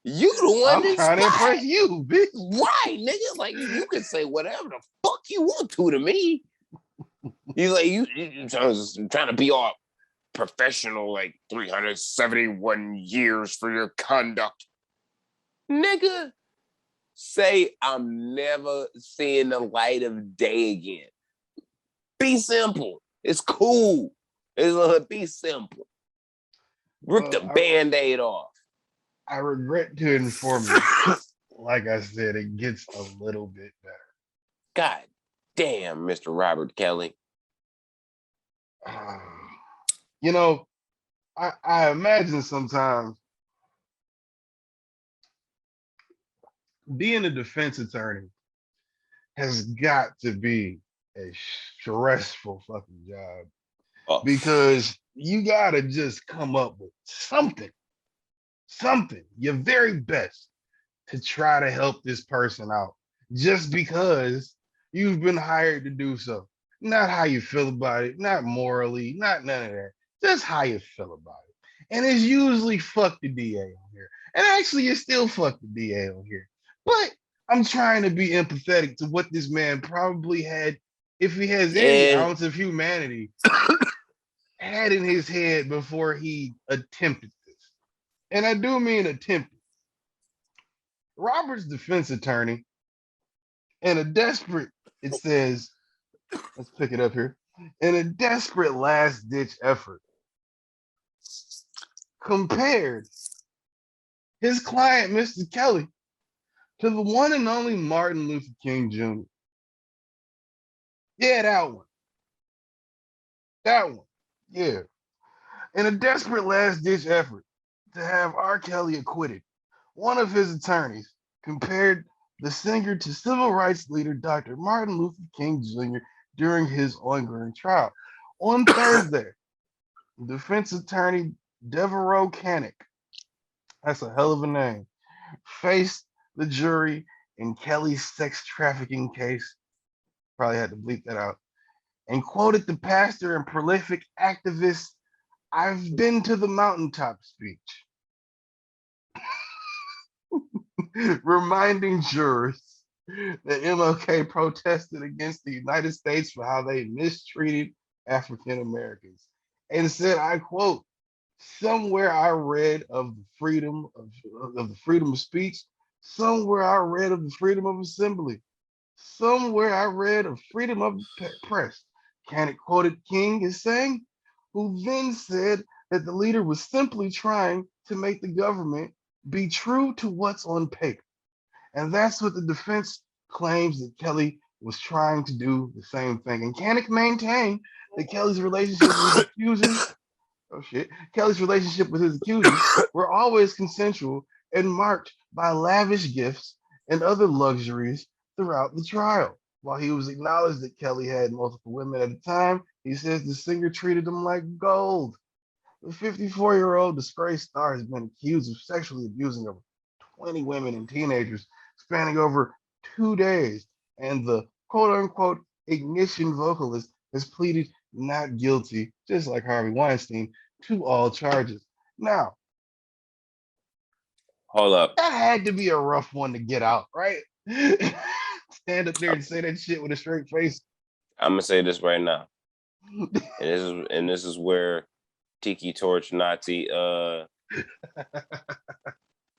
Speaker 3: You the one
Speaker 2: I'm trying to impress you, bitch.
Speaker 3: Right, nigga. Like you can say whatever the fuck you want to me. He's like, you trying to be all professional, like 371 years for your conduct. Nigga, say I'm never seeing the light of day again. Be simple. It's cool. Be simple. Rip the Band-Aid off.
Speaker 2: I regret to inform you, like I said, it gets a little bit better.
Speaker 3: God damn, Mr. Robert Kelly.
Speaker 2: You know, I imagine sometimes being a defense attorney has got to be a stressful fucking job
Speaker 3: Oh,
Speaker 2: because you gotta just come up with something, your very best to try to help this person out just because you've been hired to do so. Not how you feel about it, not morally, not none of that. Just how you feel about it. And it's usually fuck the DA on here. And actually, it's still fuck the DA on here. But I'm trying to be empathetic to what this man probably had, if he has any
Speaker 3: and
Speaker 2: ounce of humanity, had in his head before he attempted this. And I do mean attempted. Robert's defense attorney, in a desperate, it says, let's pick it up here, in a desperate last ditch effort, compared his client, Mr. Kelly, to the one and only Martin Luther King Jr. Yeah, that one. That one. Yeah. In a desperate last ditch effort to have R. Kelly acquitted, one of his attorneys compared the singer to civil rights leader Dr. Martin Luther King Jr. during his ongoing trial. On Thursday, defense attorney Devereaux Canick, that's a hell of a name, faced the jury in Kelly's sex trafficking case. Probably had to bleep that out. And quoted the pastor and prolific activist, "I've been to the mountaintop" speech, reminding jurors that MLK protested against the United States for how they mistreated African Americans and said, I quote, "Somewhere I read of the freedom of speech. Somewhere I read of the freedom of assembly. Somewhere I read of freedom of press." Canick quoted King as saying, who then said that the leader was simply trying to make the government be true to what's on paper. And that's what the defense claims, that Kelly was trying to do the same thing. And Canick maintained that Kelly's relationship with his accusers, oh shit, Kelly's relationship with his accusers were always consensual and marked by lavish gifts and other luxuries throughout the trial. While he was acknowledged that Kelly had multiple women at a time, he says the singer treated them like gold. The 54-year-old disgraced star has been accused of sexually abusing over 20 women and teenagers spanning over 2 days. And the quote unquote ignition vocalist has pleaded not guilty, just like Harvey Weinstein, to all charges. Now,
Speaker 3: hold up.
Speaker 2: that had to be a rough one to get out, right? Stand up there and say that shit with a straight face.
Speaker 3: I'm gonna say this right now, and this is where Tiki Torch Nazi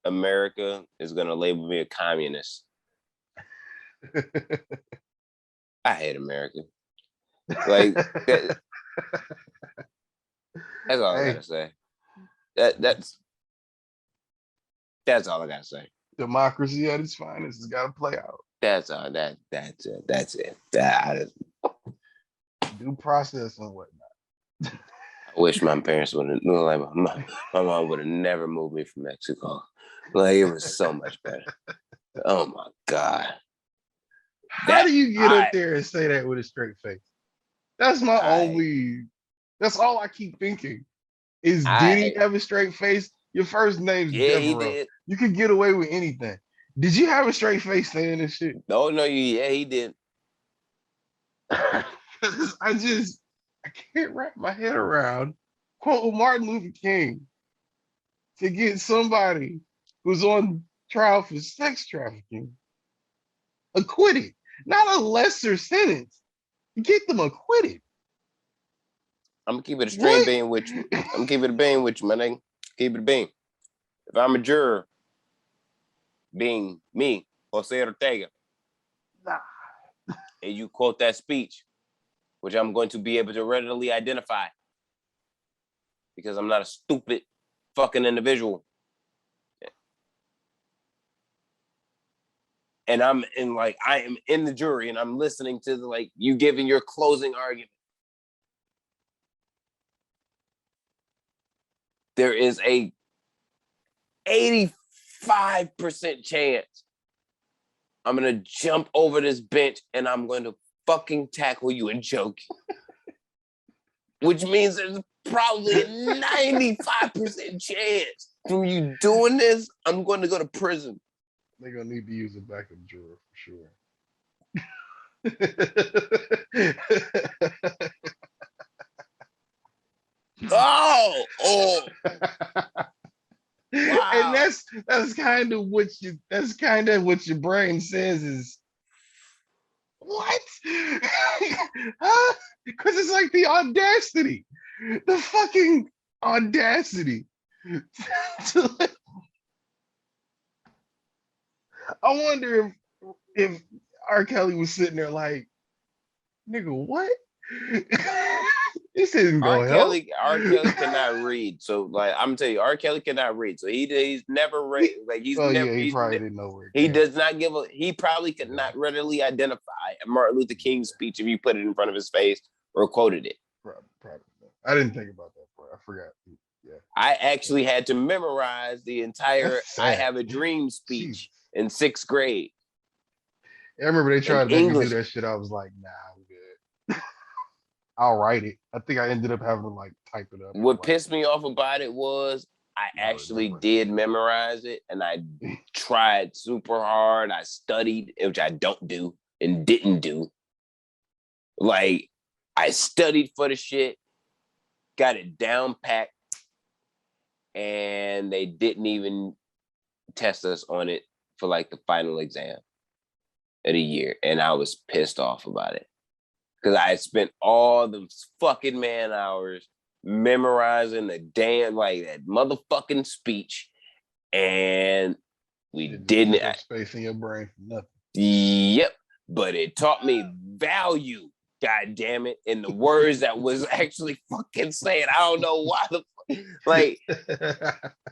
Speaker 3: America is gonna label me a communist. I hate America. Like that's all I gotta say. That's all I gotta say.
Speaker 2: Democracy at its finest has got to play out.
Speaker 3: That's all. That's it. That's it.
Speaker 2: Due process and whatnot.
Speaker 3: I wish my parents would have, like my mom would have never moved me from Mexico. Like it was so much better. Oh my God.
Speaker 2: How do you get up there and say that with a straight face? That's my only, that's all I keep thinking. Is Diddy have a straight face? Your first name's Devereaux. You could get away with anything. Did you have a straight face saying this shit?
Speaker 3: No, he did.
Speaker 2: I can't wrap my head around quote Martin Luther King to get somebody who's on trial for sex trafficking acquitted, not a lesser sentence. Get them acquitted.
Speaker 3: I'm gonna keep it a straight beam with you. I'm gonna keep it a beam with you, my nigga. Keep it a beam. If I'm a juror, being me, Jose Ortega, and you quote that speech, which I'm going to be able to readily identify because I'm not a stupid fucking individual. And I am in the jury and I'm listening to you giving your closing argument. there is a 85% chance I'm going to jump over this bench and I'm going to fucking tackle you and choke you. Which means there's probably a 95% chance from you doing this, I'm going to go to prison.
Speaker 2: They're going to need to use a backup drawer for sure.
Speaker 3: Oh.
Speaker 2: Wow. And that's kind of what your brain says is what? Because it's like the audacity, the fucking audacity. I wonder if Rkelly was sitting there like, nigga, what? This isn't gonna help.
Speaker 3: Rkelly cannot read. So like I'm telling you, Rkelly cannot read. So he's never read. Like he
Speaker 2: probably didn't know where
Speaker 3: he does not give a. He probably could not readily identify a Martin Luther King speech if you put it in front of his face or quoted it.
Speaker 2: Probably. I didn't think about that part. I forgot. Yeah.
Speaker 3: I actually had to memorize the entire "I Have a Dream" speech in 6th grade.
Speaker 2: I remember they tried to make me do that shit. I was like, nah, I'm good. I'll write it. I think I ended up having to like type it up.
Speaker 3: What pissed me off about it was I actually did memorize it, and I tried super hard. I studied, which I don't do and didn't do. Like, I studied for the shit, got it down packed, and they didn't even test us on it for like the final exam of the year. And I was pissed off about it. Because I had spent all the fucking man hours memorizing the damn, like, that motherfucking speech. And we didn't.
Speaker 2: Space in your brain for nothing.
Speaker 3: Yep. But it taught me value, god damn it, in the words that was actually fucking saying. I don't know why the like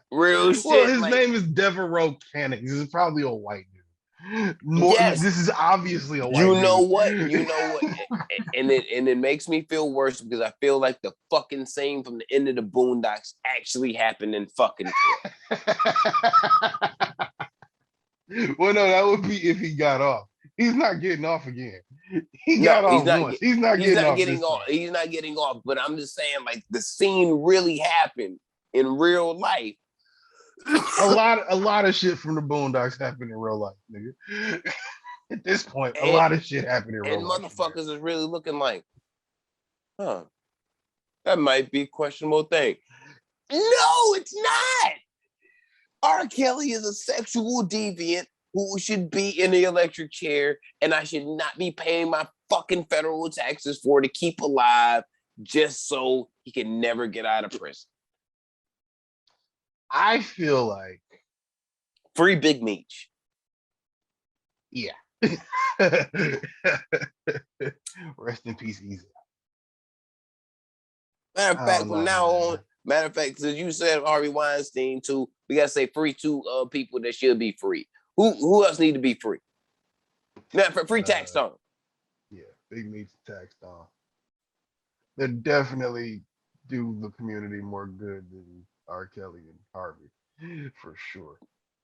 Speaker 3: real shit.
Speaker 2: Well, his name is Devereaux Canning. This is probably a white dude. Yes. This is obviously a white dude.
Speaker 3: You know what? And it makes me feel worse because I feel like the fucking scene from the end of the Boondocks actually happened in fucking
Speaker 2: Well, no, that would be if he got off. He's not getting off again. He got off once. He's not getting off.
Speaker 3: He's not getting off. But I'm just saying, like, the scene really happened in real life.
Speaker 2: a lot of shit from the Boondocks happened in real life, nigga. At this point, a lot of shit happened in real life.
Speaker 3: And motherfuckers is really looking like, huh, that might be a questionable thing. No, it's not. Rkelly is a sexual deviant who should be in the electric chair, and I should not be paying my fucking federal taxes for to keep alive just so he can never get out of prison.
Speaker 2: I feel like
Speaker 3: free Big Meech.
Speaker 2: Yeah. Rest in peace, Easy.
Speaker 3: Matter of fact, from now on, since you said Harvey Weinstein too, we gotta say free two people that should be free. Who else need to be free? Now, for free Tax Stone.
Speaker 2: Yeah, Big Meech Tax Stone. They definitely do the community more good than Rkelly and Harvey, for sure.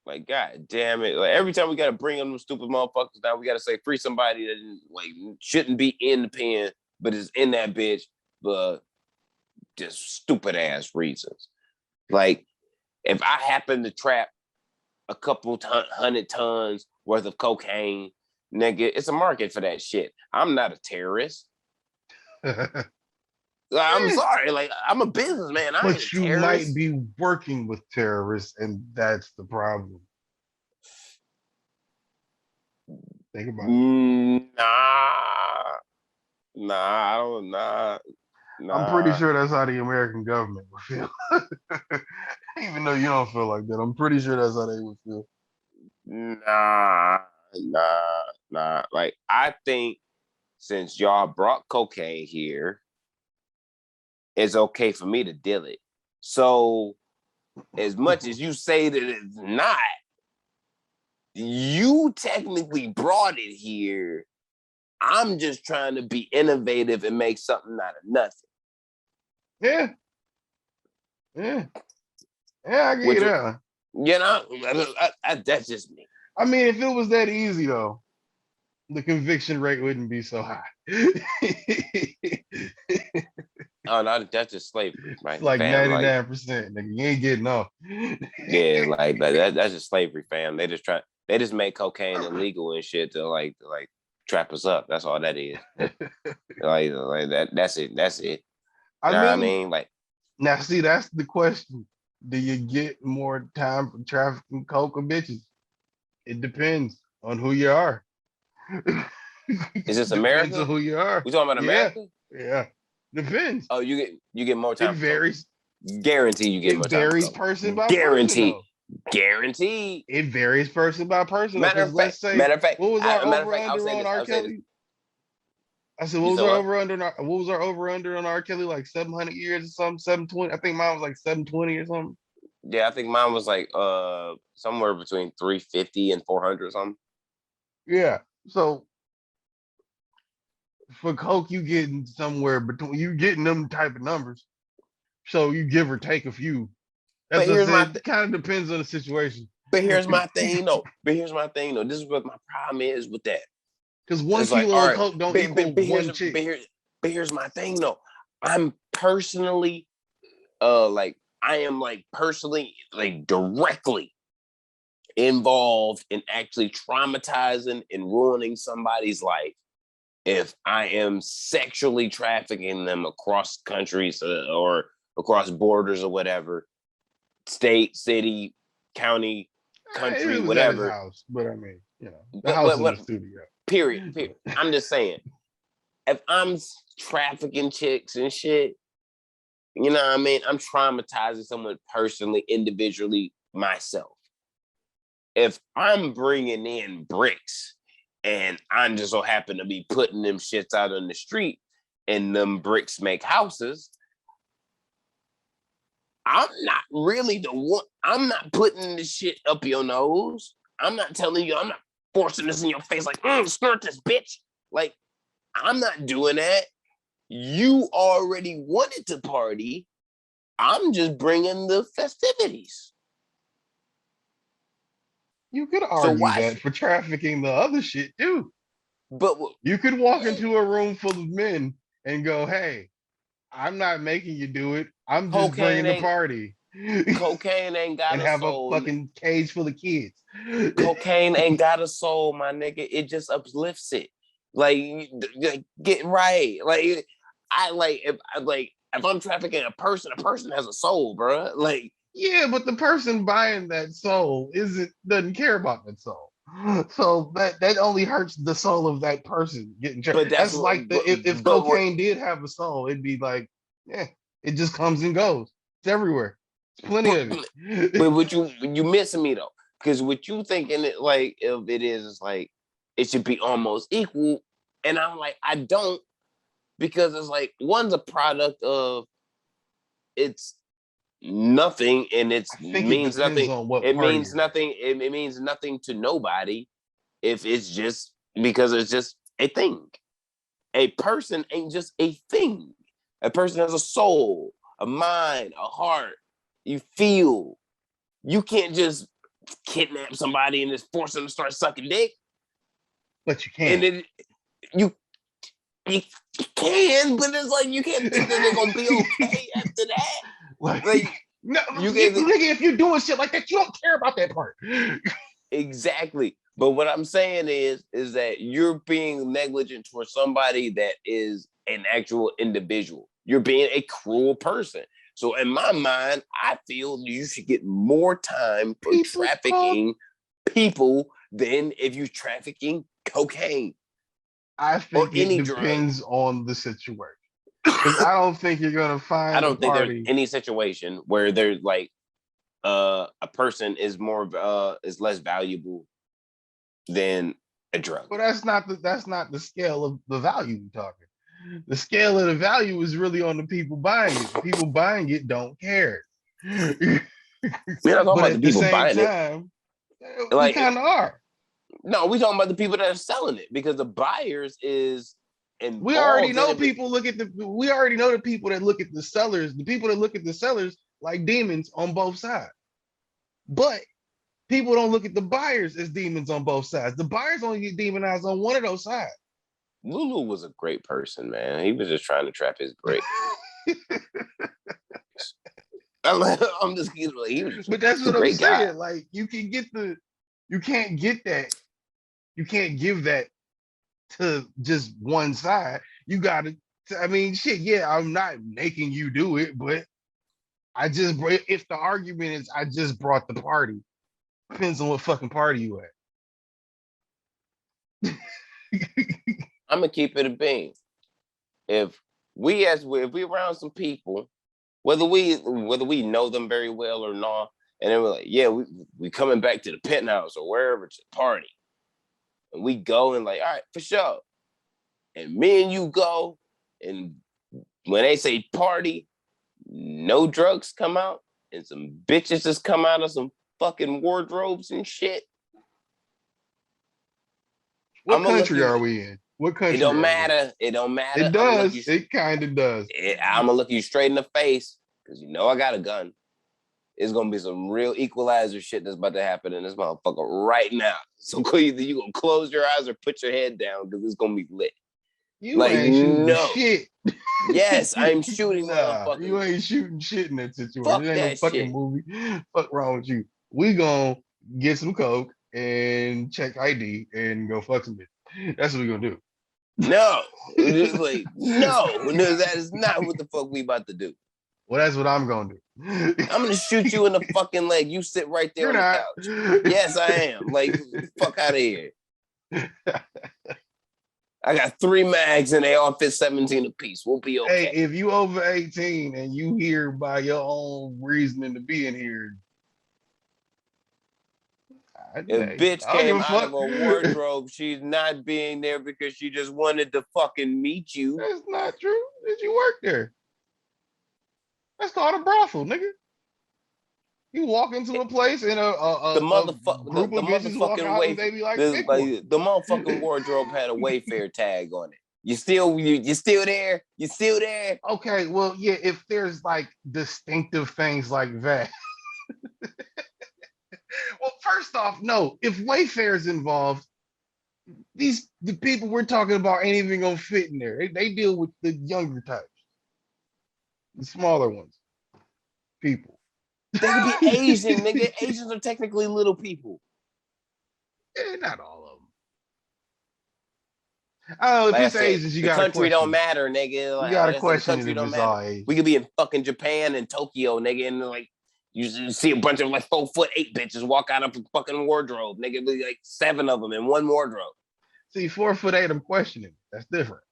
Speaker 3: Like, god damn it! Like, every time we gotta bring them stupid motherfuckers down, we gotta say free somebody that like shouldn't be in the pen, but is in that bitch, but just stupid ass reasons. Like, if I happen to trap a couple 100 tons worth of cocaine, nigga, it's a market for that shit. I'm not a terrorist. I'm sorry, like, I'm a businessman.
Speaker 2: But you might be working with terrorists, and that's the problem. Think about it.
Speaker 3: I don't. Nah.
Speaker 2: I'm pretty sure that's how the American government would feel. Even though you don't feel like that, I'm pretty sure that's how they would feel.
Speaker 3: Nah. Like, I think since y'all brought cocaine here, it's okay for me to deal it. So, as much as you say that it's not, you technically brought it here. I'm just trying to be innovative and make something out of nothing.
Speaker 2: Yeah. Yeah, I get
Speaker 3: Which,
Speaker 2: you that.
Speaker 3: you know, that's just me.
Speaker 2: I mean, if it was that easy though, the conviction rate wouldn't be so high.
Speaker 3: Oh no, that's just slavery,
Speaker 2: It's
Speaker 3: right,
Speaker 2: like
Speaker 3: fam? Like,
Speaker 2: 99%, nigga. You ain't getting off.
Speaker 3: yeah, like that's just slavery, fam. They just make cocaine illegal and shit to like trap us up. That's all that is. Like that. That's it. That's it.
Speaker 2: I
Speaker 3: You know what I
Speaker 2: mean,
Speaker 3: mean? Like,
Speaker 2: now see, that's the question. Do you get more time for trafficking coke or bitches? It depends on who you are.
Speaker 3: is this
Speaker 2: Depends on
Speaker 3: America?
Speaker 2: who you are.
Speaker 3: We talking about
Speaker 2: Yeah,
Speaker 3: America?
Speaker 2: yeah. Depends.
Speaker 3: Oh, you get more
Speaker 2: It
Speaker 3: time for coke.
Speaker 2: varies.
Speaker 3: Guarantee you get
Speaker 2: It
Speaker 3: more time for
Speaker 2: varies
Speaker 3: coke.
Speaker 2: person by person,
Speaker 3: Guarantee.
Speaker 2: though.
Speaker 3: Guarantee.
Speaker 2: It varies person by person, though. Because let's say, what was our
Speaker 3: matter of
Speaker 2: over
Speaker 3: fact, I'll
Speaker 2: under
Speaker 3: say
Speaker 2: on
Speaker 3: this.
Speaker 2: R.
Speaker 3: I'll say this.
Speaker 2: Kelly? I said, what
Speaker 3: You
Speaker 2: was
Speaker 3: said
Speaker 2: our
Speaker 3: what?
Speaker 2: over under? What was our over under on R. Kelly? Like 700 years or something, 720. I think mine was like 720 or something.
Speaker 3: Yeah, I think mine was like somewhere between 350 and 400 or something.
Speaker 2: Yeah. So for coke, you getting somewhere between you getting them type of numbers. So you give or take a few.
Speaker 3: But
Speaker 2: As I
Speaker 3: here's my
Speaker 2: said, it kind of depends on the situation.
Speaker 3: But here's my thing, though. This is what my problem is with that.
Speaker 2: Because 1
Speaker 3: It's like,
Speaker 2: kilo
Speaker 3: all
Speaker 2: of
Speaker 3: right,
Speaker 2: coke don't equal one chick.
Speaker 3: but here's my thing, though. I'm personally, like, I am like personally, like, directly involved in actually traumatizing and ruining somebody's life if I am sexually trafficking them across countries or across borders or whatever, state, city, county, country,
Speaker 2: It was at his
Speaker 3: whatever.
Speaker 2: house, but I mean, you know, the house in the studio.
Speaker 3: Period. I'm just saying, if I'm trafficking chicks and shit, you know what I mean? I'm traumatizing someone personally, individually, myself. If I'm bringing in bricks and I just so happen to be putting them shits out on the street and them bricks make houses, I'm not really the one. I'm not putting this shit up your nose. I'm not telling you, I'm not forcing this in your face like, snort this bitch. Like, I'm not doing that. You already wanted to party. I'm just bringing the festivities.
Speaker 2: You could argue that for trafficking the other shit too.
Speaker 3: But
Speaker 2: you could walk into a room full of men and go, "Hey, I'm not making you do it. I'm just bringing the party."
Speaker 3: Cocaine ain't got
Speaker 2: and
Speaker 3: a
Speaker 2: have
Speaker 3: soul.
Speaker 2: A fucking cage full of kids.
Speaker 3: Cocaine ain't got a soul, my nigga. It just uplifts it. Like get right. Like if I'm trafficking a person has a soul, bro. Like,
Speaker 2: yeah, but the person buying that soul doesn't care about that soul. So that only hurts the soul of that person getting trafficked. That's like if cocaine did have a soul, it'd be like, yeah, it just comes and goes. It's everywhere. It's plenty of it.
Speaker 3: But what you missing me though? Because what you thinking it like if it is like it should be almost equal, and I'm like I don't, because it's like one's a product of it's nothing and it means nothing. It means nothing. It means nothing to nobody if it's just because it's just a thing. A person ain't just a thing. A person has a soul, a mind, a heart. You feel. You can't just kidnap somebody and just force them to start sucking dick.
Speaker 2: But you can.
Speaker 3: And then you can, but it's like you can't think that they're gonna be okay after that. Like
Speaker 2: no, nigga, if you're doing shit like that, you don't care about that part.
Speaker 3: Exactly. But what I'm saying is that you're being negligent towards somebody that is an actual individual. You're being a cruel person. So in my mind, I feel you should get more time for trafficking people than if you're trafficking cocaine.
Speaker 2: I think it depends on the situation. Because I don't think you're gonna find.
Speaker 3: I don't think there's any situation where there's like a person is is less valuable than a drug.
Speaker 2: Well, that's not the scale of the value we're talking. The scale of the value is really on the people buying it. The people buying it don't care.
Speaker 3: We're not talking about the people buying it.
Speaker 2: Like, we kind of are.
Speaker 3: No, we talking about the people that are selling it, because the buyers is involved.
Speaker 2: We already know people look at we already know the people that look at the sellers. The people that look at the sellers like demons on both sides. But people don't look at the buyers as demons on both sides. The buyers only get demonized on one of those sides.
Speaker 3: Lulu was a great person, man. He was just trying to trap his brick. I'm just kidding. Like, he was just,
Speaker 2: but that's what I'm saying.
Speaker 3: Guy.
Speaker 2: Like you can't get that. You can't give that to just one side. You gotta, I mean, shit, yeah, I'm not making you do it, but if the argument is I just brought the party, depends on what fucking party you at.
Speaker 3: I'm gonna keep it a bean. If we around some people, whether we know them very well or not, and then we're like, yeah, we coming back to the penthouse or wherever to the party, and we go and like, all right, for sure. And me and you go, and when they say party, no drugs come out, and some bitches just come out of some fucking wardrobes and shit.
Speaker 2: What country are we in? What country?
Speaker 3: It don't matter. It don't matter.
Speaker 2: It does. It kind of does.
Speaker 3: I'm gonna look you straight in the face because you know I got a gun. It's gonna be some real equalizer shit that's about to happen in this motherfucker right now. So either you gonna close your eyes or put your head down because it's gonna be lit.
Speaker 2: You ain't shooting shit.
Speaker 3: Yes, I'm shooting motherfuckers.
Speaker 2: You ain't shooting shit in that situation.
Speaker 3: Fuck
Speaker 2: it ain't no fucking
Speaker 3: shit.
Speaker 2: Movie. Fuck wrong with you? We gonna get some coke and check ID and go fuck some bitch. That's what we gonna do.
Speaker 3: No, it's like no, that is not what the fuck we about to do.
Speaker 2: Well, that's what I'm gonna do.
Speaker 3: I'm gonna shoot you in the fucking leg. You sit right there on the couch. Yes, I am. Like, fuck out of here. I got 3 mags and they all fit 17 apiece. We'll be okay.
Speaker 2: Hey, if you over 18 and you here by your own reasoning to be in here,
Speaker 3: if bitch came out of a wardrobe, she's not being there because she just wanted to fucking meet you.
Speaker 2: That's not true. Did you work there? That's called a brothel, nigga. You walk into a place and a group of bitches walk out and they be like,
Speaker 3: the motherfucking wardrobe had a Wayfair tag on it. You still there? You still there?
Speaker 2: Okay, well, yeah, if there's like distinctive things like that. Well, first off, no, if Wayfair's involved, the people we're talking about ain't even gonna fit in there. They deal with the younger types, the smaller ones, people.
Speaker 3: They could be Asian, nigga. Asians are technically little people.
Speaker 2: Not all of them. I don't know, if it's Asians, you got to question.
Speaker 3: The country don't matter, nigga. Like,
Speaker 2: you got to question if it's all Asian.
Speaker 3: We could be in fucking Japan and Tokyo, nigga, and like you see a bunch of like 4'8" bitches walk out of a fucking wardrobe, nigga. Be like 7 of them in one wardrobe.
Speaker 2: See, 4'8", I'm questioning. That's different.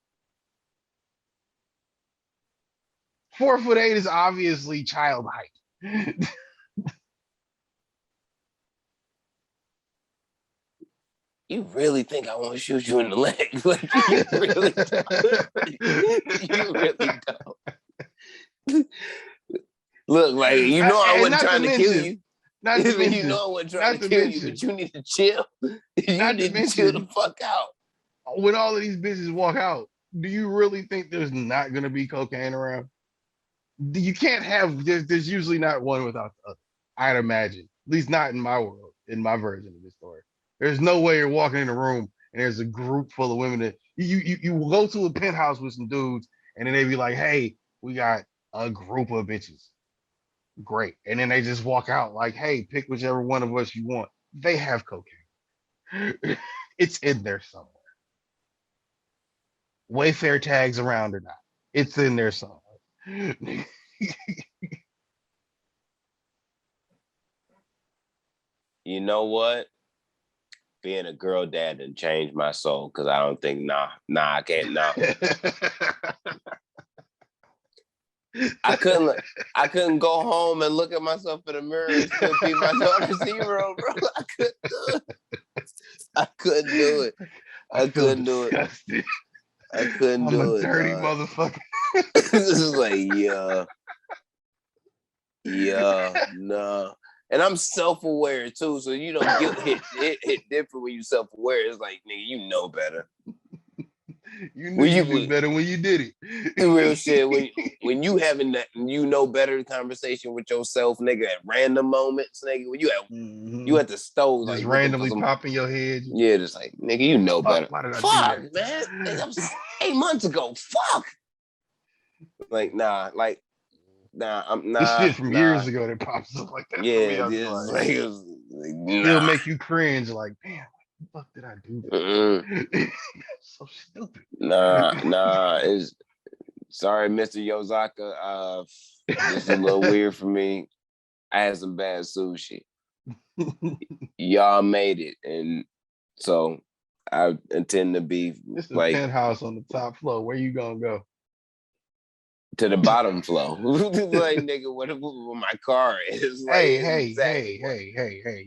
Speaker 2: 4'8" is obviously child height.
Speaker 3: You really think I want to shoot you in the leg? Like, you really don't. You really don't. Look, like, you know I wasn't trying to kill you.
Speaker 2: Not to mention,
Speaker 3: you know I wasn't trying to kill you, but you need to chill. You need to chill the fuck out.
Speaker 2: When all of these bitches walk out, do you really think there's not going to be cocaine around? You can't have, there's usually not one without the other, I'd imagine. At least not in my world, in my version of this story. There's no way you're walking in a room and there's a group full of women that you will go to a penthouse with some dudes and then they be like, hey, we got a group of bitches. Great. And then they just walk out like, hey, pick whichever one of us you want. They have cocaine. It's in there somewhere. Wayfair tags around or not. It's in there somewhere.
Speaker 3: You know what? Being a girl dad didn't change my soul because I don't think I can't. I couldn't go home and look at myself in the mirror and still be my daughter's hero, bro. I couldn't do it. I couldn't do it.
Speaker 2: I'm a dirty motherfucker.
Speaker 3: This is like, no. And I'm self-aware too, so guilt hit different when you self-aware. It's like, nigga, you know better.
Speaker 2: You knew
Speaker 3: When
Speaker 2: you
Speaker 3: you
Speaker 2: knew better when you did
Speaker 3: real shit,
Speaker 2: it.
Speaker 3: when you having that better conversation with yourself, nigga, at random moments, nigga, when you at the stove,
Speaker 2: Just
Speaker 3: like looking for
Speaker 2: randomly
Speaker 3: some,
Speaker 2: pop in your head.
Speaker 3: yeah, just like, nigga, you know
Speaker 2: Fuck,
Speaker 3: better.
Speaker 2: why did I do
Speaker 3: Fuck,
Speaker 2: that?
Speaker 3: man, nigga, that was 8 months ago. Fuck, like, nah,
Speaker 2: This shit from years ago that pops up like that for me.
Speaker 3: Yeah,
Speaker 2: I'll be
Speaker 3: it's
Speaker 2: like,
Speaker 3: like,
Speaker 2: it'll
Speaker 3: nah.
Speaker 2: make you cringe. Like, damn, what the fuck did I do that? So stupid.
Speaker 3: Nah. It's sorry, Mr. Yozaka. This is a little weird for me. I had some bad sushi. Y'all made it, and so I intend to be
Speaker 2: This is a
Speaker 3: like
Speaker 2: penthouse on the top floor. Where you gonna go?
Speaker 3: to the bottom flow. Like, nigga, what my car is? Like,
Speaker 2: Hey.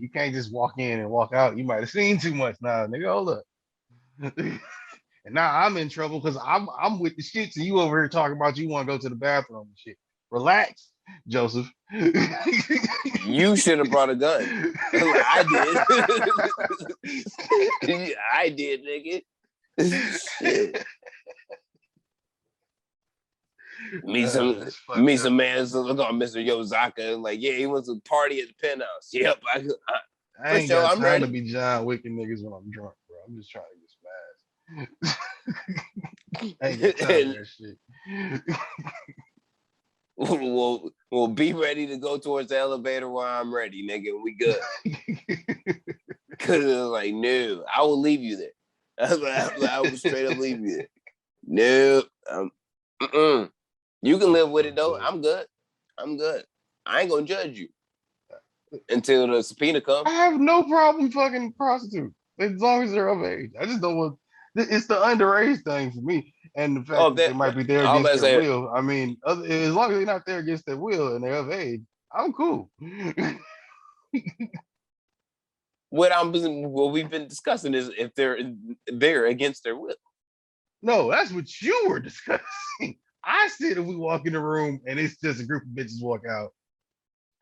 Speaker 2: You can't just walk in and walk out. You might have seen too much now, nigga. Hold up. And now I'm in trouble because I'm with the shits and you over here talking about you want to go to the bathroom and shit. Relax, Joseph.
Speaker 3: You should have brought a gun. I did. I did, nigga. Shit. Meet some man. So look on Mr. Yozaka. Like, yeah, he wants to party at the penthouse. Yep,
Speaker 2: I
Speaker 3: for
Speaker 2: ain't
Speaker 3: sure.
Speaker 2: got
Speaker 3: I'm
Speaker 2: time
Speaker 3: ready.
Speaker 2: to be John Wick and niggas when I'm drunk, bro. I'm just trying to get smashed. I ain't got time for that shit.
Speaker 3: We'll be ready to go towards the elevator while I'm ready, nigga. We good. Cause it was like, no, I will leave you there. I will straight up leave you there. No, you can live with it though. I'm good. I ain't gonna judge you until the subpoena comes.
Speaker 2: I have no problem fucking prostitutes as long as they're of age. I just don't want. It's the underage thing for me, and the fact that they might be there against their will. I mean, as long as they're not there against their will and they're of age, I'm cool.
Speaker 3: What we've been discussing is if they're there against their will.
Speaker 2: No, that's what you were discussing. I said if we walk in the room and it's just a group of bitches walk out,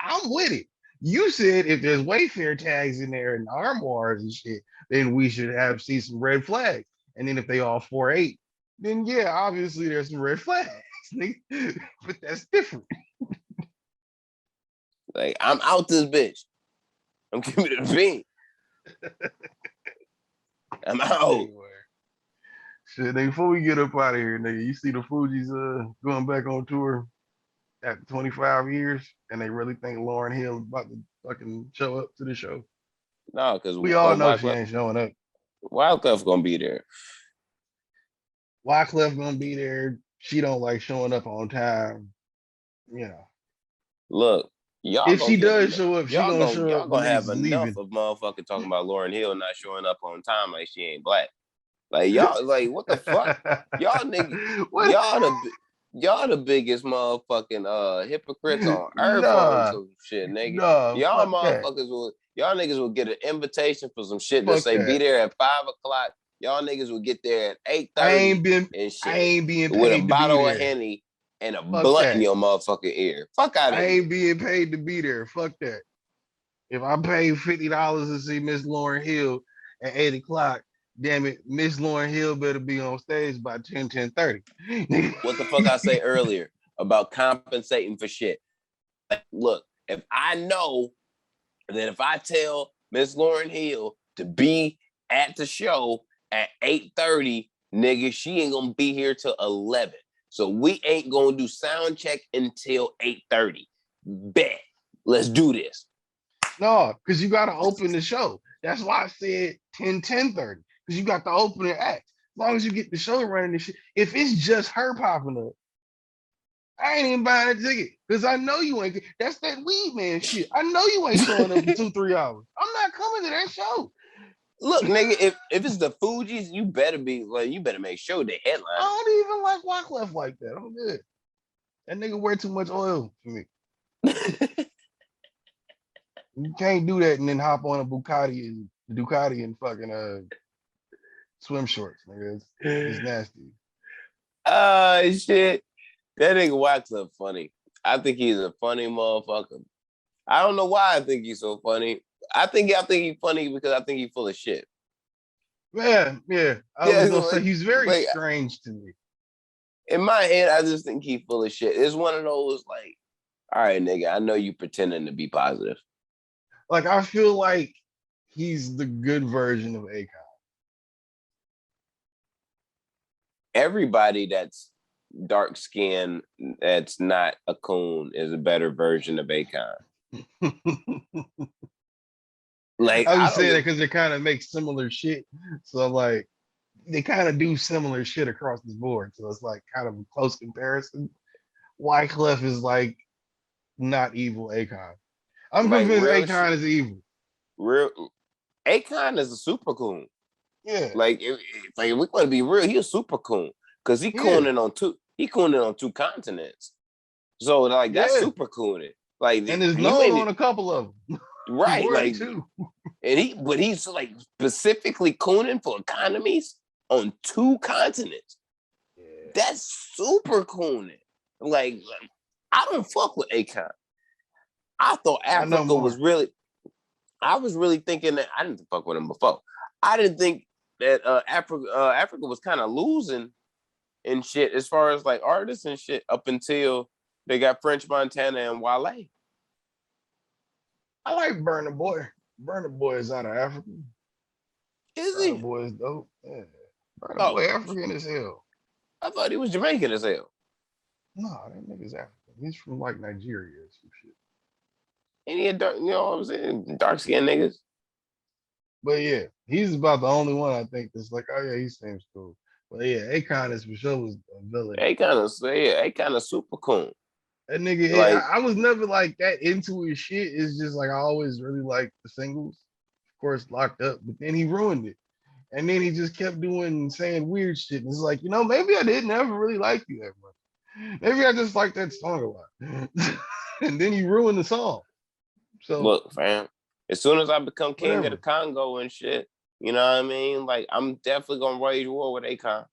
Speaker 2: I'm with it. You said if there's Wayfair tags in there and armoires and shit, then we should see some red flags. And then if they all 4'8", then yeah, obviously there's some red flags. But that's different.
Speaker 3: Like, I'm out this bitch. I'm giving it a bean. I'm out.
Speaker 2: Anyway. Shit, nigga, before we get up out of here, nigga, you see the Fuggees going back on tour after 25 years, and they really think Lauryn Hill is about to fucking show up to the show.
Speaker 3: No, because
Speaker 2: we all know she ain't showing up.
Speaker 3: Wyclef gonna be there.
Speaker 2: Wyclef gonna be there. She don't like showing up on time. You know.
Speaker 3: Look, y'all.
Speaker 2: If she does show up,
Speaker 3: y'all
Speaker 2: gonna show
Speaker 3: y'all
Speaker 2: up.
Speaker 3: Gonna have enough
Speaker 2: leaving.
Speaker 3: of motherfucking talking about Lauryn Hill not showing up on time like she ain't black. Like, y'all, like, what the fuck? Y'all niggas, y'all the biggest motherfucking hypocrites on earth on some shit, nigga. Y'all motherfuckers y'all niggas will get an invitation for some shit that say be there at 5 o'clock. Y'all niggas will get there at 8:30 and shit.
Speaker 2: I ain't being paid
Speaker 3: with a
Speaker 2: to
Speaker 3: bottle
Speaker 2: be
Speaker 3: of
Speaker 2: there.
Speaker 3: Henny and a blunt in your motherfucking ear. Fuck out of here.
Speaker 2: I ain't being paid to be there. Fuck that. If I pay $50 to see Miss Lauryn Hill at 8 o'clock, damn it, Miss Lauryn Hill better be on stage by 10:30.
Speaker 3: What the fuck I say earlier about compensating for shit? Like, look, if I know that if I tell Miss Lauryn Hill to be at the show at 8:30, nigga, she ain't gonna be here till 11. So we ain't gonna do sound check until 8:30. Bet. Let's do this.
Speaker 2: No, because you gotta open the show. That's why I said 10:30. Because you got the opening act. As long as you get the show running and shit. If it's just her popping up, I ain't even buying a ticket. Because I know you ain't. That's that weed man shit. I know you ain't showing up for 2-3 hours. I'm not coming to that show.
Speaker 3: Look, nigga, if it's the Fuggees, you better make sure the headline.
Speaker 2: I don't even like Wyclef like that. I'm good. That nigga wear too much oil for me. You can't do that and then hop on a Ducati and fucking swim shorts, nigga. It's nasty.
Speaker 3: Shit. That nigga Wyclef funny. I think he's a funny motherfucker. I don't know why I think he's so funny. I think he's funny because I think he's full of shit.
Speaker 2: Yeah. I
Speaker 3: Yeah,
Speaker 2: was gonna say he's very
Speaker 3: like
Speaker 2: strange to me.
Speaker 3: in my head, I just think he's full of shit. It's one of those like, all right, nigga, I know you pretending to be positive.
Speaker 2: Like I feel like he's the good version of Akon.
Speaker 3: Everybody that's dark skinned that's not a coon is a better version of Akon. Like
Speaker 2: I
Speaker 3: I
Speaker 2: was
Speaker 3: don't
Speaker 2: saying that
Speaker 3: give
Speaker 2: because they kind of make similar shit. So like they kind of do similar shit across the board. So it's like kind of a close comparison. Wyclef is like not evil Akon. I'm
Speaker 3: like
Speaker 2: convinced Akon is evil.
Speaker 3: real Akon is a super coon.
Speaker 2: Yeah.
Speaker 3: Like like we're gonna be real, he a super coon. Cause he cooning on two continents. So like that's
Speaker 2: Yeah.
Speaker 3: super cooning. Like
Speaker 2: And is
Speaker 3: you
Speaker 2: known
Speaker 3: ain't
Speaker 2: on a couple of them.
Speaker 3: right,
Speaker 2: More than
Speaker 3: like
Speaker 2: two.
Speaker 3: and he's like specifically cooning for economies on two continents.
Speaker 2: Yeah.
Speaker 3: That's super cooning. Like I don't fuck with Akon. I thought
Speaker 2: I know
Speaker 3: Africa was
Speaker 2: more.
Speaker 3: really. I was really thinking that I didn't fuck with him before. I didn't think that Africa was kind of losing and shit as far as like artists and shit up until they got French Montana and Wale.
Speaker 2: I like Burna Boy. Burna Boy is out of Africa.
Speaker 3: Is
Speaker 2: Burna
Speaker 3: he?
Speaker 2: Boy is dope. Yeah. Burna
Speaker 3: Oh,
Speaker 2: Boy African as hell.
Speaker 3: I thought he was Jamaican as hell.
Speaker 2: No, that nigga's African. He's from like Nigeria or some shit.
Speaker 3: And he had dark, you know what I'm saying? Dark skinned niggas.
Speaker 2: But yeah, he's about the only one I think that's like, oh yeah, he seems cool. But yeah, Akon is for sure was a villain.
Speaker 3: They kind of super cool.
Speaker 2: That nigga,
Speaker 3: Like,
Speaker 2: I was never like that into his shit. It's just like I always really liked the singles. Of course, Locked Up, but then he ruined it. And then he just kept doing saying weird shit. And it's like, maybe I didn't ever really like you that much. Maybe I just like that song a lot. And then he ruined the song. So
Speaker 3: look, fam, as soon as I become king of the
Speaker 2: whatever.
Speaker 3: Congo and shit, you know what I mean? Like, I'm definitely gonna wage war with Akon.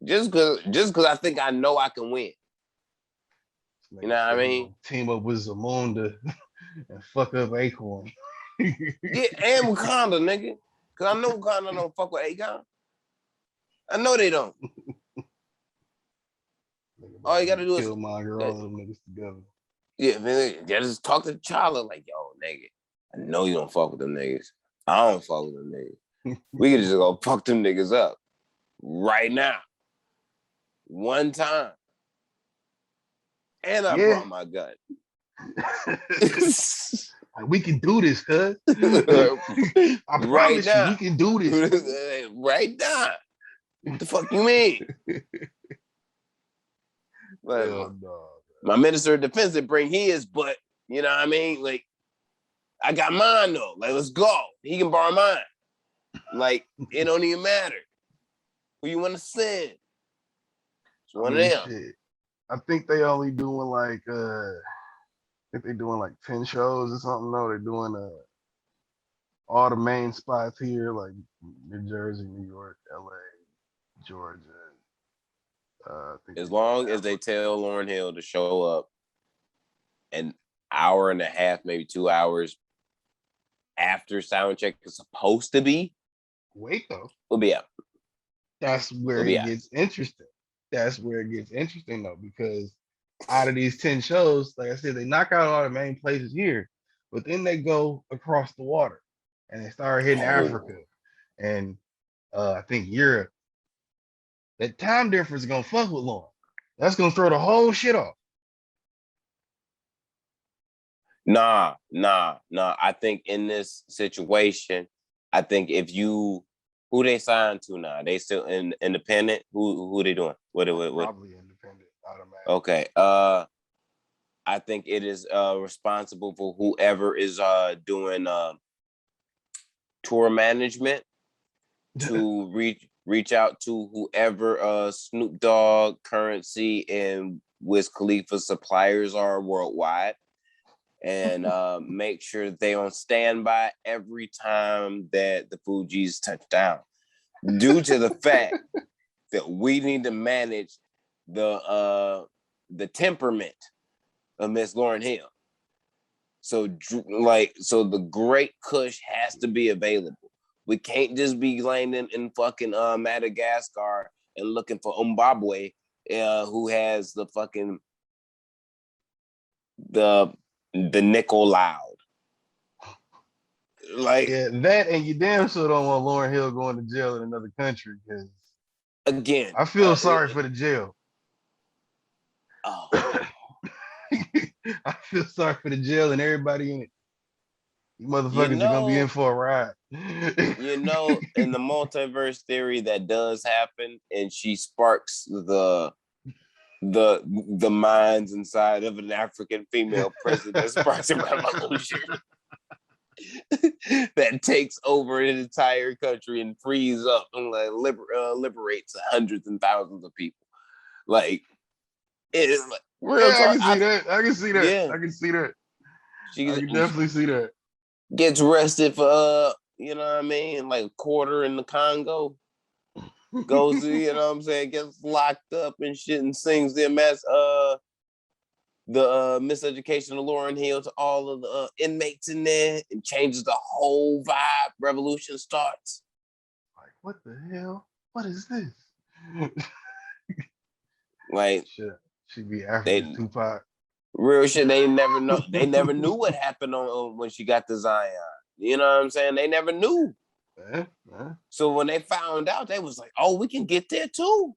Speaker 3: Just cause I think I know I can win. You know what I mean?
Speaker 2: Team up with Zamunda and fuck up Acorn.
Speaker 3: Yeah, and Wakanda, nigga. Cause I know Wakanda don't fuck with Akon. I know they don't. All you gotta do is
Speaker 2: Killmonger, all of them niggas together.
Speaker 3: yeah, man. Just talk to T'Challa like, yo, nigga. I know you don't fuck with them niggas. I don't fuck with them niggas. We could just go fuck them niggas up right now. One time. And I brought my gun.
Speaker 2: We can do this, cuz. I promise you, we can do this.
Speaker 3: Right now. What the fuck you mean? But my minister of defense did bring his, but you know what I mean? Like, I got mine though. Like, let's go. He can borrow mine. Like, it don't even matter who you want to send. It's one of them.
Speaker 2: Shit. I think they only doing like I think they're doing like 10 shows or something. No, they're doing all the main spots here, like New Jersey, New York, LA, Georgia.
Speaker 3: As long as they tell Lauryn Hill to show up an hour and a half, maybe 2 hours after sound check is supposed to be.
Speaker 2: Wait though.
Speaker 3: We'll be out.
Speaker 2: That's where it gets interesting. That's where it gets interesting though, because out of these 10 shows, like I said, they knock out all the main places here, but then they go across the water and they start hitting Africa and I think Europe. That time difference is gonna fuck with Lauren. That's gonna throw the whole shit off.
Speaker 3: Nah. I think in this situation, I think if you who they signed to now, they still independent. Who they doing? What?
Speaker 2: Probably independent, automatic.
Speaker 3: Okay. I think it is responsible for whoever is doing tour management to reach out to whoever Snoop Dogg, Currency, and Wiz Khalifa suppliers are worldwide, and make sure that they on standby every time that the Fuggees touch down. Due to the fact that we need to manage the temperament of Miss Lauryn Hill. So the great Kush has to be available. We can't just be landing in fucking Madagascar and looking for Zimbabwe, who has the fucking the nickel loud. Like,
Speaker 2: yeah, that, and you damn sure don't want Lauryn Hill going to jail in another country, because
Speaker 3: again,
Speaker 2: I feel sorry for the jail.
Speaker 3: Oh.
Speaker 2: I feel sorry for the jail and everybody in it. You motherfuckers are gonna be in for a ride.
Speaker 3: In the multiverse theory, that does happen, and she sparks the minds inside of an African female president, sparks a revolution that takes over an entire country and frees up and liberates hundreds and thousands of people. Like, it's like real talk.
Speaker 2: I can see that. I can see that.
Speaker 3: Yeah.
Speaker 2: I can see that.
Speaker 3: She
Speaker 2: I can definitely see that.
Speaker 3: Gets arrested for you know what I mean, like a quarter in the Congo. Goes to, you know what I'm saying, gets locked up and shit, and sings the miseducation of Lauryn Hill to all of the inmates in there, and changes the whole vibe. Revolution starts.
Speaker 2: Like, what the hell? What is this?
Speaker 3: Like,
Speaker 2: shit, she be Africa's Tupac.
Speaker 3: Real shit. They never know. They never knew what happened on when she got to Zion. You know what I'm saying? They never knew. So when they found out, they was like, "Oh, we can get there too."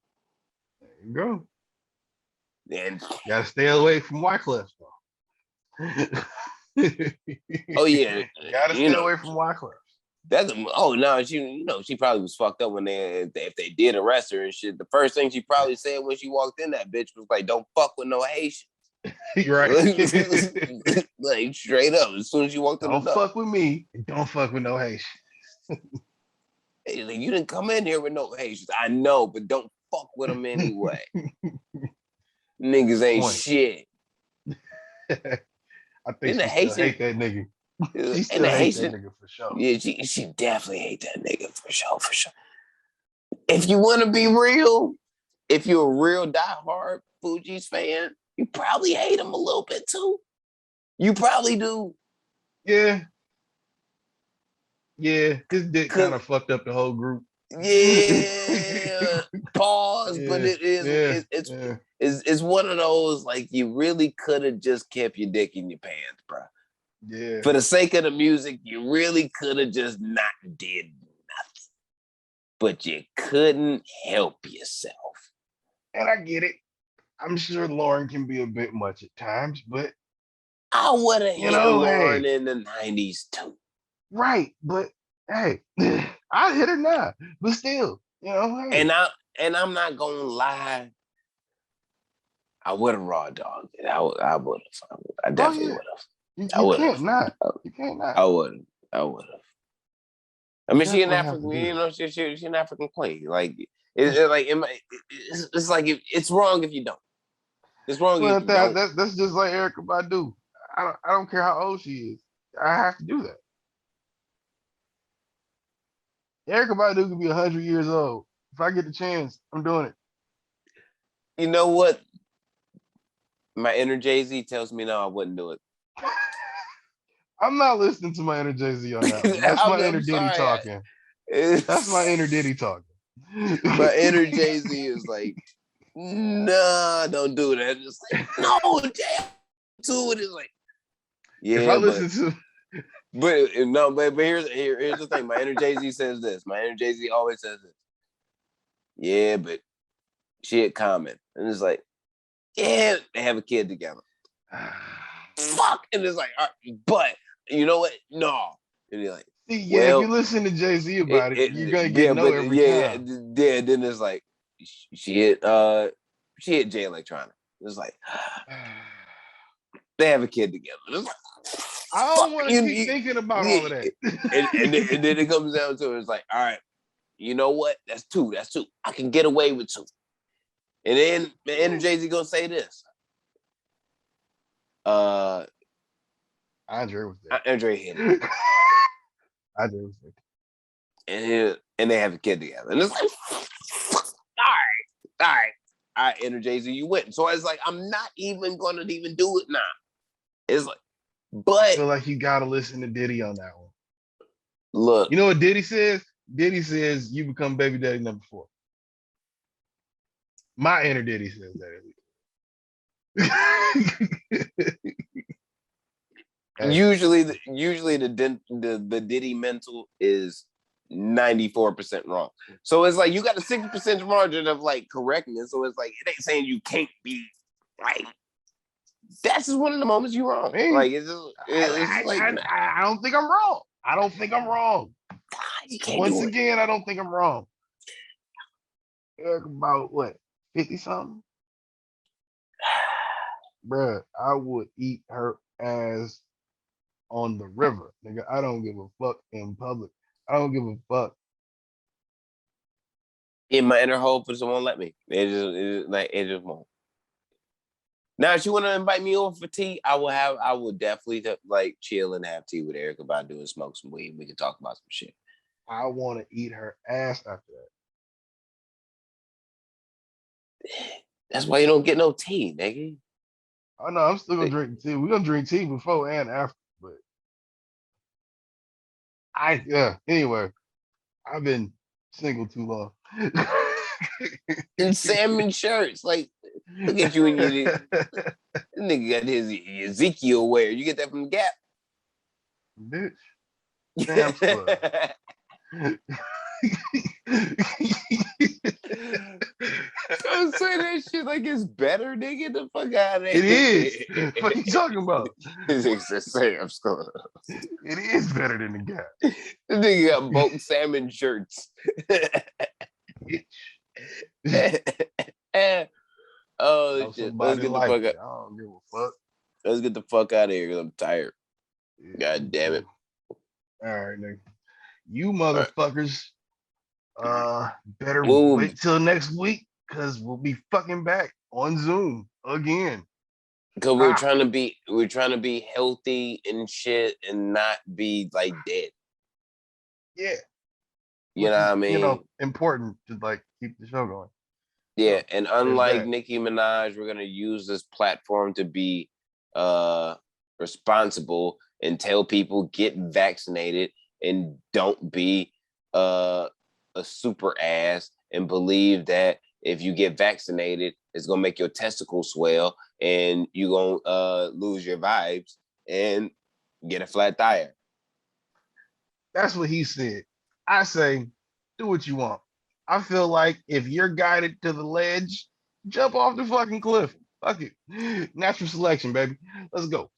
Speaker 2: There you go.
Speaker 3: And
Speaker 2: gotta stay away from Wyclef.
Speaker 3: Oh yeah,
Speaker 2: gotta stay away from Wyclef.
Speaker 3: That's no, she probably was fucked up when if they did arrest her and shit. The first thing she probably said when she walked in, that bitch was like, "Don't fuck with no Haitians."
Speaker 2: Right.
Speaker 3: Like straight up. As soon as you walked in the door,
Speaker 2: don't fuck with me. Don't fuck with no Haitians.
Speaker 3: Hey, like, you didn't come in here with no Haitians. I know, but don't fuck with them anyway. Niggas ain't shit.
Speaker 2: I think she still hate that nigga. She still hate that nigga for sure.
Speaker 3: Yeah, she definitely hate that nigga for sure. If you want to be real, if you're a real diehard Fuggees fan, you probably hate him a little bit too. You probably do.
Speaker 2: Yeah. Yeah, his dick kind of fucked up the whole group.
Speaker 3: Yeah. Pause, yeah, but it's one of those, like, you really could have just kept your dick in your pants, bro.
Speaker 2: Yeah.
Speaker 3: For the sake of the music, you really could have just not did nothing. But you couldn't help yourself.
Speaker 2: And I get it. I'm sure Lauryn can be a bit much at times, but
Speaker 3: I would have hit Lauryn in the 90s too.
Speaker 2: Right, but hey, I hit her now, but still, hey.
Speaker 3: And I'm not gonna lie, I would have raw dogged it. I would have. I definitely would have.
Speaker 2: You can't not.
Speaker 3: I would have. I mean, she an African, she's an African queen. Like, it's like it's wrong if you don't. It's wrong if you don't.
Speaker 2: That's just like Erykah Badu. I don't care how old she is. I have to do that. Erykah Badu could be 100 years old. If I get the chance, I'm doing it.
Speaker 3: You know what? My inner Jayz tells me no, I wouldn't do it.
Speaker 2: I'm not listening to my inner Jayz on that one. That's my inner Diddy talking. That's my inner Diddy talking.
Speaker 3: My inner Jayz is like, nah, don't do that. It's like, no, damn. To it is like, yeah.
Speaker 2: If I listen to,
Speaker 3: but here's the thing. My inner Jayz says this. My inner Jayz always says this. Yeah, but she had comment, and it's like, yeah, they have a kid together. Fuck, and it's like, but you know what? No, and you're like,
Speaker 2: if you listen to Jay-Z about it, you're gonna get no every time.
Speaker 3: Yeah. Then it's like, she hit Jay Electronica. It's like, they have a kid together. It's like,
Speaker 2: I don't want to keep thinking about all of that.
Speaker 3: and then it comes down to it. It's like, all right, you know what? That's two. I can get away with two. And then the inner Jayz gonna say this.
Speaker 2: Andre was there.
Speaker 3: Andre hit it.
Speaker 2: Andre was there.
Speaker 3: And they have a kid together. And it's like, all right, inner Jayz, you win. So it's like, I'm not even gonna even do it now. It's like, but
Speaker 2: I feel like you gotta listen to Diddy on that one.
Speaker 3: Look,
Speaker 2: You know what Diddy says? Diddy says you become baby daddy number 4. My inner Diddy says that. Hey,
Speaker 3: usually the Diddy mental is 94% wrong. So it's like you got a 6% margin of like correctness. So it's like it ain't saying you can't be right. That's just one of the moments you're wrong.
Speaker 2: man,
Speaker 3: Like it's like
Speaker 2: I don't think I'm wrong. I don't think I'm wrong.
Speaker 3: you can't
Speaker 2: Once
Speaker 3: do it.
Speaker 2: again, I don't think I'm wrong. Eric about what, 50 something? Bruh, I would eat her ass on the river. Nigga, I don't give a fuck in public. I don't give a fuck.
Speaker 3: In my inner hole, but it won't let me. It just won't. Now, if you want to invite me over for tea, I will definitely like chill and have tea with Eric about doing smoke some weed. We can talk about some shit.
Speaker 2: I want to eat her ass after that.
Speaker 3: That's why you don't get no tea, nigga.
Speaker 2: Oh no, I'm still gonna drink tea. We're gonna drink tea before and after, but anyway, I've been single too long.
Speaker 3: And salmon shirts, like look at you and your nigga got his Ezekiel wear. You get that from the Gap?
Speaker 2: Bitch. Sam's Club.
Speaker 3: Don't say that shit like it's better, nigga. The fuck out of here.
Speaker 2: It is. What are you talking about?
Speaker 3: It's Sam's Club.
Speaker 2: It is better than the Gap.
Speaker 3: This nigga got boat salmon shirts. Oh shit. Let's get the fuck out.
Speaker 2: I don't give a fuck.
Speaker 3: Let's get the fuck out of here because I'm tired.
Speaker 2: Yeah,
Speaker 3: God damn it.
Speaker 2: All right, nigga. You motherfuckers better
Speaker 3: Ooh.
Speaker 2: wait till next week because we'll be fucking back on Zoom again.
Speaker 3: Because we're trying to be healthy and shit and not be like dead.
Speaker 2: Yeah.
Speaker 3: You know what I mean?
Speaker 2: You know, important to like keep the show going.
Speaker 3: Yeah,
Speaker 2: So,
Speaker 3: and unlike Nicki Minaj, we're gonna use this platform to be responsible and tell people get vaccinated and don't be a super ass and believe that if you get vaccinated, it's gonna make your testicles swell and you gonna lose your vibes and get a flat tire.
Speaker 2: That's what he said. I say, do what you want. I feel like if you're guided to the ledge, jump off the fucking cliff. Fuck it. Natural selection, baby. Let's go.